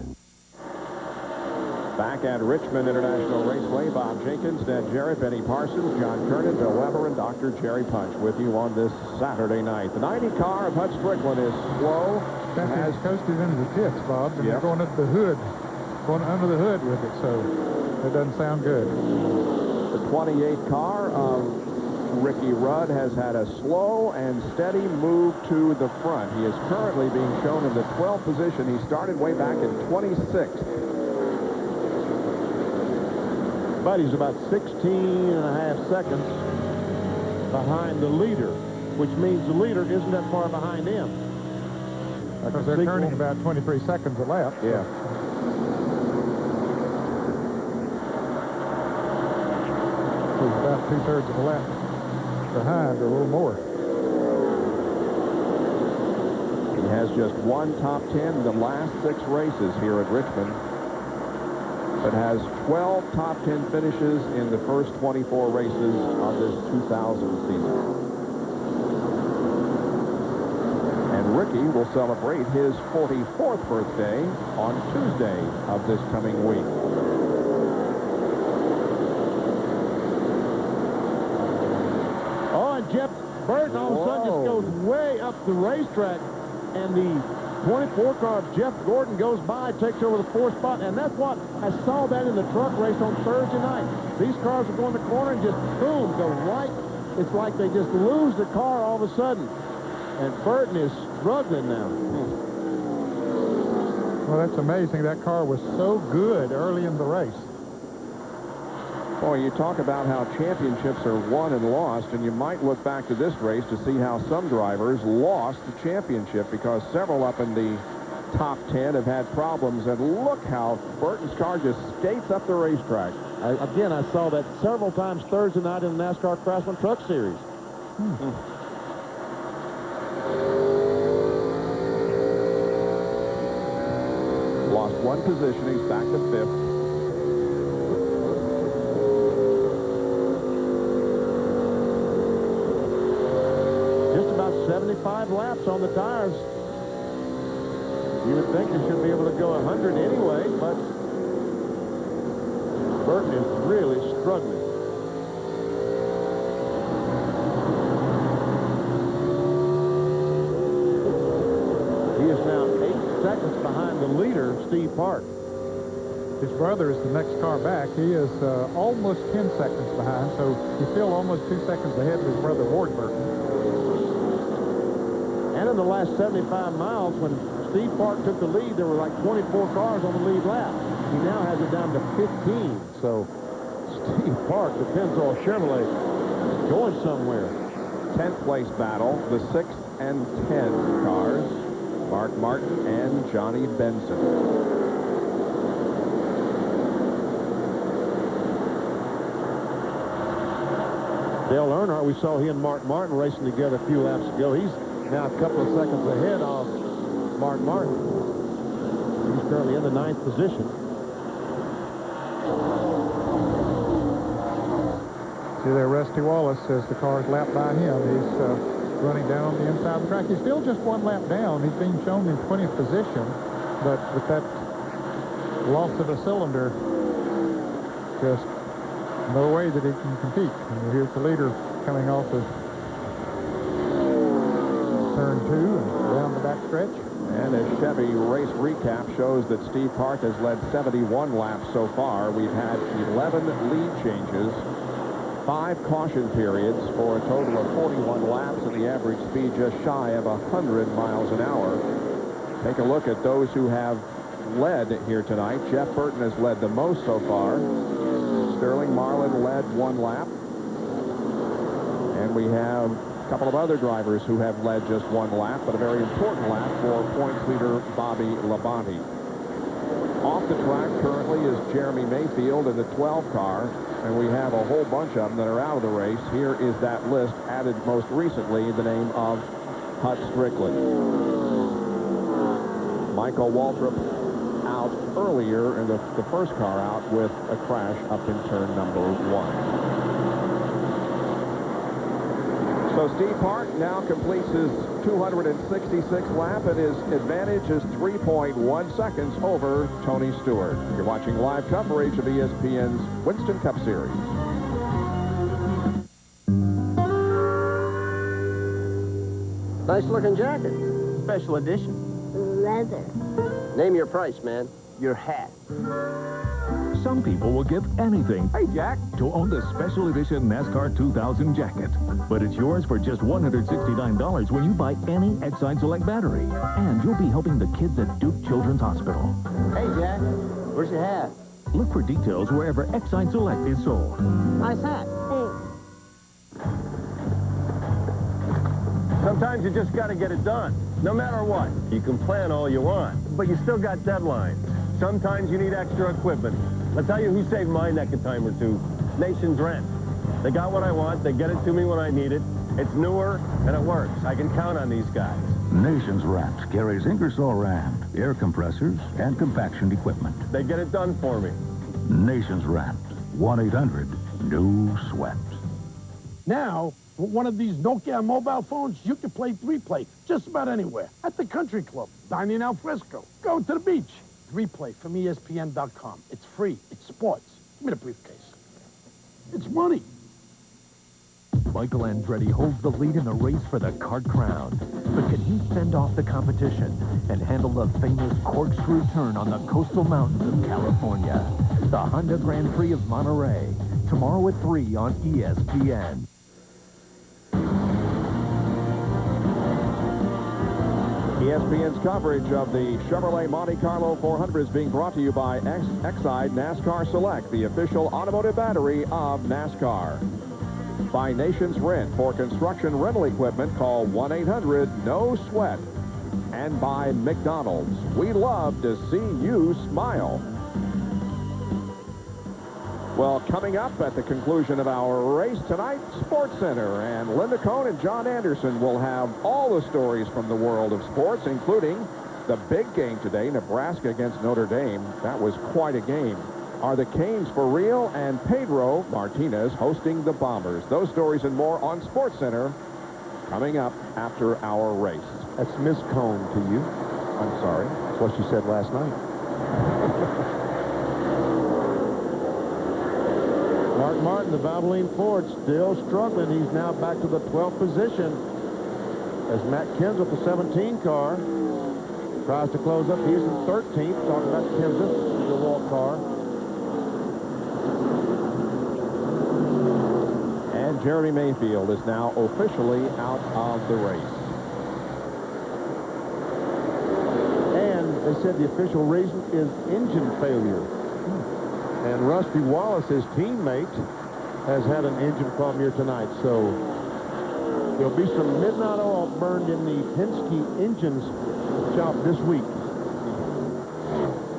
Back at Richmond International Raceway, Bob Jenkins, Ned Jarrett, Benny Parsons, John Kernan, Bill Weber, and Dr. Jerry Punch with you on this Saturday night. The 90 car of Hut Strickland is slow. Has coasted into the pits, Bob, and they're going up the hood, going under the hood with it, so it doesn't sound good. The 28 car of Ricky Rudd has had a slow and steady move to the front. He is currently being shown in the 12th position. He started way back in 26th. But he's about 16.5 seconds behind the leader, which means the leader isn't that far behind him. Because they're turning about 23 seconds a lap. Yeah. He's about 2/3 of a lap behind, or a little more. He has just one top 10 in the last 6 races here at Richmond, but has 12 top 10 finishes in the first 24 races of this 2000 season. And Ricky will celebrate his 44th birthday on Tuesday of this coming week. Oh, and Jeff Burton all of a sudden just goes way up the racetrack, and the 24 car of Jeff Gordon goes by, takes over the 4th spot, and that's what I saw that in the truck race on Thursday night. These cars are going the corner and just boom, go right. It's like they just lose the car all of a sudden. And Burton is struggling now. Well, that's amazing. That car was so good early in the race. Boy, you talk about how championships are won and lost, and you might look back to this race to see how some drivers lost the championship, because several up in the top 10 have had problems. And look how Burton's car just skates up the racetrack. Again, I saw that several times Thursday night in the NASCAR Craftsman Truck Series. Lost 1 position. He's back to 5th. Just about 75 laps on the tires. You would think he should be able to go 100 anyway, but Burton is really struggling. He is now 8 seconds behind the leader, Steve Park. His brother is the next car back. He is almost 10 seconds behind, so he's still almost 2 seconds ahead of his brother, Ward Burton. And in the last 75 miles, when Steve Park took the lead, there were like 24 cars on the lead lap. He now has it down to 15. So Steve Park, the Pennzoil Chevrolet, is going somewhere. 10th place battle, the 6th and 10 cars, Mark Martin and Johnny Benson. Dale Earnhardt, we saw he and Mark Martin racing together a few laps ago. He's now a couple of seconds ahead of Mark Martin. He's currently in the 9th position. See there, Rusty Wallace, as the car's lapped by him, he's running down on the inside of the track. He's still just one lap down. He's being shown in 20th position, but with that loss of a cylinder, just no way that he can compete. And here's the leader coming off of turn 2 and down the back stretch. And a Chevy race recap shows that Steve Park has led 71 laps so far. We've had 11 lead changes, 5 caution periods for a total of 41 laps, and the average speed just shy of 100 miles an hour. Take a look at those who have led here tonight. Jeff Burton has led the most so far. Sterling Marlin led 1 lap. And we have a couple of other drivers who have led just 1 lap, but a very important lap for points leader Bobby Labonte. Off the track currently is Jeremy Mayfield in the 12 car, and we have a whole bunch of them that are out of the race. Here is that list, added most recently the name of Hut Strickland. Michael Waltrip out earlier in the first car out with a crash up in turn number 1. So Steve Park now completes his 266th lap, and his advantage is 3.1 seconds over Tony Stewart. You're watching live coverage of ESPN's Winston Cup Series. Nice looking jacket. Special edition. Leather. Name your price, man. Your hat. Some people will give anything, hey Jack, to own the special edition NASCAR 2000 jacket. But it's yours for just $169 when you buy any Exide Select battery. And you'll be helping the kids at Duke Children's Hospital. Hey Jack, where's your hat? Look for details wherever Exide Select is sold. Nice hat. Sometimes you just got to get it done, no matter what. You can plan all you want, but you still got deadlines. Sometimes you need extra equipment. I'll tell you who saved my neck a time or two. Nation's Rent. They got what I want. They get it to me when I need it. It's newer, and it works. I can count on these guys. Nation's Rent carries Ingersoll Rand, air compressors, and compaction equipment. They get it done for me. Nation's Rent. 1-800-NO-SWEAT. Now, with one of these Nokia mobile phones, you can play 3-play just about anywhere. At the country club, dining al fresco, going to the beach. 3-play from ESPN.com. It's free. It's sports. Give me the briefcase. It's money. Michael Andretti holds the lead in the race for the Kart Crown. But can he fend off the competition and handle the famous corkscrew turn on the coastal mountains of California? The Honda Grand Prix of Monterey. Tomorrow at 3 on ESPN. ESPN's coverage of the Chevrolet Monte Carlo 400 is being brought to you by Exide NASCAR Select, the official automotive battery of NASCAR. By Nation's Rent. For construction rental equipment, call 1-800-NO-SWEAT. And by McDonald's. We love to see you smile. Well, coming up at the conclusion of our race tonight, Sports Center, and Linda Cohn and John Anderson will have all the stories from the world of sports, including the big game today, Nebraska against Notre Dame. That was quite a game. Are the Canes for real? And Pedro Martinez hosting the Bombers. Those stories and more on Sports Center coming up after our race. That's Miss Cohn to you. I'm sorry. That's what she said last night. Mark Martin, the Valvoline Ford, still struggling. He's now back to the 12th position as Matt Kenseth, the 17 car, tries to close up. He's in 13th. Talking about Kenseth, the wall car. And Jeremy Mayfield is now officially out of the race. And they said the official reason is engine failure. And Rusty Wallace, his teammate, has had an engine problem here tonight. So there'll be some midnight oil burned in the Penske engines shop this week.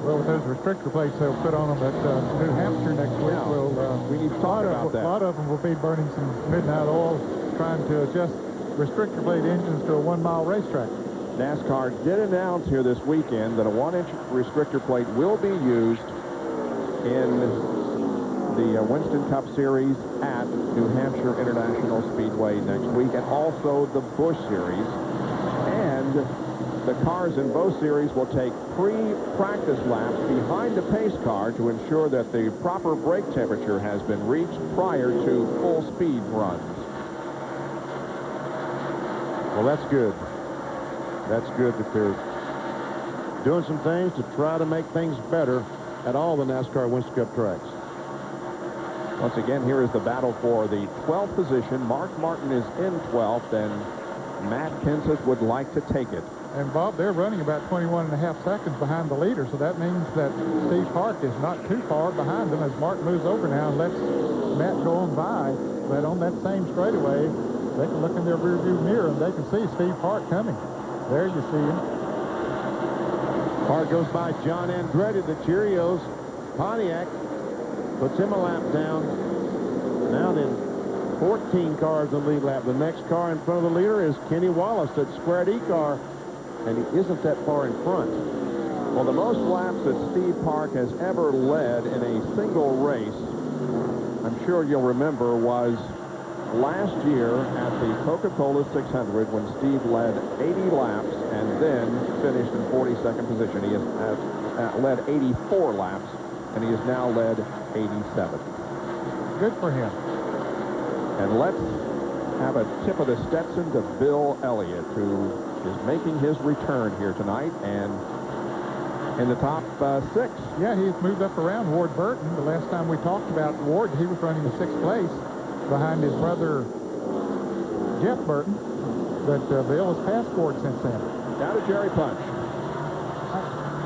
Well, with those restrictor plates they'll put on them at New Hampshire next week, we need to talk about that. A lot of them will be burning some midnight oil, trying to adjust restrictor plate engines to a 1-mile racetrack. NASCAR did announce here this weekend that a 1-inch restrictor plate will be used in the Winston Cup Series at New Hampshire International Speedway next week, and also the Busch Series. And the cars in both series will take pre-practice laps behind the pace car to ensure that the proper brake temperature has been reached prior to full speed runs. Well, that's good. That's good that they're doing some things to try to make things better at all the NASCAR Winston Cup tracks. Once again, here is the battle for the 12th position. Mark Martin is in 12th, and Matt Kenseth would like to take it. And, Bob, they're running about 21.5 seconds behind the leader, so that means that Steve Park is not too far behind them as Mark moves over now and lets Matt go on by. But on that same straightaway, they can look in their rearview mirror and they can see Steve Park coming. There you see him. Park goes by John Andretti, the Cheerios. Pontiac puts him a lap down. Now then, 14 cars in the lead lap. The next car in front of the leader is Kenny Wallace, that Square D car, and he isn't that far in front. Well, the most laps that Steve Park has ever led in a single race, I'm sure you'll remember, was last year at the Coca-Cola 600 when Steve led 80 laps and then finished in 42nd position. He has led 84 laps, and he has now led 87. Good for him. And let's have a tip of the Stetson to Bill Elliott, who is making his return here tonight and in the top 6. Yeah, he's moved up around Ward Burton. The last time we talked about Ward, he was running the 6th place behind his brother Jeff Burton. But Bill has passed Ward since then. Down to Jerry Punch.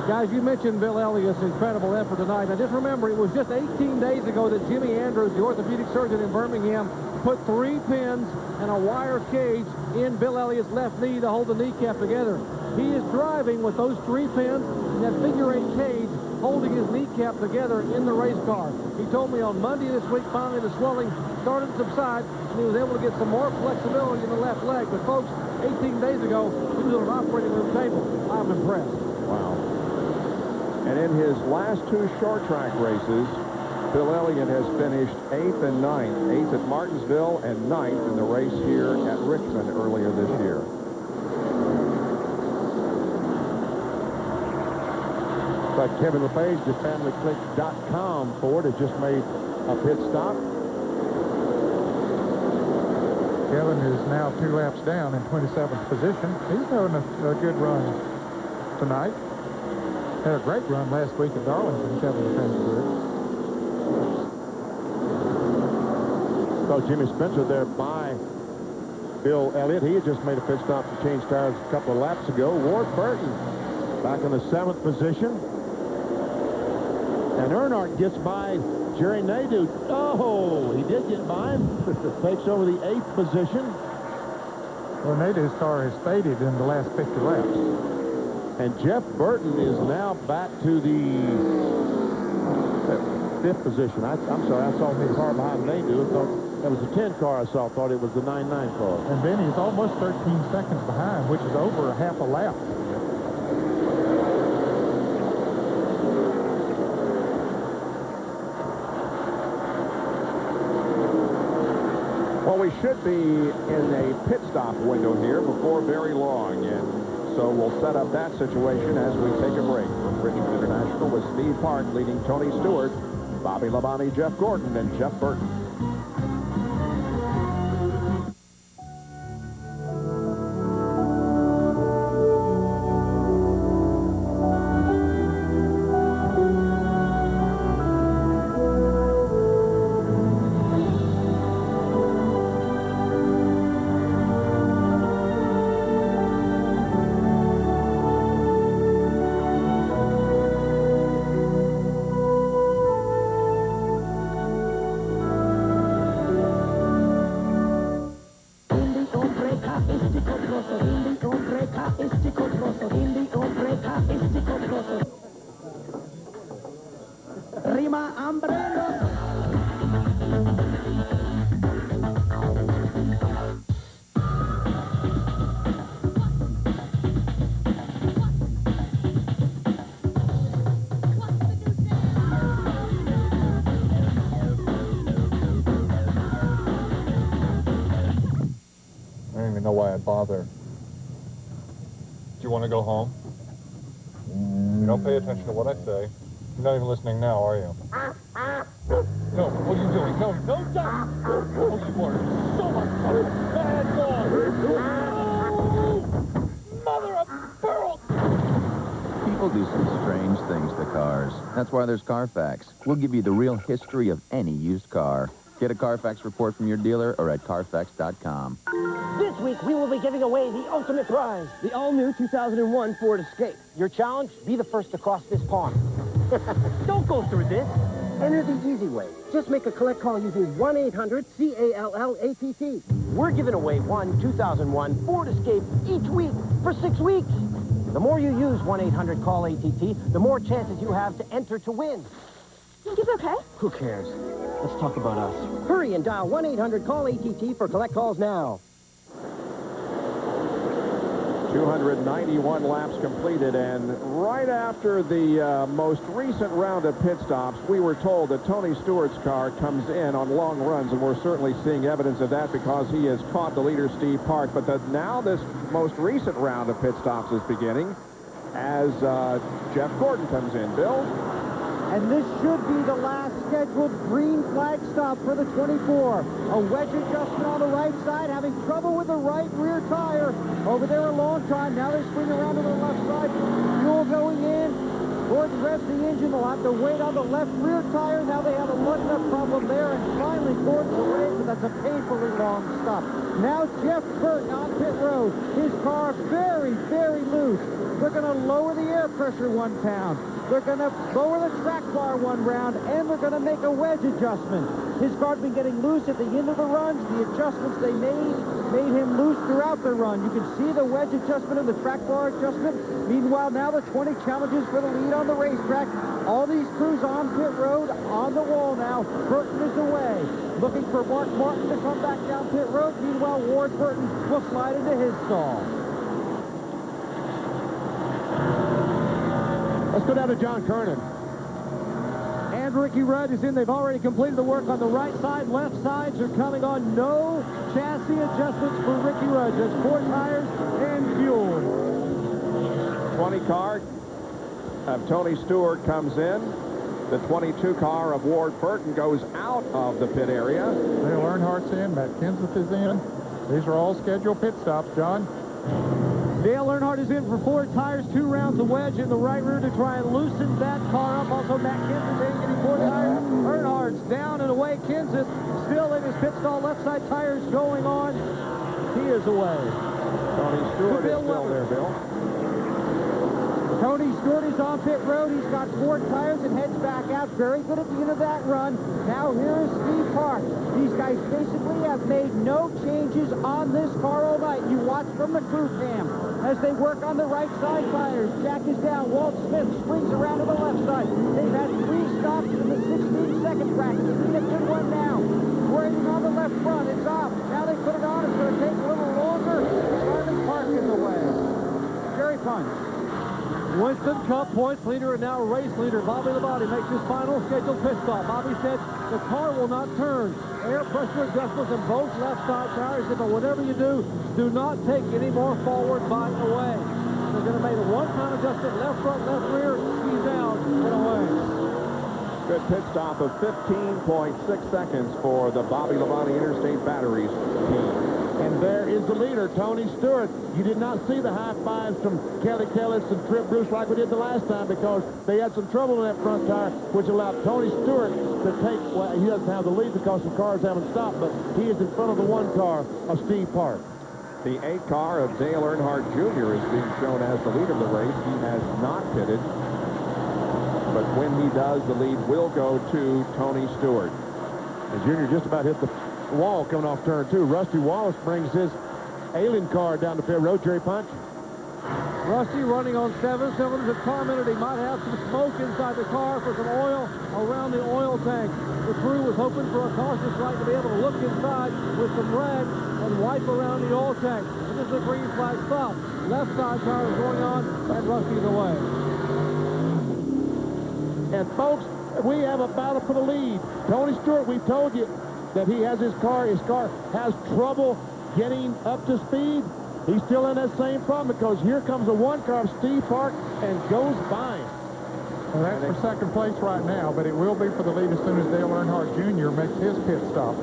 Guys, you mentioned Bill Elliott's incredible effort tonight. Now, just remember, it was just 18 days ago that Jimmy Andrews, the orthopedic surgeon in Birmingham, put 3 pins and a wire cage in Bill Elliott's left knee to hold the kneecap together. He is driving with those 3 pins and that figure-8 cage holding his kneecap together in the race car. He told me on Monday this week, finally, the swelling started to subside, and he was able to get some more flexibility in the left leg. But, folks, 18 days ago, he was on an operating room table. I'm impressed. Wow. And in his last 2 short track races, Bill Elliott has finished 8th and 9th. 8th at Martinsville and 9th in the race here at Richmond earlier this year. But Kevin LePage, the FamilyClick.com Ford, has just made a pit stop. Kevin is now 2 laps down in 27th position. He's having a good run tonight. Had a great run last week at Darlington, Kevin LePage. So Jimmy Spencer there by Bill Elliott. He had just made a pit stop to change tires a couple of laps ago. Ward Burton back in the 7th position. And Earnhardt gets by Jerry Nadeau. Oh, he did get by him. Takes over the 8th position. Well, Nadeau's car has faded in the last 50 laps. And Jeff Burton is now back to the 5th position. I'm sorry, I saw the car behind Nadeau. I thought that was the 10 car I saw. Thought it was the 9-9 car. And then he's almost 13 seconds behind, which is over a half a lap. Well, we should be in a pit stop window here before very long, and so we'll set up that situation as we take a break. From Richmond International with Steve Park leading Tony Stewart, Bobby Labonte, Jeff Gordon, and Jeff Burton. know why I'd bother. Do you want to go home? You don't pay attention to what I say. You're not even listening now, are you? No, what are you doing? No, no, stop! Oh, you are so much fun. Bad dog! Oh, mother of pearl! People do some strange things to cars. That's why there's Carfax. We'll give you the real history of any used car. Get a Carfax report from your dealer or at Carfax.com. This week, we will be giving away the ultimate prize, the all-new 2001 Ford Escape. Your challenge, be the first to cross this pond. Don't go through this. Enter the easy way. Just make a collect call using 1-800-CALL-ATT. We're giving away one 2001 Ford Escape each week for 6 weeks. The more you use 1-800-CALL-ATT, the more chances you have to enter to win. Think it's okay? Who cares? Let's talk about us. Hurry and dial 1-800-CALL-ATT for collect calls now. 291 laps completed, and right after the most recent round of pit stops, we were told that Tony Stewart's car comes in on long runs, and we're certainly seeing evidence of that because he has caught the leader, Steve Park. But now this most recent round of pit stops is beginning as Jeff Gordon comes in. Bill? And this should be the last scheduled green flag stop for the 24. A wedge adjustment on the right side, having trouble with the right rear tire. Over there a long time. Now they swing around to the left side. Fuel going in. Gordon revs the engine. They'll have to wait on the left rear tire. Now they have a lug nut problem there. And finally Gordon's away, but that's a painfully long stop. Now Jeff Burton on pit road. His car very, very loose. They're going to lower the air pressure 1 pound. They're going to lower the track bar 1 round, and they're going to make a wedge adjustment. His car's been getting loose at the end of the runs. The adjustments they made him loose throughout the run. You can see the wedge adjustment and the track bar adjustment. Meanwhile, now the 20 challenges for the lead on the racetrack. All these crews on pit road, on the wall now. Burton is away, looking for Mark Martin to come back down pit road. Meanwhile, Ward Burton will slide into his stall. Let's go down to John Kernan. And Ricky Rudd is in. They've already completed the work on the right side. Left sides are coming on. No chassis adjustments for Ricky Rudd. Just 4 tires and fuel. 20 car of Tony Stewart comes in. The 22 car of Ward Burton goes out of the pit area. Dale Earnhardt's in. Matt Kenseth is in. These are all scheduled pit stops, John. Dale Earnhardt is in for 4 tires, 2 rounds of wedge in the right rear to try and loosen that car up. Also, Matt Kenseth in getting 4 tires. Earnhardt's down and away. Kenseth still in his pit stall. Left side tires going on. He is away. Tony Stewart is still there, Bill. Tony Stewart is on pit road. He's got 4 tires and heads back out. Very good at the end of that run. Now here is Steve Park. These guys basically have made no changes on this car all night. You watch from the crew cam as they work on the right side tires. Jack is down. Walt Smith springs around to the left side. They've had 3 stops in the 16-second track. They need a good one now. Waiting on the left front. It's off. Now they put it on. It's going to take a little longer. Charlie Park is away. Jerry Punch. Winston Cup points leader and now race leader Bobby Labonte makes his final scheduled pit stop. Bobby said the car will not turn. Air pressure adjustments in both left side tires, but whatever you do not take any more forward bite away. They're going to make a one-time adjustment, left front, left rear, squeeze down, and away. Good pit stop of 15.6 seconds for the Bobby Labonte Interstate Batteries team. And there is the leader, Tony Stewart. You did not see the high fives from Kelly Kellis and Trip Bruce like we did the last time because they had some trouble in that front tire, which allowed Tony Stewart to take, well, he doesn't have the lead because the cars haven't stopped, but he is in front of the 1 car of Steve Park. The 8 car of Dale Earnhardt Jr. is being shown as the leader of the race. He has not pitted, but when he does, the lead will go to Tony Stewart. And Junior just about hit the wall coming off turn 2. Rusty Wallace brings his alien car down the pit road. Jerry Punch. Rusty running on 7 cylinders. At Carminity, he might have some smoke inside the car for some oil around the oil tank. The crew was hoping for a cautious light to be able to look inside with some rag and wipe around the oil tank. And this is a green flag stop. Left side car is going on, and Rusty's away. And folks, we have a battle for the lead. Tony Stewart, we told you that he has his car has trouble getting up to speed, he's still in that same problem because here comes a one car of Steve Park and goes by him. Well, that's for second place right now, but it will be for the lead as soon as Dale Earnhardt Jr. makes his pit stop.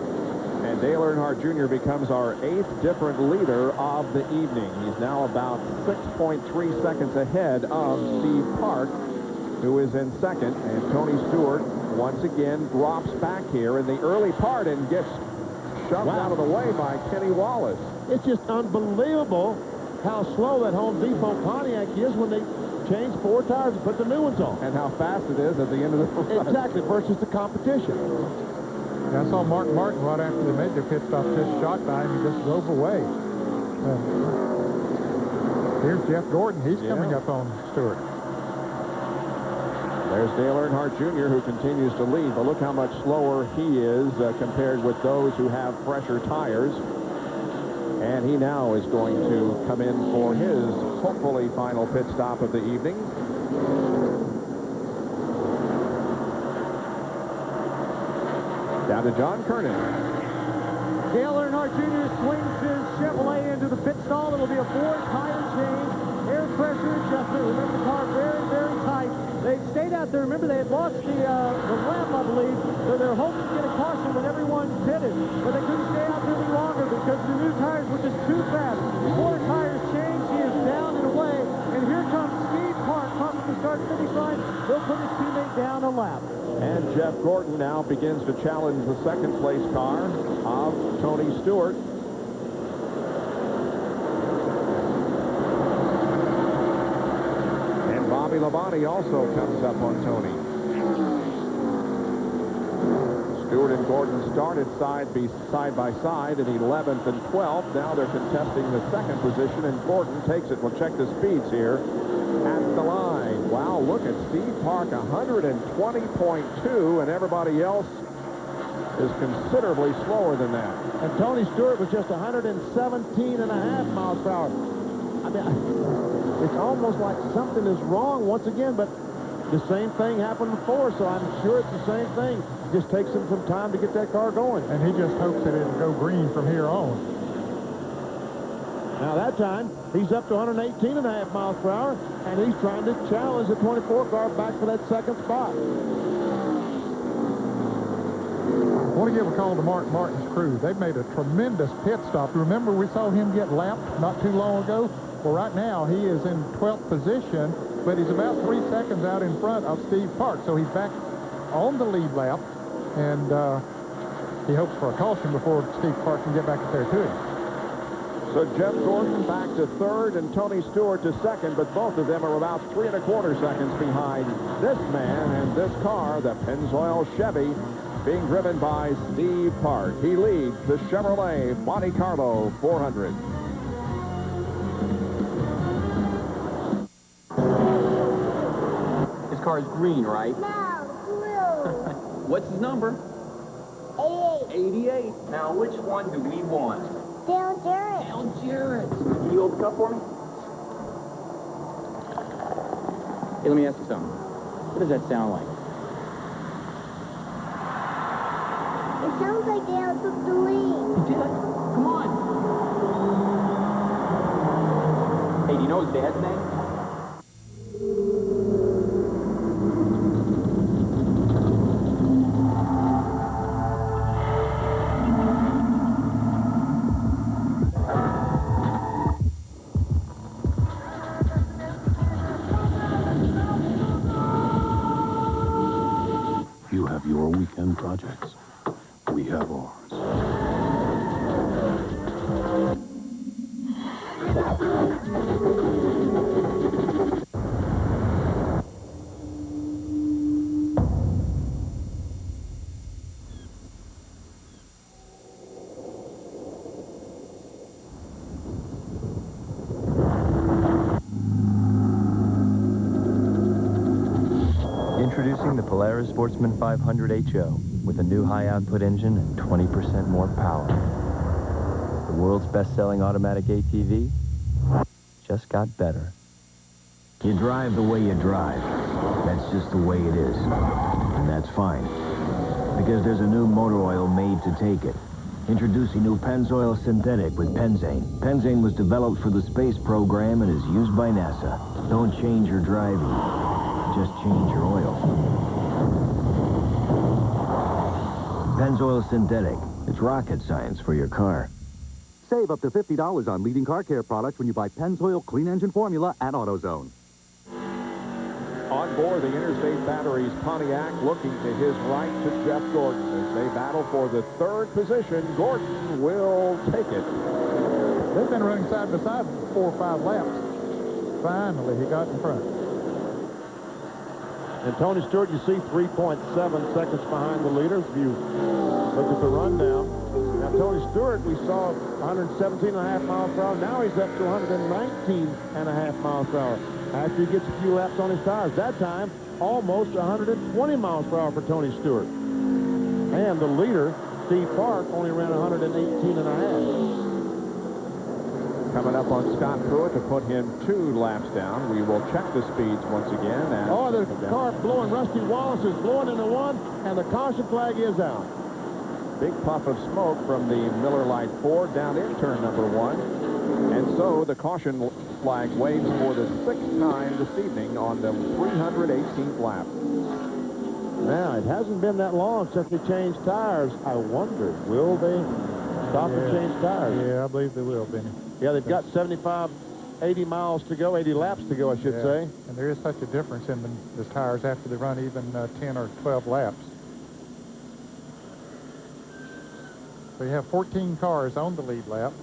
And Dale Earnhardt Jr. becomes our 8th different leader of the evening. He's now about 6.3 seconds ahead of Steve Park, who is in second. And Tony Stewart once again drops back here in the early part and gets shoved out of the way by Kenny Wallace. It's just unbelievable how slow that Home Depot Pontiac is when they change 4 tires and put the new ones on. And how fast it is at the end of the run. Exactly, versus the competition. I saw Mark Martin right after they made their pit stop just shot by him. He just drove away. Here's Jeff Gordon. He's coming up on Stewart. There's Dale Earnhardt Jr., who continues to lead, but look how much slower he is compared with those who have fresher tires. And he now is going to come in for his, hopefully, final pit stop of the evening. Down to John Kernan. Dale Earnhardt Jr. swings his Chevrolet into the pit stall. It'll be a 4-tire change. Air pressure adjustment. Remember, the car very, very tight. They stayed out there. Remember, they had lost the lap, I believe, so they're hoping to get a caution when everyone pitted. But they couldn't stay out there any longer because the new tires were just too fast. 4 tires change. He is down and away. And here comes Steve Park from the start-finish line. He'll put his teammate down a lap. And Jeff Gordon now begins to challenge the second-place car of Tony Stewart. And Bobby Labonte also comes up on Tony. Stewart and Gordon started side by side in 11th and 12th. Now they're contesting the second position, and Gordon takes it. We'll check the speeds here at the line. Wow, look at Steve Park, 120.2, and everybody else is considerably slower than that. And Tony Stewart was just 117.5 miles per hour. I mean, it's almost like something is wrong once again, but the same thing happened before, so I'm sure it's the same thing. It just takes him some time to get that car going. And he just hopes that it'll go green from here on. Now that time, he's up to 118.5 miles per hour, and he's trying to challenge the 24 car back for that second spot. I want to give a call to Mark Martin's crew. They've made a tremendous pit stop. Remember, we saw him get lapped not too long ago? Well, right now, he is in 12th position, but he's about 3 seconds out in front of Steve Park. So he's back on the lead lap, and he hopes for a caution before Steve Park can get back up there to him. So Jeff Gordon back to third and Tony Stewart to second, but both of them are about 3 1/4 seconds behind this man and this car, the Pennzoil Chevy, being driven by Steve Park. He leads the Chevrolet Monte Carlo 400. His car is green, right? No, blue. What's his number? 88. Now, which one do we want? Dale Jarrett. Dale Jarrett. Can you open the cup for me? Hey, let me ask you something. What does that sound like? It sounds like Dale took the lead. He did? Come on. Hey, do you know his dad's name? You have your weekend projects. We have ours. Introducing the Polaris Sportsman 500 HO with a new high-output engine and 20% more power. The world's best-selling automatic ATV just got better. You drive the way you drive. That's just the way it is. And that's fine. Because there's a new motor oil made to take it. Introducing new Pennzoil Synthetic with Penzane. Penzane was developed for the space program and is used by NASA. Don't change your driving, just change your oil. Pennzoil Synthetic. It's rocket science for your car. Save up to $50 on leading car care products when you buy Pennzoil Clean Engine Formula at AutoZone. On board the Interstate Batteries Pontiac, looking to his right to Jeff Gordon. As they battle for the third position, Gordon will take it. They've been running side by side for 4 or 5 laps. Finally, he got in front. And Tony Stewart, you see 3.7 seconds behind the leader. If you look at the rundown. Now, Tony Stewart, we saw 117.5 miles per hour. Now he's up to 119.5 miles per hour. After he gets a few laps on his tires. That time, almost 120 miles per hour for Tony Stewart. And the leader, Steve Park, only ran 118.5. Coming up on Scott Pruitt to put him 2 laps down. We will check the speeds once again. Oh, the car blowing. Rusty Wallace is blowing into 1, and the caution flag is out. Big puff of smoke from the Miller Lite Ford down in turn number 1. And so the caution flag waves for the 6th time this evening on the 318th lap. Now, it hasn't been that long since they changed tires. I wonder, will they stop and change tires? Yeah, I believe they will, Benny. Yeah, they've got 75, 80 miles to go, 80 laps to go, I should say. And there is such a difference in the tires after they run even 10 or 12 laps. So you have 14 cars on the lead lap.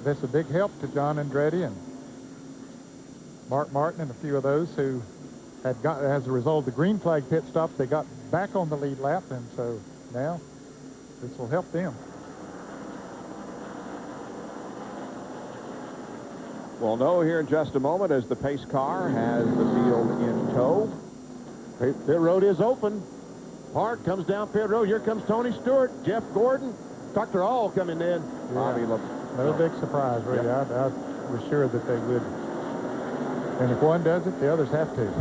That's a big help to John Andretti and Mark Martin and a few of those who had got, as a result of the green flag pit stop, they got back on the lead lap, and so now this will help them. We'll know here in just a moment as the pace car has the field in tow. Pit road is open. Park comes down pit road. Here comes Tony Stewart, Jeff Gordon, Dr. All coming in. Bobby No big surprise, really. Yep. I was sure that they would. And if one does it, the others have to.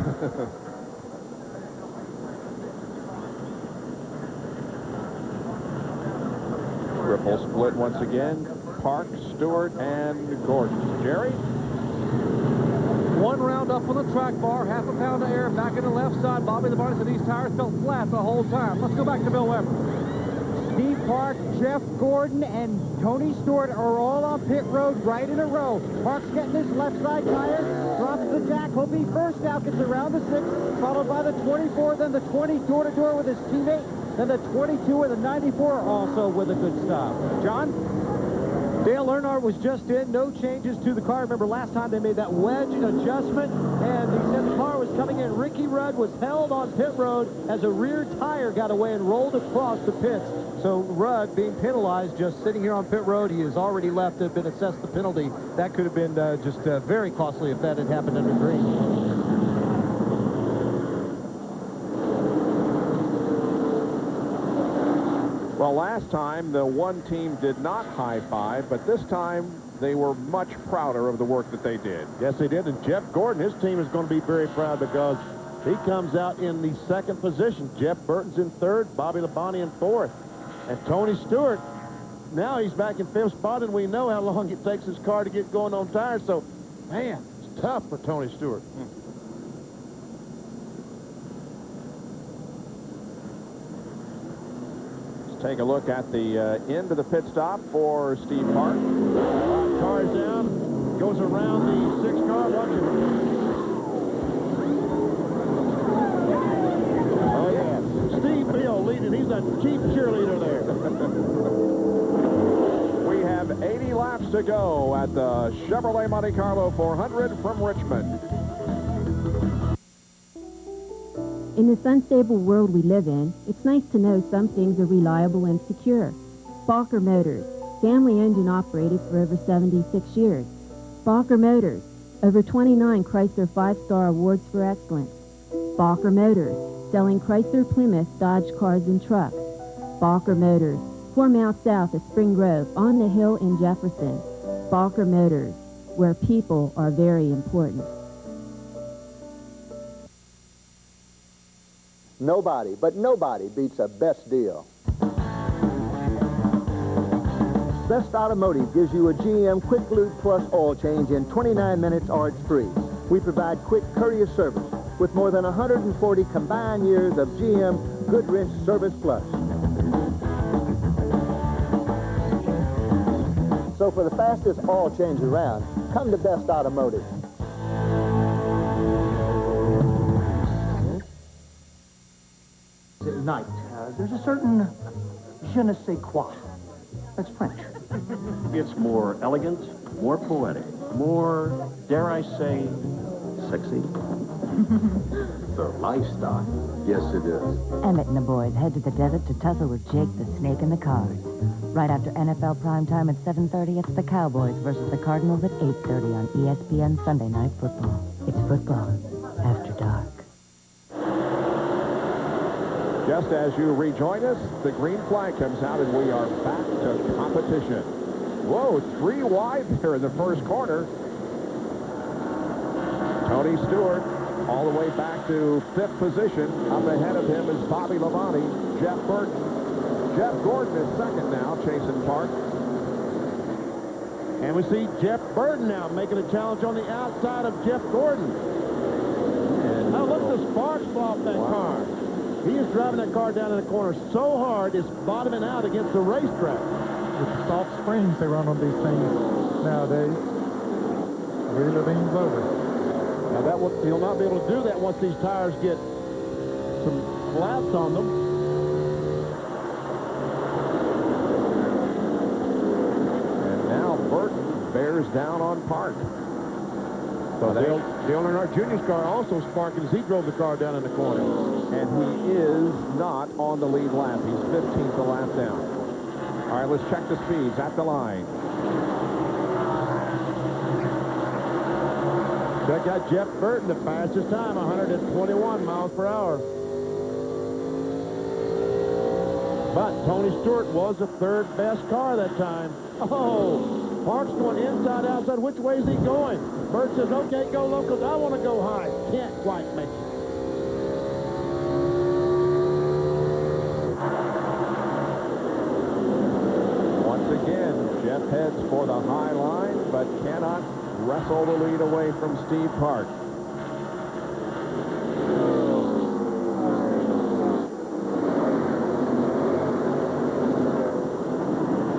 Triple split once again. Park, Stewart, and Gordon. Jerry? 1 round up on the track bar, half a pound of air back in the left side. Bobby Labonte said these tires felt flat the whole time. Let's go back to Bill Weber. Steve Park, Jeff Gordon, and Tony Stewart are all on pit road right in a row. Park's getting his left side tire, drops the jack. He'll be first out, gets around the 6, followed by the 24, then the 20 door-to-door with his teammate, then the 22 and the 94 also with a good stop. John? Dale Earnhardt was just in, no changes to the car. Remember last time they made that wedge adjustment, and he said the car was coming in. Ricky Rudd was held on pit road as a rear tire got away and rolled across the pits. So Rudd being penalized just sitting here on pit road. He has already left, been assessed the penalty. That could have been just very costly if that had happened under green. Well, last time the one team did not high-five, but this time they were much prouder of the work that they did. Yes, they did. And Jeff Gordon, his team is going to be very proud because he comes out in the 2nd position. Jeff Burton's in 3rd, Bobby Labonte in 4th. And Tony Stewart, now he's back in 5th spot, and we know how long it takes his car to get going on tires. So, man, it's tough for Tony Stewart. Take a look at the end of the pit stop for Steve Park. Cars down, goes around the 6 car. Watch it. Oh, yeah. Steve Bill leading. He's a chief cheerleader there. We have 80 laps to go at the Chevrolet Monte Carlo 400 from Richmond. In this unstable world we live in, it's nice to know some things are reliable and secure. Balker Motors, family-owned and operated for over 76 years. Balker Motors, over 29 Chrysler 5-star awards for excellence. Balker Motors, selling Chrysler, Plymouth, Dodge cars and trucks. Balker Motors, 4 miles south of Spring Grove, on the hill in Jefferson. Balker Motors, where people are very important. Nobody, but nobody beats a best deal. Best Automotive gives you a GM Quick Lube Plus oil change in 29 minutes or it's free. We provide quick, courteous service with more than 140 combined years of GM Goodrich Service Plus. So for the fastest oil change around, come to Best Automotive. At night, there's a certain je ne sais quoi. That's French. It's more elegant, more poetic, more, dare I say, sexy. The lifestyle. Yes, it is. Emmett and the boys head to the desert to tussle with Jake the Snake and the Cars. Right after NFL primetime at 7:30, it's the Cowboys versus the Cardinals at 8:30 on ESPN Sunday Night Football. It's football after dark. Just as you rejoin us, the green flag comes out and we are back to competition. Whoa, 3 wide there in the first corner. Tony Stewart all the way back to 5th position. Up ahead of him is Bobby Labonte, Jeff Burton. Jeff Gordon is second now, chasing Park. And we see Jeff Burton now making a challenge on the outside of Jeff Gordon. And now look, the sparks fly off that car. He is driving that car down in the corner so hard, it's bottoming out against the racetrack. With the soft springs they run on these things nowadays, really leans over. Now he'll not be able to do that once these tires get some laps on them. And now Burton bears down on Park. So Dale Earnhardt Jr.'s car also sparking as he drove the car down in the corner. And he is not on the lead lap. He's 15th a lap down. All right, let's check the speeds at the line. Check out Jeff Burton, the fastest time, 121 miles per hour. But Tony Stewart was the 3rd best car that time. Oh, Park's going inside, outside. Which way is he going? Burt says, okay, go locals. I want to go high. Can't quite make it. Once again, Jeff heads for the high line, but cannot wrestle the lead away from Steve Park.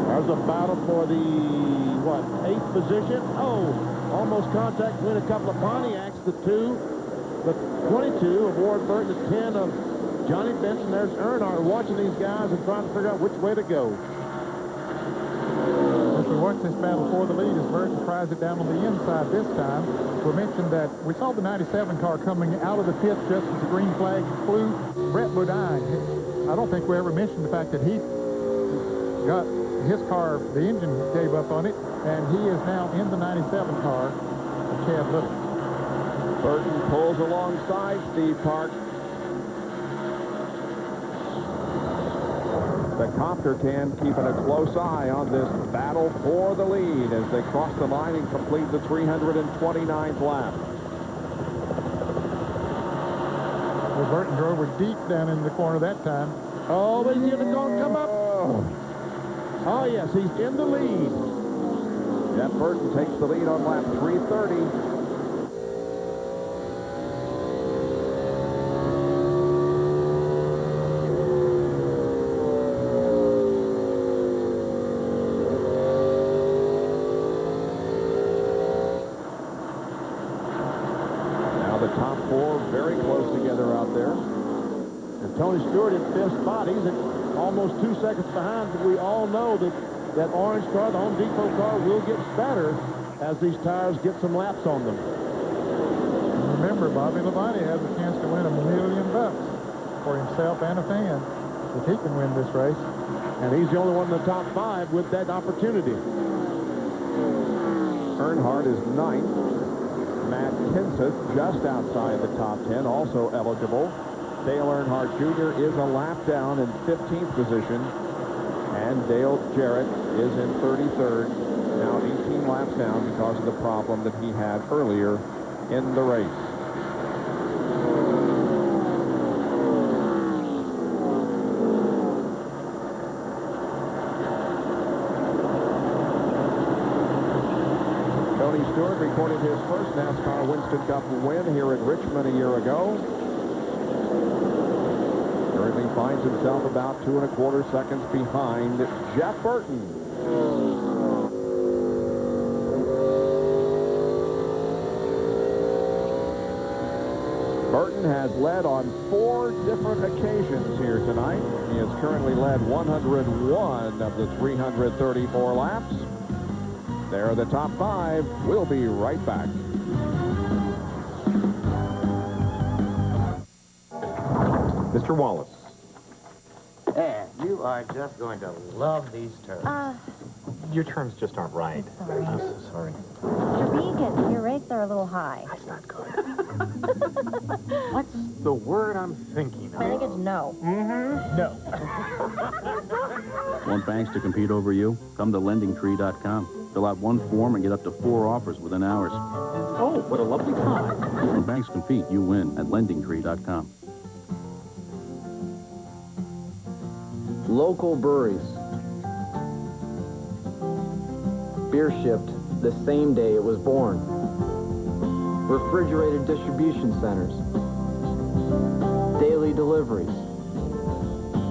There's a battle for the, 8th position? Oh, almost contact between a couple of Pontiacs, the 22 of Ward Burton, the 10 of Johnny Benson. There's Earnhardt watching these guys and trying to figure out which way to go. As we watch this battle for the lead, as Burton tries it down on the inside this time, we mentioned that we saw the 97 car coming out of the pit just as the green flag flew. Brett Bodine, I don't think we ever mentioned the fact that he got his car, the engine gave up on it, and he is now in the 97 car of Chad Little. Burton pulls alongside Steve Park. The Copter can keeping a close eye on this battle for the lead as they cross the line and complete the 329th lap. Well, Burton drove her deep down in the corner that time. Oh, but he's going to come up. Oh, yes, he's in the lead. Jeff Burton takes the lead on lap 330. Now the top 4 very close together out there. And Tony Stewart in 5th spot. He's at almost 2 seconds behind, but we all know that orange car, the Home Depot car, will get better as these tires get some laps on them. And remember, Bobby Labonte has a chance to win $1 million for himself and a fan if he can win this race. And he's the only one in the top 5 with that opportunity. Earnhardt is 9th. Matt Kenseth just outside the top 10, also eligible. Dale Earnhardt Jr. is a lap down in 15th position. And Dale Jarrett is in 33rd, now 18 laps down because of the problem that he had earlier in the race. Tony Stewart recorded his first NASCAR Winston Cup win here at Richmond a year ago. Currently finds himself about 2 1/4 seconds behind Jeff Burton. Burton has led on 4 different occasions here tonight. He has currently led 101 of the 334 laps. There are the top 5. We'll be right back. Mr. Wallace. Anne, you are just going to love these terms. Your terms just aren't right. Sorry. I'm so sorry. You're vegan. Your rates are a little high. That's not good. What's the word I'm thinking of? I think it's no. Mm-hmm. No. Want banks to compete over you? Come to LendingTree.com. Fill out one form and get up to 4 offers within hours. Oh, what a lovely time. When banks compete, you win at LendingTree.com. Local breweries. Beer shipped the same day it was born. Refrigerated distribution centers. Daily deliveries.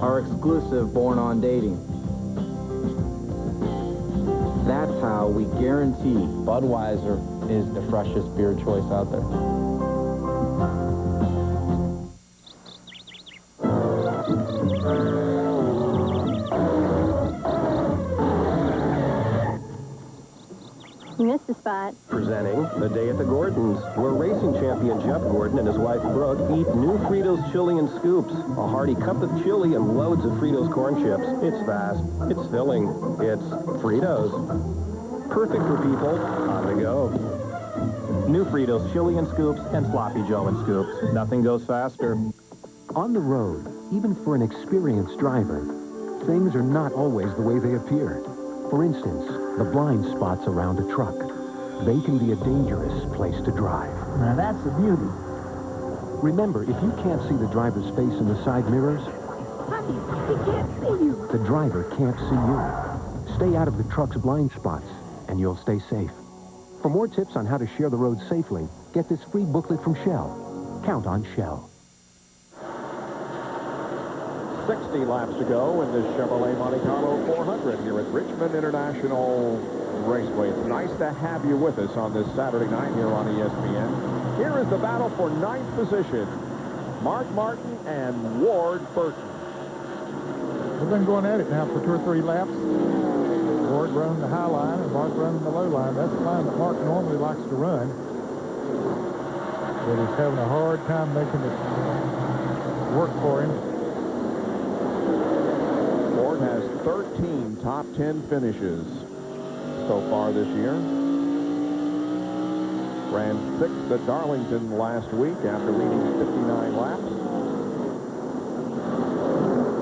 Our exclusive Born on Dating. That's how we guarantee Budweiser is the freshest beer choice out there. You missed a spot. Presenting The Day at the Gordons, where racing champion Jeff Gordon and his wife Brooke eat new Fritos chili and scoops. A hearty cup of chili and loads of Fritos corn chips. It's fast, it's filling, it's Fritos. Perfect for people on the go. New Fritos chili and scoops and sloppy Joe and scoops. Nothing goes faster. On the road, even for an experienced driver, things are not always the way they appear. For instance, the blind spots around a truck. They can be a dangerous place to drive. Now that's the beauty. Remember, if you can't see the driver's face in the side mirrors, Puppy, he can't see you. the driver can't see you. Stay out of the truck's blind spots, and you'll stay safe. For more tips on how to share the road safely, get this free booklet from Shell. Count on Shell. 60 laps to go in this Chevrolet Monte Carlo 400 here at Richmond International Raceway. It's nice to have you with us on this Saturday night here on ESPN. Here is the battle for 9th position. Mark Martin and Ward Burton. We've been going at it now for 2 or 3 laps. Ward running the high line and Mark running the low line. That's the line that Mark normally likes to run. But he's having a hard time making it work for him. Ward has 13 top 10 finishes so far this year. Ran 6th at Darlington last week after leading 59 laps.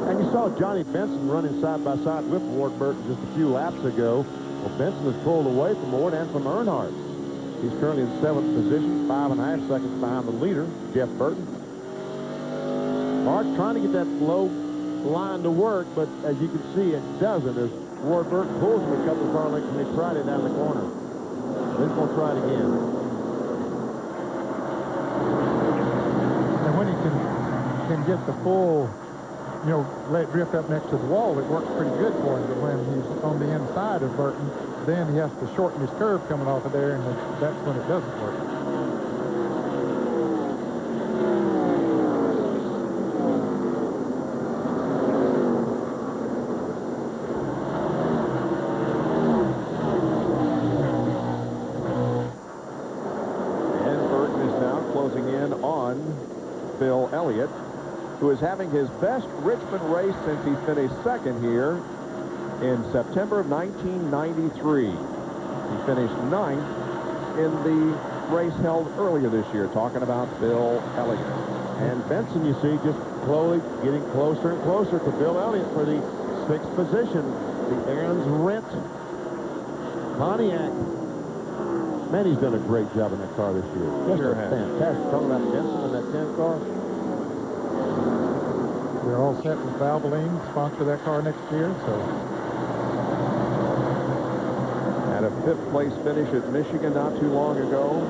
And you saw Johnny Benson running side by side with Ward Burton just a few laps ago. Well, Benson has pulled away from Ward and from Earnhardt. He's currently in 7th position, 5.5 seconds behind the leader, Jeff Burton. Mark trying to get that low line to work, but as you can see, it doesn't. As Ward Burton pulls him a couple of car lengths and they tried it down the corner. They're going to try it again. And when he can get the full, let it drift up next to the wall, it works pretty good for him. But when he's on the inside of Burton, then he has to shorten his curve coming off of there, and that's when it doesn't work. Bill Elliott, who is having his best Richmond race since he finished 2nd here in September of 1993. He finished 9th in the race held earlier this year, talking about Bill Elliott. And Benson, you see, just slowly getting closer and closer to Bill Elliott for the 6th position. The Aaron's Rent Pontiac. Man, he's done a great job in that car this year. Just Sure a has. fantastic. Talking about Benson and that 10 car. They're all set with Valvoline, sponsor that car next year. So had a a 5th place finish at Michigan not too long ago.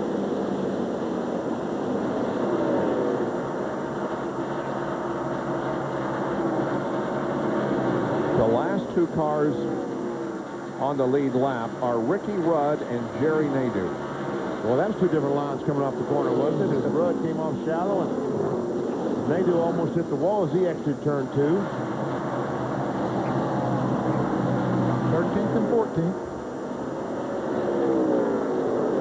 The last 2 cars on the lead lap are Ricky Rudd and Jerry Nadeau. Well, that was 2 different lines coming off the corner, wasn't it? As Rudd came off shallow and Nadeau almost hit the wall as he exited turn 2. 13th and 14th.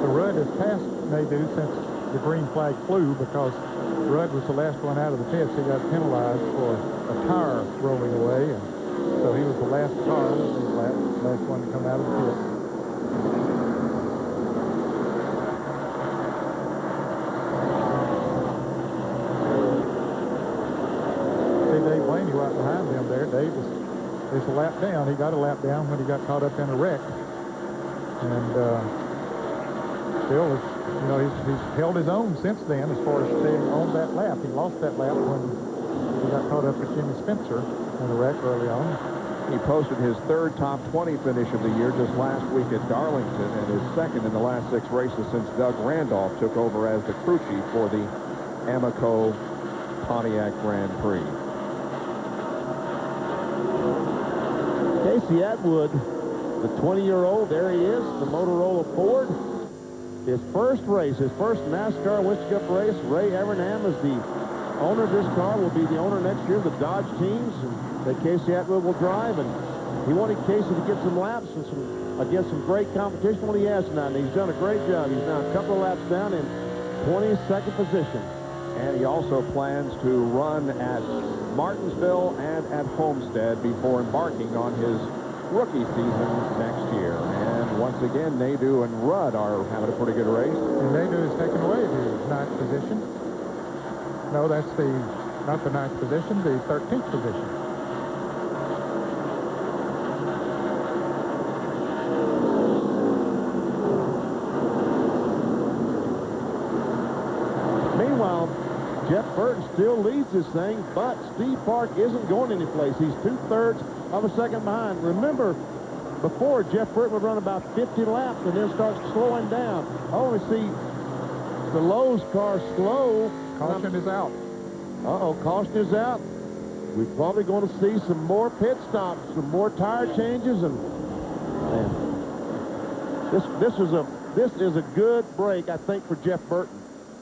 The Rudd has passed Nadeau since the green flag flew because Rudd was the last one out of the pits. He got penalized for a tire rolling away, and so he was the last car, last one to come out of the pit. See Dave Blaney right behind them there. Dave is a lap down. He got a lap down when he got caught up in a wreck. And still, you know, he's held his own since then as far as staying on that lap. He lost that lap when he got caught up with Jimmy Spencer in a wreck early on. He posted his 3rd top 20 finish of the year just last week at Darlington, and his 2nd in the last 6 races since Doug Randolph took over as the crew chief for the Amoco Pontiac Grand Prix. Casey Atwood, the 20-year-old, there he is, the Motorola Ford. His first race, his first NASCAR Winston Cup race. Ray Evernham is the owner of this car, will be the owner next year of the Dodge teams that Casey Atwood will drive. And he wanted Casey to get some laps and against some great competition when he has tonight. And he's done a great job. He's now a couple of laps down in 22nd position. And he also plans to run at Martinsville and at Homestead before embarking on his rookie season next year. And once again, Nadeau and Rudd are having a pretty good race. And Nadeau is taken away to 9th position. No, that's not the 9th position, the 13th position. Meanwhile, Jeff Burton still leads this thing, but Steve Park isn't going anyplace. He's 2/3 of a second behind. Remember, before, Jeff Burton would run about 50 laps and then start slowing down. I only see the Lowe's car slow. Caution is out. Uh-oh, caution is out. We're probably going to see some more pit stops, some more tire changes, and this is a good break, I think, for Jeff Burton.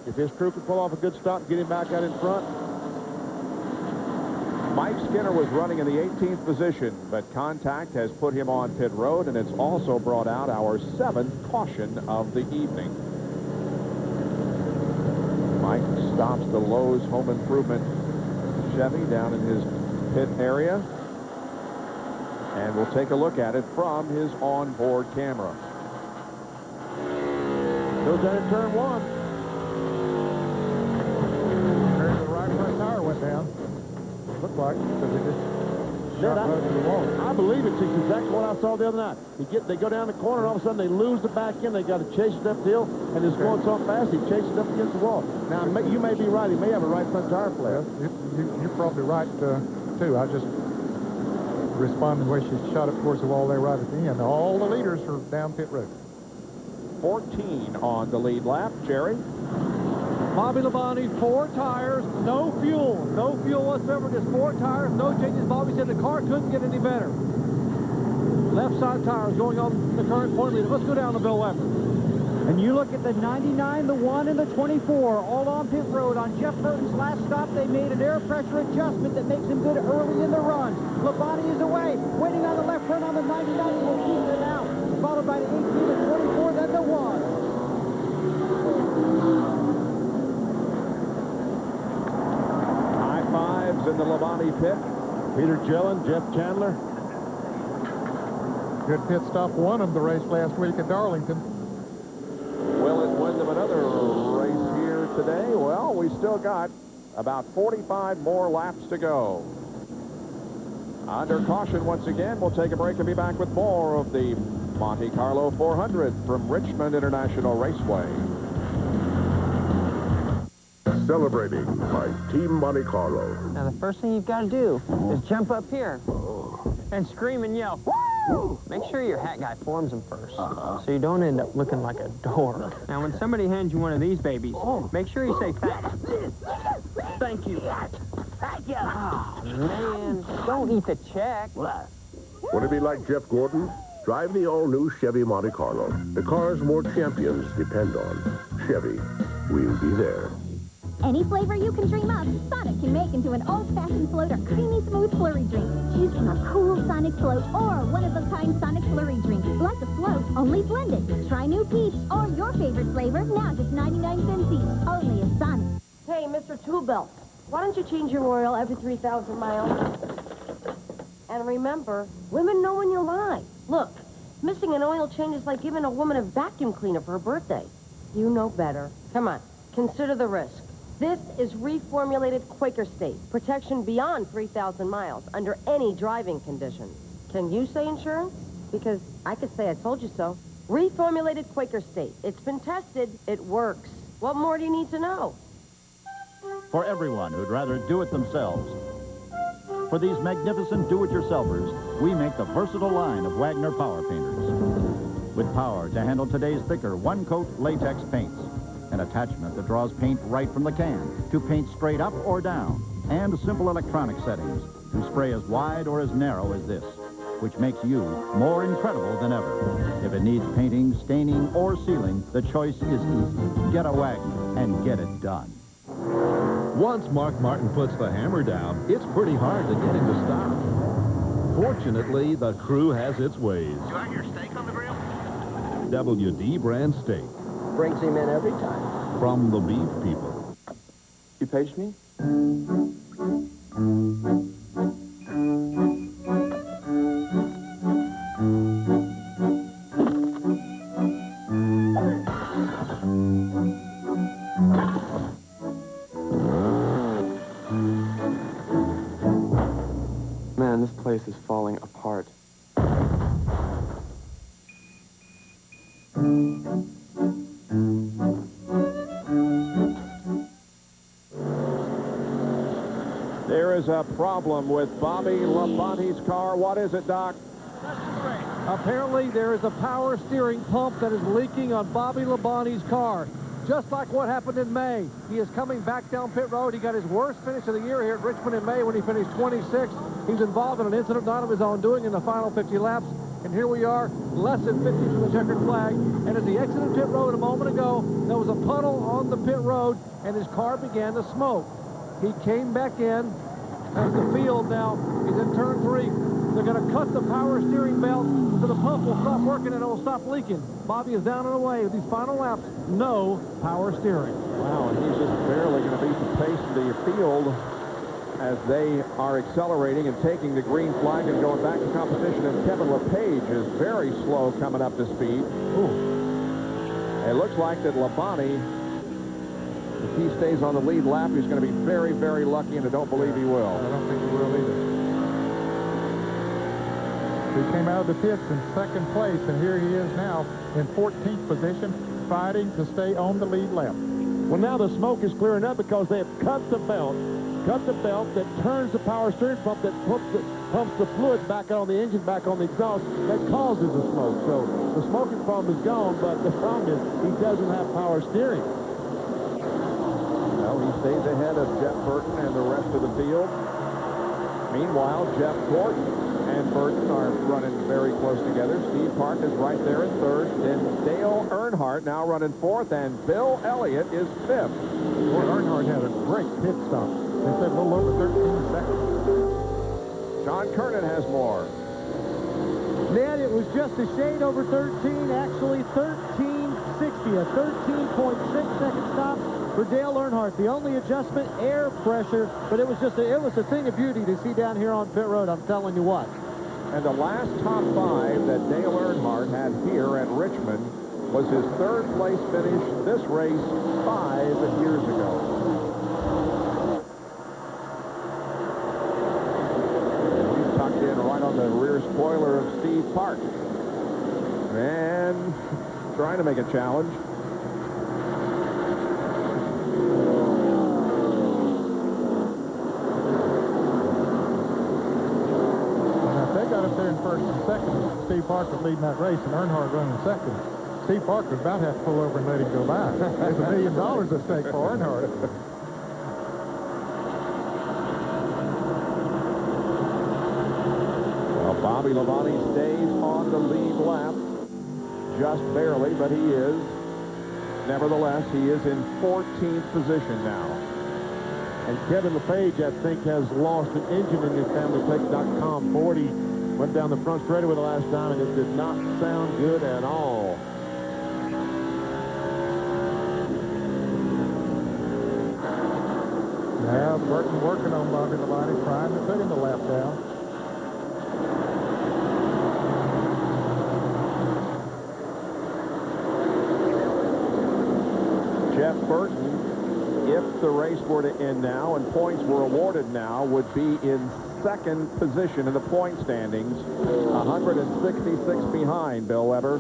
If his crew can pull off a good stop and get him back out in front. Mike Skinner was running in the 18th position, but contact has put him on pit road, and it's also brought out our 7th caution of the evening. Mike stops the Lowe's Home Improvement Chevy down in his pit area, and we'll take a look at it from his onboard camera. Goes down in turn 1. The right front tire went down. Looked like, because it just shot right to the wall. I believe it's exactly what I saw the other night. They go down the corner, and all of a sudden they lose the back end. They got to chase it uphill, and it's going so fast, he chases it up against the wall. Now, you may be right. He may have a right front tire flare. You're probably right, too. I just responded the way she shot it towards the wall there right at the end. All the leaders are down pit road. 14 on the lead lap. Jerry? Bobby Labonte, 4 tires, no fuel whatsoever, just 4 tires, no changes. Bobby said the car couldn't get any better. Left side tires going on the current point leader. Let's go down to Bill Weber. And you look at the 99, the 1, and the 24, all on pit road. On Jeff Burton's last stop, they made an air pressure adjustment that makes him good early in the run. Labonte is away, waiting on the left front on the 99, and will keep it out. Followed by the 18, the 24, then the 1. In the Labonte pit. Peter Gillen, Jeff Chandler. Good pit stop won them the race last week at Darlington. Will it win them another race here today? Well, we still got about 45 more laps to go. Under caution once again. We'll take a break and be back with more of the Monte Carlo 400 from Richmond International Raceway. Celebrating by Team Monte Carlo. Now the first thing you've got to do is jump up here and scream and yell, "Woo!" Make sure your hat guy forms them first, so you don't end up looking like a dork. Now, when somebody hands you one of these babies, make sure you say thanks. Thank you. Oh, man, don't eat the check. Want to be like Jeff Gordon? Drive the all-new Chevy Monte Carlo. The cars more champions depend on. Chevy, we'll be there. Any flavor you can dream up, Sonic can make into an old-fashioned float or creamy smooth flurry drink. Choose from a cool Sonic float or one-of-a-kind Sonic flurry drink. Like a float, only blended. Try new peach or your favorite flavor, now just 99 cents each. Only at Sonic. Hey, Mr. Two-Belt, why don't you change your oil every 3,000 miles? And remember, women know when you lie. Look, missing an oil change is like giving a woman a vacuum cleaner for her birthday. You know better. Come on, consider the risk. This is reformulated Quaker State. Protection beyond 3,000 miles under any driving conditions. Can you say insurance? Because I could say I told you so. Reformulated Quaker State. It's been tested. It works. What more do you need to know? For everyone who'd rather do it themselves. For these magnificent do-it-yourselfers, we make the versatile line of Wagner Power Painters. With power to handle today's thicker one-coat latex paints. An attachment that draws paint right from the can to paint straight up or down. And simple electronic settings to spray as wide or as narrow as this, which makes you more incredible than ever. If it needs painting, staining, or sealing, the choice is easy. Get a Wagner and get it done. Once Mark Martin puts the hammer down, it's pretty hard to get him to stop. Fortunately, the crew has its ways. Do I hear steak on the grill? WD brand steak. Brings him in every time. From the beef people. You paged me? Man, this place is falling apart. There is a problem with Bobby Labonte's car. What is it, Doc? Apparently, there is a power steering pump that is leaking on Bobby Labonte's car. Just like what happened in May. He is coming back down pit road. He got his worst finish of the year here at Richmond in May when he finished 26th. He's involved in an incident not of his own doing in the final 50 laps. And here we are, less than 50 from the checkered flag. And as he exited pit road a moment ago, there was a puddle on the pit road, and his car began to smoke. He came back in. As the field now is in turn 3. They're going to cut the power steering belt so the pump will stop working and it will stop leaking. Bobby is down and away with these final laps. No power steering. Wow, and he's just barely going to beat the pace of the field as they are accelerating and taking the green flag and going back to competition. And Kevin LePage is very slow coming up to speed. Ooh. It looks like that Labonte, if he stays on the lead lap, he's going to be very, very lucky, and I don't believe he will. I don't think he will either. He came out of the pits in second place, and here he is now in 14th position, fighting to stay on the lead lap. Well, now the smoke is clearing up because they have cut the belt that turns the power steering pump that pumps the fluid back on the engine, back on the exhaust, that causes the smoke. So the smoking problem is gone, but the problem is he doesn't have power steering. He stays ahead of Jeff Burton and the rest of the field. Meanwhile, Jeff Gordon and Burton are running very close together. Steve Park is right there in third. Then Dale Earnhardt now running fourth, and Bill Elliott is fifth. Boy, Earnhardt had a great pit stop. They said a little over 13 seconds. John Kernan has more. Ned, it was just a shade over 13, actually 13.60, a 13.6 second stop for Dale Earnhardt. The only adjustment, air pressure, but it was a thing of beauty to see down here on pit road, I'm telling you what. And the last top 5 that Dale Earnhardt had here at Richmond was his third place finish this race 5 years ago. And he's tucked in right on the rear spoiler of Steve Park. And trying to make a challenge. Got up there in first second. Steve Parker's leading that race, and Earnhardt running second. Steve Parker's about to have to pull over and let him go by. There's $1 million at stake for Earnhardt. Well, Bobby Labonte stays on the lead lap. Just barely, but he is. Nevertheless, he is in 14th position now. And Kevin LePage, I think, has lost an engine in his FamilyPlate.com Ford. He went down the front straightaway the last time, and it did not sound good at all. Yeah, Burton working on Bobby Labonte, trying to put him the lap down. Jeff Burton, if the race were to end now and points were awarded now, would be in second position in the point standings, 166 behind Bill Weber.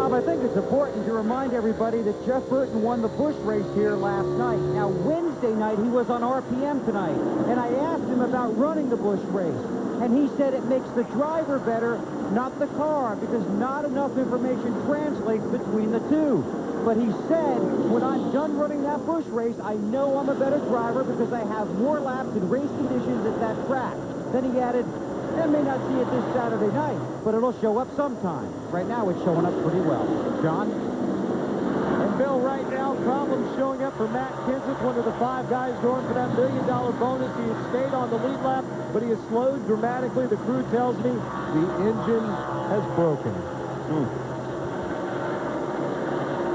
I think it's important to remind everybody that Jeff Burton won the Busch race here last night. Now, Wednesday night, he was on RPM tonight, and I asked him about running the Busch race, and he said it makes the driver better, not the car, because not enough information translates between the two. But he said, when I'm done running that Busch race, I know I'm a better driver because I have more laps in race conditions at that track. Then he added, I may not see it this Saturday night, but it'll show up sometime. Right now, it's showing up pretty well. John? And Bill, right now, problems showing up for Matt Kenseth, one of the 5 guys going for that $1 million bonus. He has stayed on the lead lap, but he has slowed dramatically. The crew tells me the engine has broken.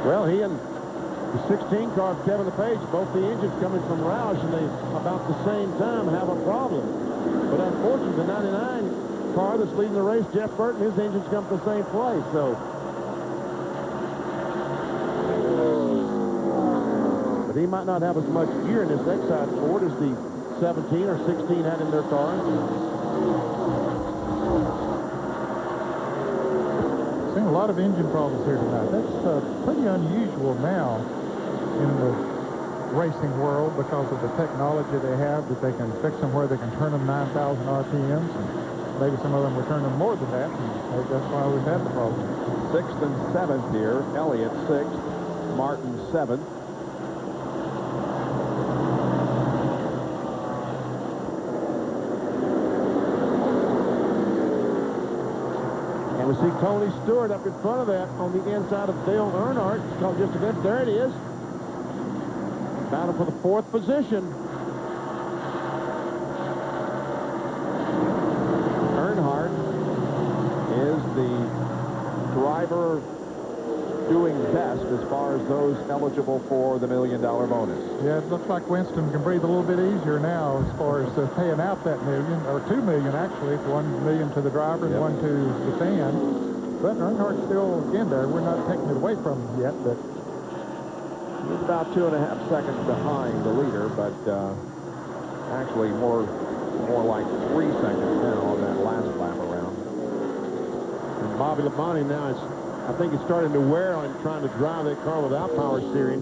Well, he and the 16 car, Kevin LePage, both the engines coming from Roush, and they, about the same time, have a problem. But unfortunately, the 99 car that's leading the race, Jeff Burton, his engines come to the same place, so. But he might not have as much gear in this Exide Ford as the 17 or 16 had in their car. Seen a lot of engine problems here tonight. That's pretty unusual now in the racing world because of the technology they have, that they can fix them where they can turn them 9,000 RPMs, and maybe some of them will turn them more than that, and that's why we've had the problem. 6th and 7th here. Elliott 6th, Martin 7th. And we see Tony Stewart up in front of that on the inside of Dale Earnhardt. It's called just a bit. There it is. Battle for the 4th position. Earnhardt is the driver doing best as far as those eligible for the $1 million bonus. Yeah, it looks like Winston can breathe a little bit easier now as far as paying out that $1 million, or $2 million actually. It's $1 million to the driver and $1 to the fan. But Earnhardt's still in there. We're not taking it away from him yet, but he's about 2.5 seconds behind the leader, but actually more like 3 seconds now on that last lap around. And Bobby Labonte now is, I think it's starting to wear on him trying to drive that car without power steering.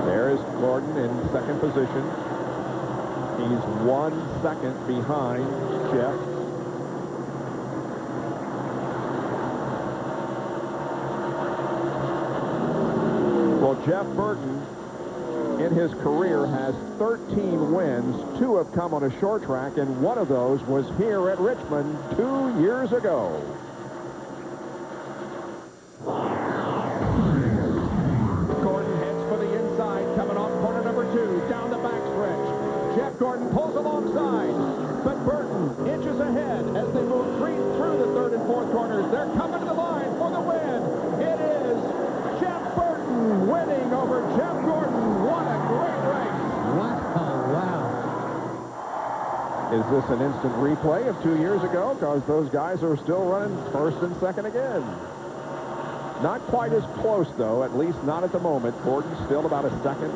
There is Gordon in second position. He's 1 second behind Jeff. Well, Jeff Burton in his career has 13 wins. 2 have come on a short track, and one of those was here at Richmond 2 years ago. Gordon heads for the inside, coming off corner number 2, down the backstretch. Jeff Gordon pulls alongside, but Burton inches ahead as they move through the 3rd and 4th corners. They're coming to the line for the win. It is Jeff Burton winning over Jeff Gordon. What a great race. Wow. Is this an instant replay of 2 years ago? Because those guys are still running 1st and 2nd again. Not quite as close, though, at least not at the moment. Gordon's still about a second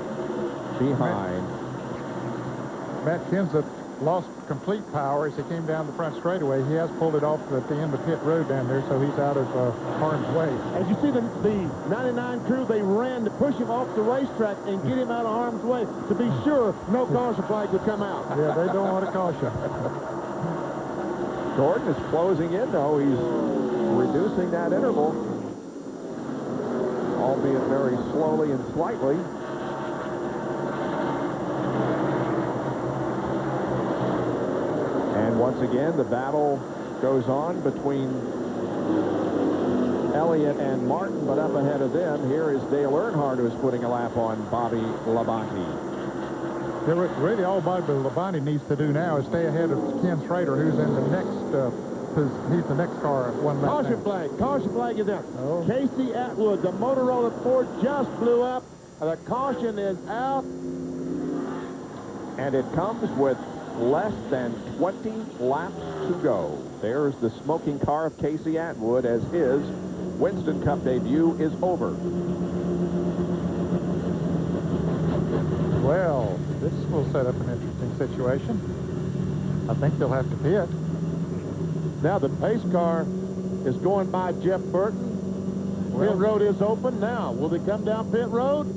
behind. Matt Kenseth lost complete power as he came down the front straightaway. He has pulled it off at the end of pit road down there, so he's out of harm's way. As you see the 99 crew, they ran to push him off the racetrack and get him out of harm's way to be sure no caution flag would come out. Yeah, they don't want a caution. Gordon is closing in, though. He's reducing that interval, albeit very slowly and slightly. And once again, the battle goes on between Elliott and Martin, but up ahead of them, here is Dale Earnhardt, who's putting a lap on Bobby Labonte. Really, all Bobby Labonte needs to do now is stay ahead of Ken Schrader, who's in the next, he's the next car at one lap. Caution flag is out. Oh. Casey Atwood, the Motorola Ford just blew up. The caution is out. And it comes with less than 20 laps to go. There's the smoking car of Casey Atwood as his Winston Cup debut is over. Well, this will set up an interesting situation. I think they'll have to pit. Now the pace car is going by Jeff Burton. Pit road is open now. Will they come down pit road?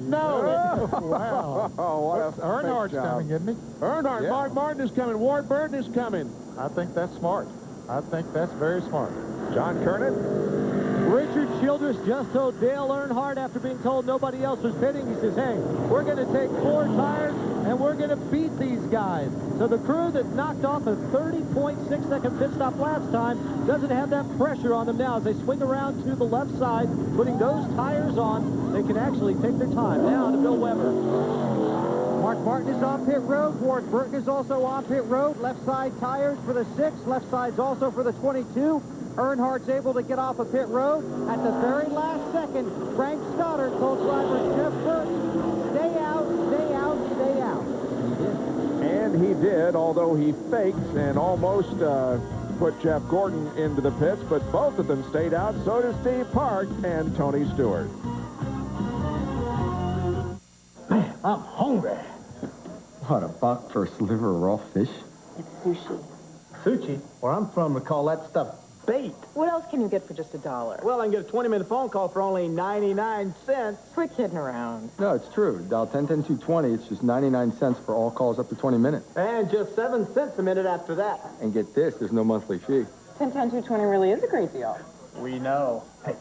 No. Wow. Earnhardt's coming, isn't he? Earnhardt, yeah. Mark Martin is coming. Ward Burton is coming. I think that's smart. I think that's very smart. John Kernan. Richard Childress just told Dale Earnhardt after being told nobody else was pitting, he says, hey, we're going to take 4 tires and we're going to beat these guys. So the crew that knocked off a 30.6-second pit stop last time doesn't have that pressure on them now. As they swing around to the left side, putting those tires on, they can actually take their time. Now to Bill Weber. Mark Martin is on pit road. Ward Burton is also on pit road. Left side tires for the 6. Left side's also for the 22. Earnhardt's able to get off of pit road. At the very last second, Frank Stoddard told driver Jeff Burton, stay out, stay out, stay out. And he did, although he faked and almost put Jeff Gordon into the pits, but both of them stayed out. So did Steve Park and Tony Stewart. Man, I'm hungry. What, a buck for a sliver of raw fish? It's sushi. Sushi? Where I'm from, we call that stuff bait. What else can you get for just $1? Well, I can get a 20-minute phone call for only 99 cents. Quit kidding around. No, it's true. Dial 10-10-220. It's just 99 cents for all calls up to 20 minutes. And just 7 cents a minute after that. And get this, there's no monthly fee. 10-10-220 really is a great deal. We know. Hey,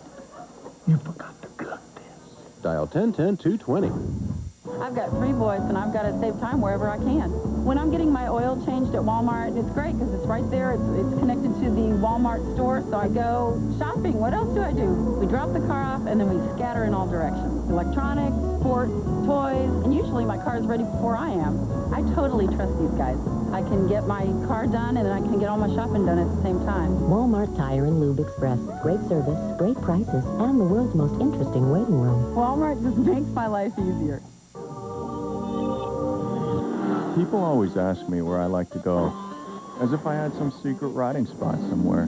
you forgot to plug this. Dial 10-10-220. I've got 3 boys, and I've got to save time wherever I can. When I'm getting my oil changed at Walmart, it's great because it's right there. It's connected to the Walmart store, so I go shopping. What else do I do? We drop the car off, and then we scatter in all directions. Electronics, sports, toys, and usually my car's ready before I am. I totally trust these guys. I can get my car done, and then I can get all my shopping done at the same time. Walmart Tire and Lube Express. Great service, great prices, and the world's most interesting waiting room. Walmart just makes my life easier. People always ask me where I like to go, as if I had some secret riding spot somewhere.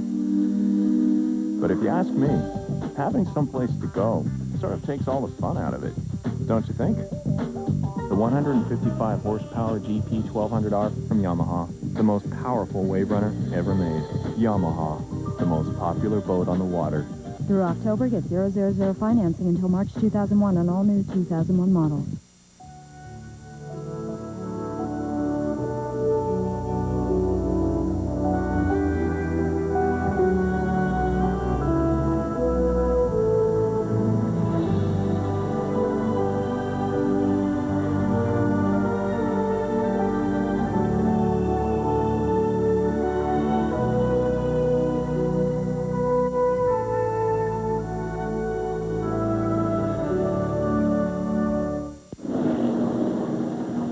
But if you ask me, having someplace to go sort of takes all the fun out of it, don't you think? The 155 horsepower GP 1200R from Yamaha, the most powerful wave runner ever made. Yamaha, the most popular boat on the water. Through October, get 000 financing until March 2001 on all new 2001 models.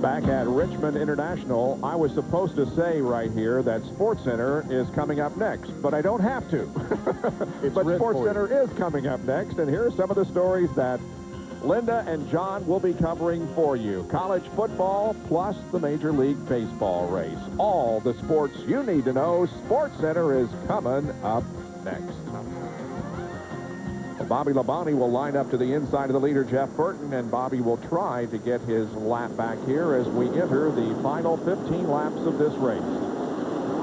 Back at Richmond International, I was supposed to say right here that SportsCenter is coming up next, but I don't have to. But SportsCenter is coming up next, and here are some of the stories that Linda and John will be covering for you. College football plus the Major League Baseball race. All the sports you need to know. SportsCenter is coming up next. Bobby Labonte will line up to the inside of the leader, Jeff Burton, and Bobby will try to get his lap back here as we enter the final 15 laps of this race.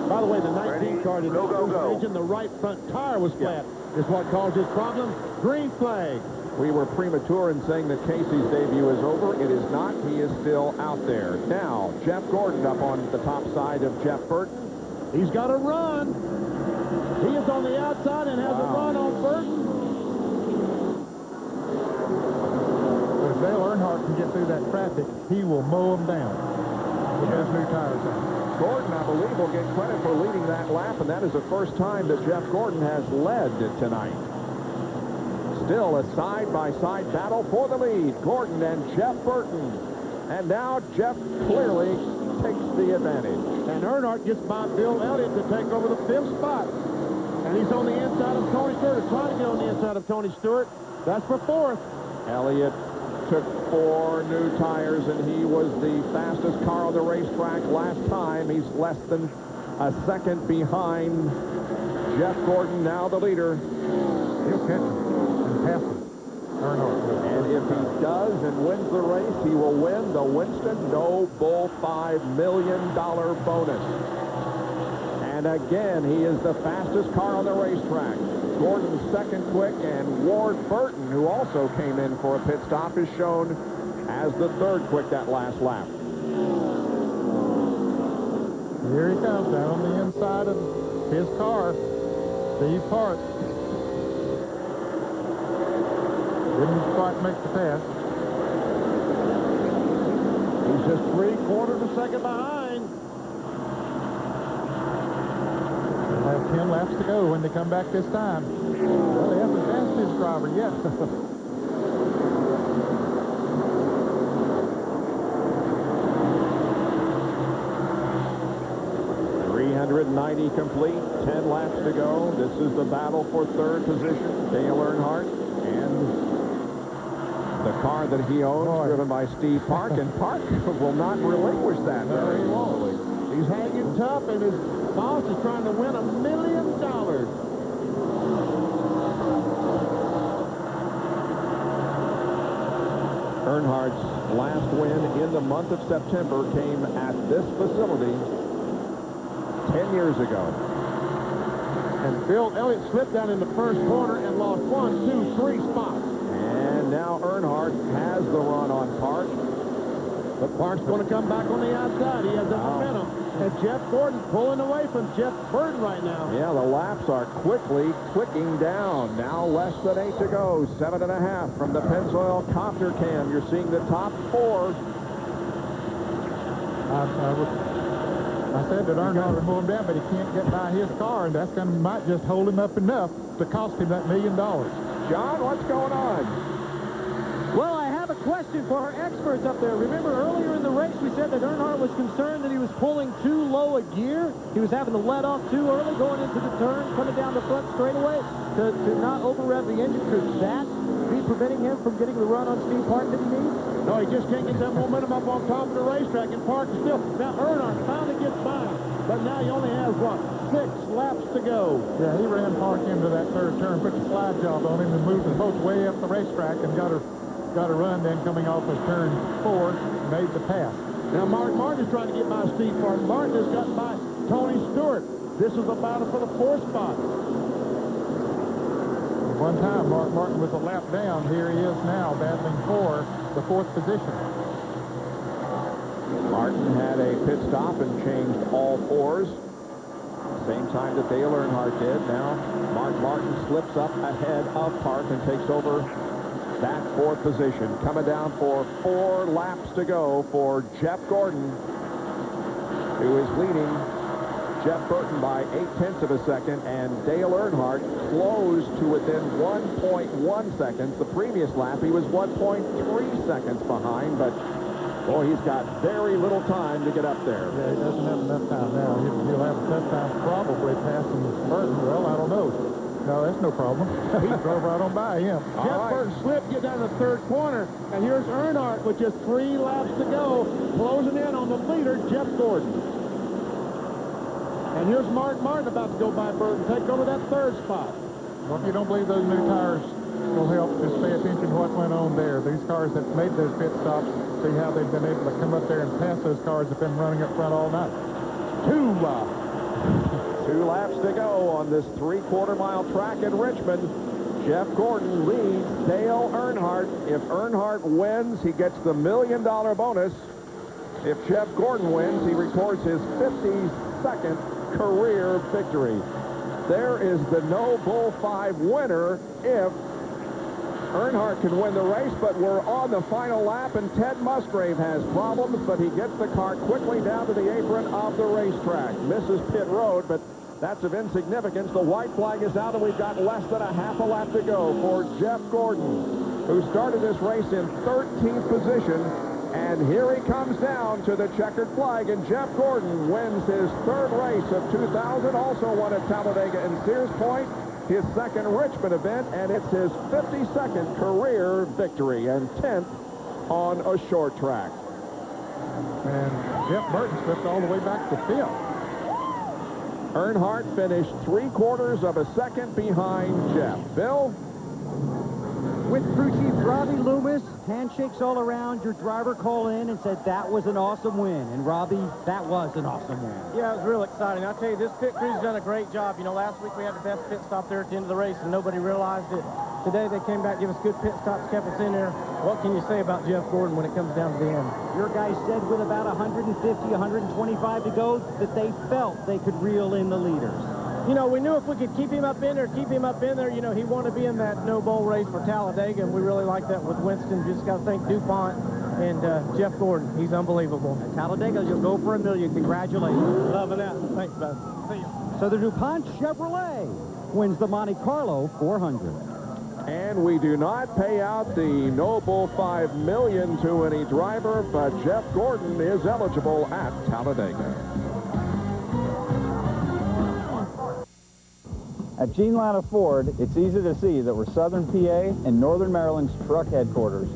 By the way, the 19 car did not lose the right front tire was flat. Is what caused this problem. Green flag. We were premature in saying that Casey's debut is over. It is not. He is still out there. Now, Jeff Gordon up on the top side of Jeff Burton. He's got a run. He is on the outside and has a run on Burton. If Dale Earnhardt can get through that traffic, he will mow them down with those new tires on. Gordon, I believe, will get credit for leading that lap, and that is the first time that Jeff Gordon has led tonight. Still a side-by-side battle for the lead. Gordon and Jeff Burton. And now Jeff clearly takes the advantage. And Earnhardt gets by Bill Elliott to take over the 5th spot. And he's on the inside of Tony Stewart, trying to get on the inside of Tony Stewart. That's for 4th. Elliott took 4 new tires, and he was the fastest car on the racetrack last time. He's less than a second behind Jeff Gordon, now the leader. He'll catch him and pass him. And if he does and wins the race, he will win the Winston No Bull $5 million bonus. And again, he is the fastest car on the racetrack. Gordon's second quick, and Ward Burton, who also came in for a pit stop, is shown as the 3rd quick that last lap. Here he comes down on the inside of his car. Steve Park. Didn't quite make the pass. He's just 3/4 of a second behind. They'll have 10 laps to go when they come back this time. Well, they haven't asked his driver yet. 390 complete, 10 laps to go. This is the battle for 3rd position. Dale Earnhardt and the car that he owns, driven by Steve Park, and Park will not relinquish that very long. He's hanging tough, and his boss is trying to win $1 million. Earnhardt's last win in the month of September came at this facility 10 years ago. And Bill Elliott slipped down in the 1st corner and lost 1, 2, 3 spots. And now Earnhardt has the run on Park. But Park's going to come back on the outside. He has the momentum. And Jeff Gordon pulling away from Jeff Burton right now. Yeah, the laps are quickly clicking down. Now less than 8 to go. 7.5 from the Pennzoil copter cam. You're seeing the top 4. I said that Earnhardt would mow him down, but he can't get by his car, and that's going to might just hold him up enough to cost him that $1 million. John, what's going on? Well, I have a question for our experts up there. Remember earlier in the race we said that Earnhardt was concerned that he was pulling too low a gear. He was having to let off too early going into the turn, coming down the front straightaway to not over-rev the engine. Could that be preventing him from getting the run on Steve Park that he needs? No, he just can't get that momentum up on top of the racetrack, and Park is still. Now Earnhardt finally gets by, but now he only has, what, 6 laps to go. Yeah, he ran Park into that 3rd turn, put the slide job on him, and moved them both way up the racetrack and got a run. Then coming off of turn 4, made the pass. Now Mark Martin is trying to get by Steve Park. Martin has got by Tony Stewart. This is a battle for the 4th spot. One time, Mark Martin was a lap down. Here he is now battling for the 4th position. Martin had a pit stop and changed all 4s. Same time that Dale Earnhardt did. Now Mark Martin slips up ahead of Park and takes over that 4th position. Coming down for 4 laps to go for Jeff Gordon, who is leading Jeff Burton by 0.8 of a second, and Dale Earnhardt closed to within 1.1 seconds. The previous lap, he was 1.3 seconds behind, but, boy, he's got very little time to get up there. Yeah, he doesn't have enough time now. He'll have a tough time probably passing Burton. Well, I don't know. No, that's no problem. He drove right on by him. Jeff Burton slipped, get down to the 3rd corner, and here's Earnhardt with just 3 laps to go, closing in on the leader, Jeff Gordon. And here's Mark Martin about to go by Burton, take over that 3rd spot. Well, if you don't believe those new tires will help just pay attention to what went on there. These cars that made those pit stops, see how they've been able to come up there and pass those cars that have been running up front all night. Two laps to go on this 3/4 mile track in Richmond. Jeff Gordon leads Dale Earnhardt. If Earnhardt wins, he gets the $1 million bonus. If Jeff Gordon wins, he records his 52nd career victory. There is the No Bull 5 winner if Earnhardt can win the race, but we're on the final lap, and Ted Musgrave has problems, but he gets the car quickly down to the apron of the racetrack. Misses pit road, but that's of insignificance. The white flag is out, and we've got less than a half a lap to go for Jeff Gordon, who started this race in 13th position. And here he comes down to the checkered flag, and Jeff Gordon wins his 3rd race of 2000, also won at Talladega and Sears Point, his 2nd Richmond event, and it's his 52nd career victory and 10th on a short track. And Jeff Burton slipped all the way back to 5th. Earnhardt finished 3/4 of a second behind Jeff. Bill? With crew chief Robbie Loomis, handshakes all around. Your driver called in and said that was an awesome win. And Robbie, that was an awesome win. Yeah, it was real exciting. I'll tell you, this pit crew's done a great job. You know, last week we had the best pit stop there at the end of the race, and nobody realized it. Today they came back, give us good pit stops, kept us in there. What can you say about Jeff Gordon when it comes down to the end? Your guys said with about 150, 125 to go that they felt they could reel in the leaders. You know, we knew if we could keep him up in there, you know, he wanted to be in that no bowl race for Talladega, and we really like that with Winston. Just got to thank DuPont and Jeff Gordon. He's unbelievable. At Talladega, you'll go for $1 million. Congratulations. Loving that. Thanks, bud. See you. So the DuPont Chevrolet wins the Monte Carlo 400. And we do not pay out the No Bull 5 million to any driver, but Jeff Gordon is eligible at Talladega. At Gene Latta Ford, it's easy to see that we're Southern PA and Northern Maryland's truck headquarters.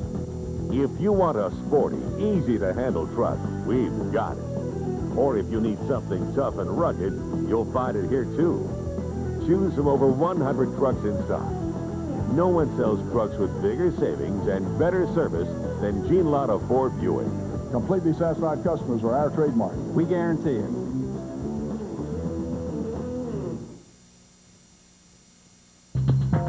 If you want a sporty, easy-to-handle truck, we've got it. Or if you need something tough and rugged, you'll find it here, too. Choose from over 100 trucks in stock. No one sells trucks with bigger savings and better service than Gene Latta Ford Buick. Completely satisfied customers are our trademark. We guarantee it.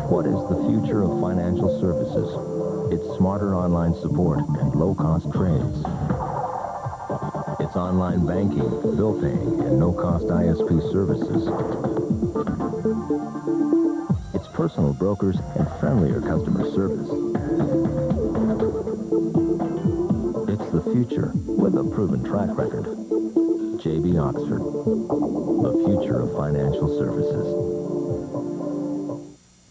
What is the future of financial services? It's smarter online support and low-cost trades. It's online banking, bill paying, and no-cost ISP services. It's personal brokers and friendlier customer service. It's the future with a proven track record. J.B. Oxford, the future of financial services.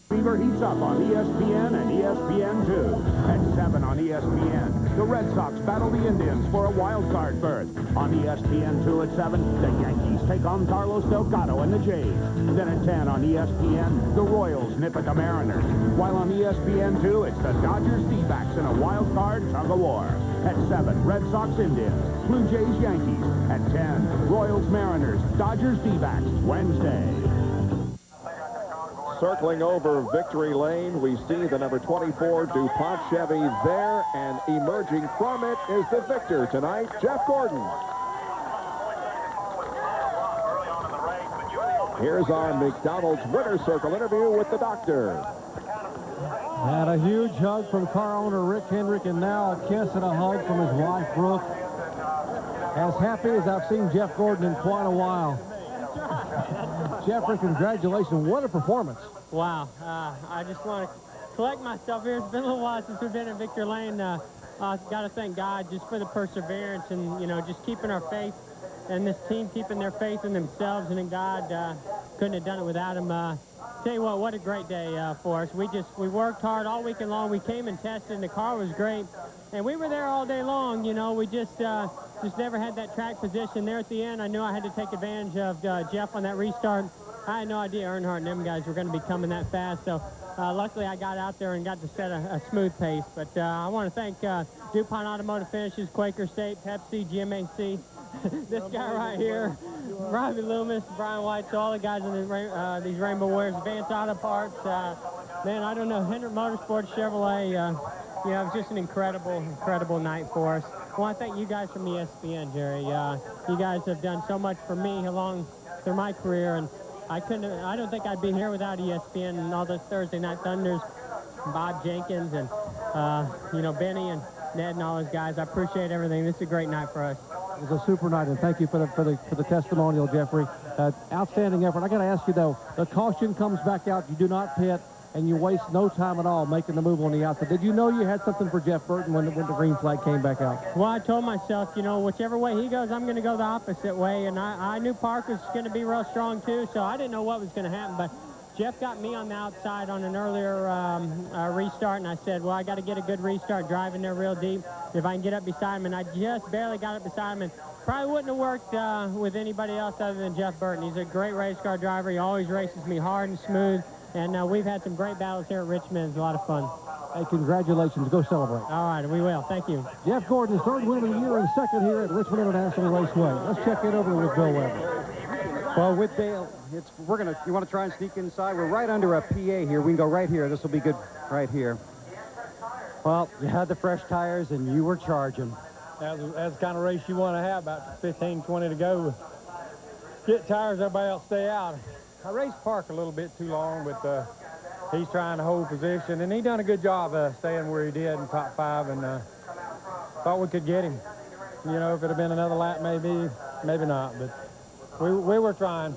Fever heats up on ESPN and ESPN2. At 7 on ESPN, the Red Sox battle the Indians for a wild card berth. On ESPN2 at 7, the Yankees take on Carlos Delgado and the Jays. Then at 10 on ESPN, the Royals nip at the Mariners. While on ESPN2, it's the Dodgers D-backs in a wild card tug-of-war. At 7, Red Sox Indians, Blue Jays Yankees. At 10, Royals Mariners, Dodgers D-backs, Wednesday. Circling over victory lane, we see the number 24 DuPont Chevy there, and emerging from it is the victor tonight, Jeff Gordon. Here's our McDonald's Winter Circle interview with the doctor. Had a huge hug from car owner Rick Hendrick, and now a kiss and a hug from his wife, Brooke. As happy as I've seen Jeff Gordon in quite a while. Jeffrey, congratulations. What a performance. Wow. I just want to collect myself here. It's been a little while since we've been in victory lane. Got to thank God just for the perseverance and, you know, just keeping our faith, and this team keeping their faith in themselves and in God. Couldn't have done it without him. Tell you what a great day for us. We worked hard all weekend long. We came and tested, and the car was great. And we were there all day long, you know. We just never had that track position. There at the end, I knew I had to take advantage of Jeff on that restart. I had no idea Earnhardt and them guys were going to be coming that fast. So luckily I got out there and got to set a smooth pace. But I want to thank DuPont Automotive Finishes, Quaker State, Pepsi, GMAC, this guy right here, Robbie Loomis, Brian White, so all the guys in these Rainbow Warriors, Advanced Auto Parts, Man, I don't know. Hendrick Motorsports Chevrolet, you know, it was just an incredible night for us. I want to thank you guys from ESPN, Jerry. You guys have done so much for me along through my career, and I don't think I'd be here without ESPN and all those Thursday Night Thunders, Bob Jenkins, and, you know, Benny and Ned and all those guys. I appreciate everything. This is a great night for us. It was a super night, and thank you for the testimonial, Jeffrey. Outstanding effort. I got to ask you, though, the caution comes back out. You do not pit, and you waste no time at all making the move on the outside. Did you know you had something for Jeff Burton when the green flag came back out? Well, I told myself, you know, whichever way he goes, I'm going to go the opposite way, and I knew Park was going to be real strong, too, so I didn't know what was going to happen, but Jeff got me on the outside on an earlier restart, and I said, well, I got to get a good restart driving there real deep if I can get up beside him, and I just barely got up beside him, and probably wouldn't have worked with anybody else other than Jeff Burton. He's a great race car driver. He always races me hard and smooth, and we've had some great battles here at Richmond. It's a lot of fun. Hey, congratulations. Go celebrate. All right, we will. Thank you. Jeff Gordon's third win of the year and second here at Richmond International Raceway. Let's check it over with Bill Weber. Well, with Dale, you want to try and sneak inside? We're right under a PA here. We can go right here. This will be good right here. Well, you had the fresh tires, and you were charging. That's the kind of race you want to have, about 15, 20 to go. Get tires, everybody else stay out. I raced Park a little bit too long, but he's trying to hold position, and he done a good job staying where he did in top 5, and thought we could get him. You know, if it had been another lap, maybe not, but we were trying.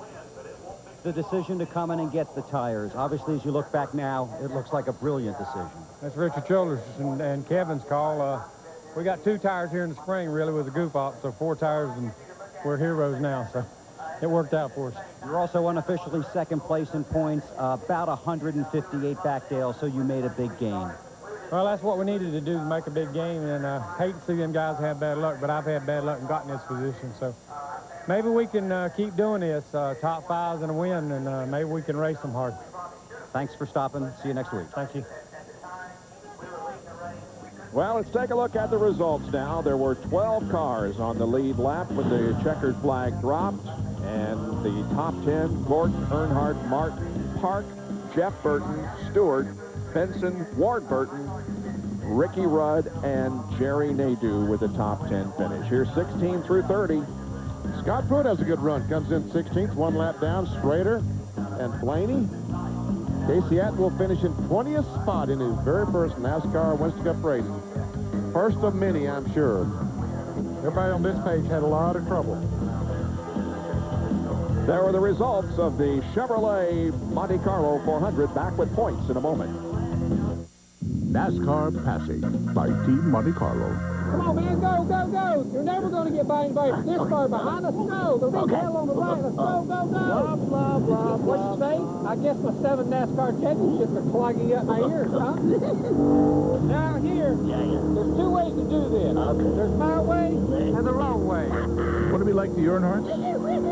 The decision to come in and get the tires. Obviously, as you look back now, it looks like a brilliant decision. That's Richard Childers and Kevin's call. We got 2 tires here in the spring, really, with a goof off, so 4 tires, and we're heroes now, so it worked out for us. You're also unofficially second place in points, about 158 back, Dale, so you made a big gain. Well, that's what we needed to do to make a big game, and I hate to see them guys have bad luck, but I've had bad luck and gotten this position, so maybe we can keep doing this, top 5s and a win, and maybe we can race them hard. Thanks for stopping. See you next week. Thank you. Well, let's take a look at the results now. There were 12 cars on the lead lap when the checkered flag dropped, and the top 10, Gordon, Earnhardt, Martin, Park, Jeff Burton, Stewart, Benson, Ward Burton, Ricky Rudd, and Jerry Nadeau with the top 10 finish. Here's 16 through 30. Scott Pruitt has a good run. Comes in 16th, 1 lap down. Schrader and Blaney. Casey Atwell finished in 20th spot in his very first NASCAR Winston Cup race. First of many, I'm sure. Everybody on this page had a lot of trouble. There were the results of the Chevrolet Monte Carlo 400. Back with points in a moment. NASCAR Passage by Team Monte Carlo. Come on, man, go, go, go. You're never going to get by anybody. This car behind us, go. The big hell on the right. Let's go, go, go. Blah, blah, blah, blah. What'd you say? I guess my 7 NASCAR championships are clogging up my ears, huh? Now, here, there's 2 ways to do this. There's my way and the wrong way. What'd it be like the Earnhardts?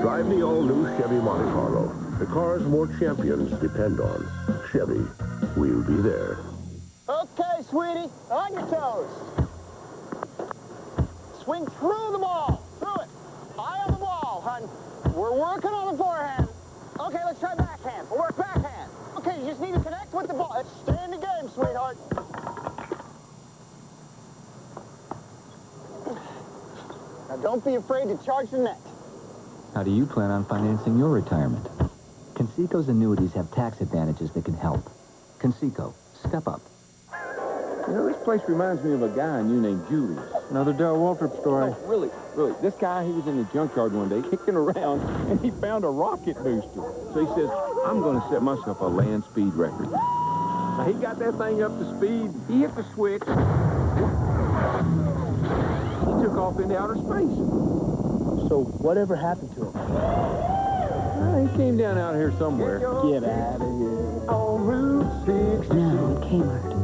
Drive the all-new Chevy Monte Carlo. The cars more champions depend on. Chevy, we'll be there. Okay, sweetie, on your toes. Swing through the ball. Through it. Eye on the ball, hun. We're working on the forehand. Okay, let's try backhand. We'll work backhand. Okay, you just need to connect with the ball. Let's stay in the game, sweetheart. Now, don't be afraid to charge the net. How do you plan on financing your retirement? Conseco's annuities have tax advantages that can help. Conseco, step up. You know, this place reminds me of a guy I knew named Julius. Another Darrell Waltrip story. Oh, really. This guy, he was in the junkyard one day, kicking around, and he found a rocket booster. So he says, I'm going to set myself a land speed record. Now, he got that thing up to speed. He hit the switch. He took off into outer space. So whatever happened to him? He came down out here somewhere. Get out of here. On Route 66. Now, Kmart.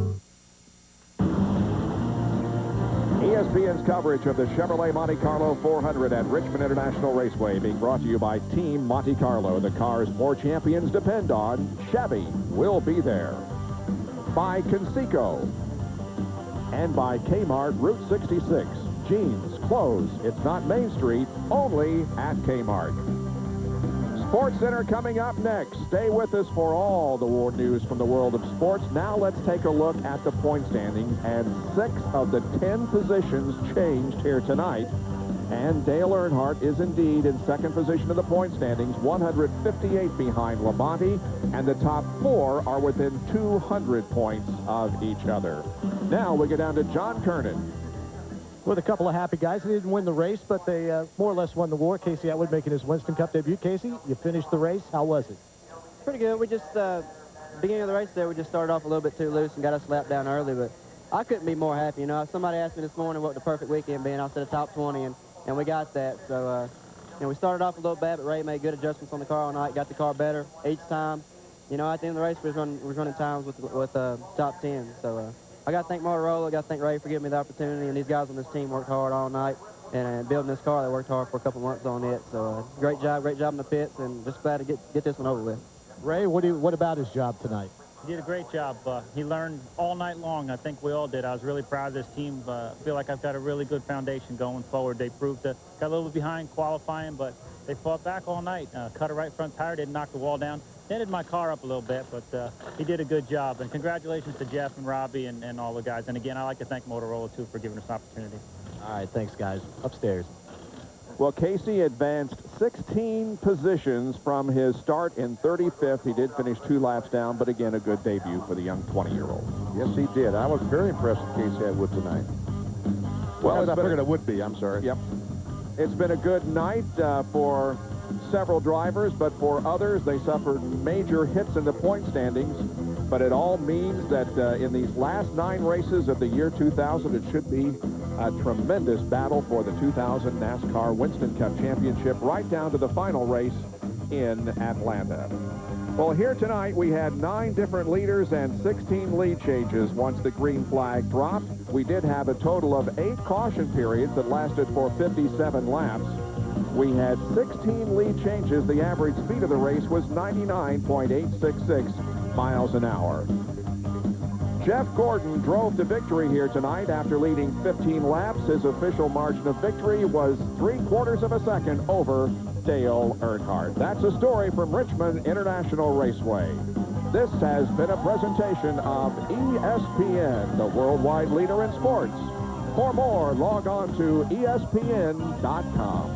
ESPN's coverage of the Chevrolet Monte Carlo 400 at Richmond International Raceway being brought to you by Team Monte Carlo. The cars more champions depend on. Chevy will be there. By Conseco. And by Kmart Route 66. Jeans, clothes, it's not Main Street, only at Kmart. Sports Center coming up next. Stay with us for all the war news from the world of sports. Now let's take a look at the point standings, and 6 of the 10 positions changed here tonight. And Dale Earnhardt is indeed in second position in the point standings, 158 behind Labonte, and the top 4 are within 200 points of each other. Now we go down to John Kernan. With a couple of happy guys. They didn't win the race, but they more or less won the war. Casey Atwood making his Winston Cup debut. Casey, you finished the race. How was it? Pretty good. We just, beginning of the race there, we just started off a little bit too loose and got us slapped down early, but I couldn't be more happy. You know, somebody asked me this morning what the perfect weekend be, and I said a top 20, and we got that. So, you know, we started off a little bad, but Ray made good adjustments on the car all night, got the car better each time. You know, at the end of the race, we was running times with top 10. So, I got to thank Motorola, I got to thank Ray for giving me the opportunity, and these guys on this team worked hard all night, and building this car, they worked hard for a couple months on it. So, great job in the pits, and just glad to get this one over with. Ray, what about his job tonight? He did a great job. He learned all night long. I think we all did. I was really proud of this team. I feel like I've got a really good foundation going forward. They proved that got a little bit behind qualifying, but they fought back all night. Cut a right front tire, didn't knock the wall down. Dented my car up a little bit, but he did a good job. And congratulations to Jeff and Robbie and all the guys. And again, I'd like to thank Motorola, too, for giving us an opportunity. All right, thanks, guys. Upstairs. Well, Casey advanced 16 positions from his start in 35th. He did finish 2 laps down, but again, a good debut for the young 20-year-old. Yes, he did. I was very impressed with Casey Atwood tonight. Well, as I figured it would be, I'm sorry. Yep. It's been a good night for several drivers, but for others, they suffered major hits in the point standings. But it all means that in these last 9 races of the year 2000, it should be a tremendous battle for the 2000 NASCAR Winston Cup Championship, right down to the final race in Atlanta. Well, here tonight, we had 9 different leaders and 16 lead changes once the green flag dropped. We did have a total of 8 caution periods that lasted for 57 laps. We had 16 lead changes. The average speed of the race was 99.866 miles an hour. Jeff Gordon drove to victory here tonight after leading 15 laps. His official margin of victory was 3/4 of a second over Dale Earnhardt. That's a story from Richmond International Raceway. This has been a presentation of ESPN, the worldwide leader in sports. For more, log on to ESPN.com.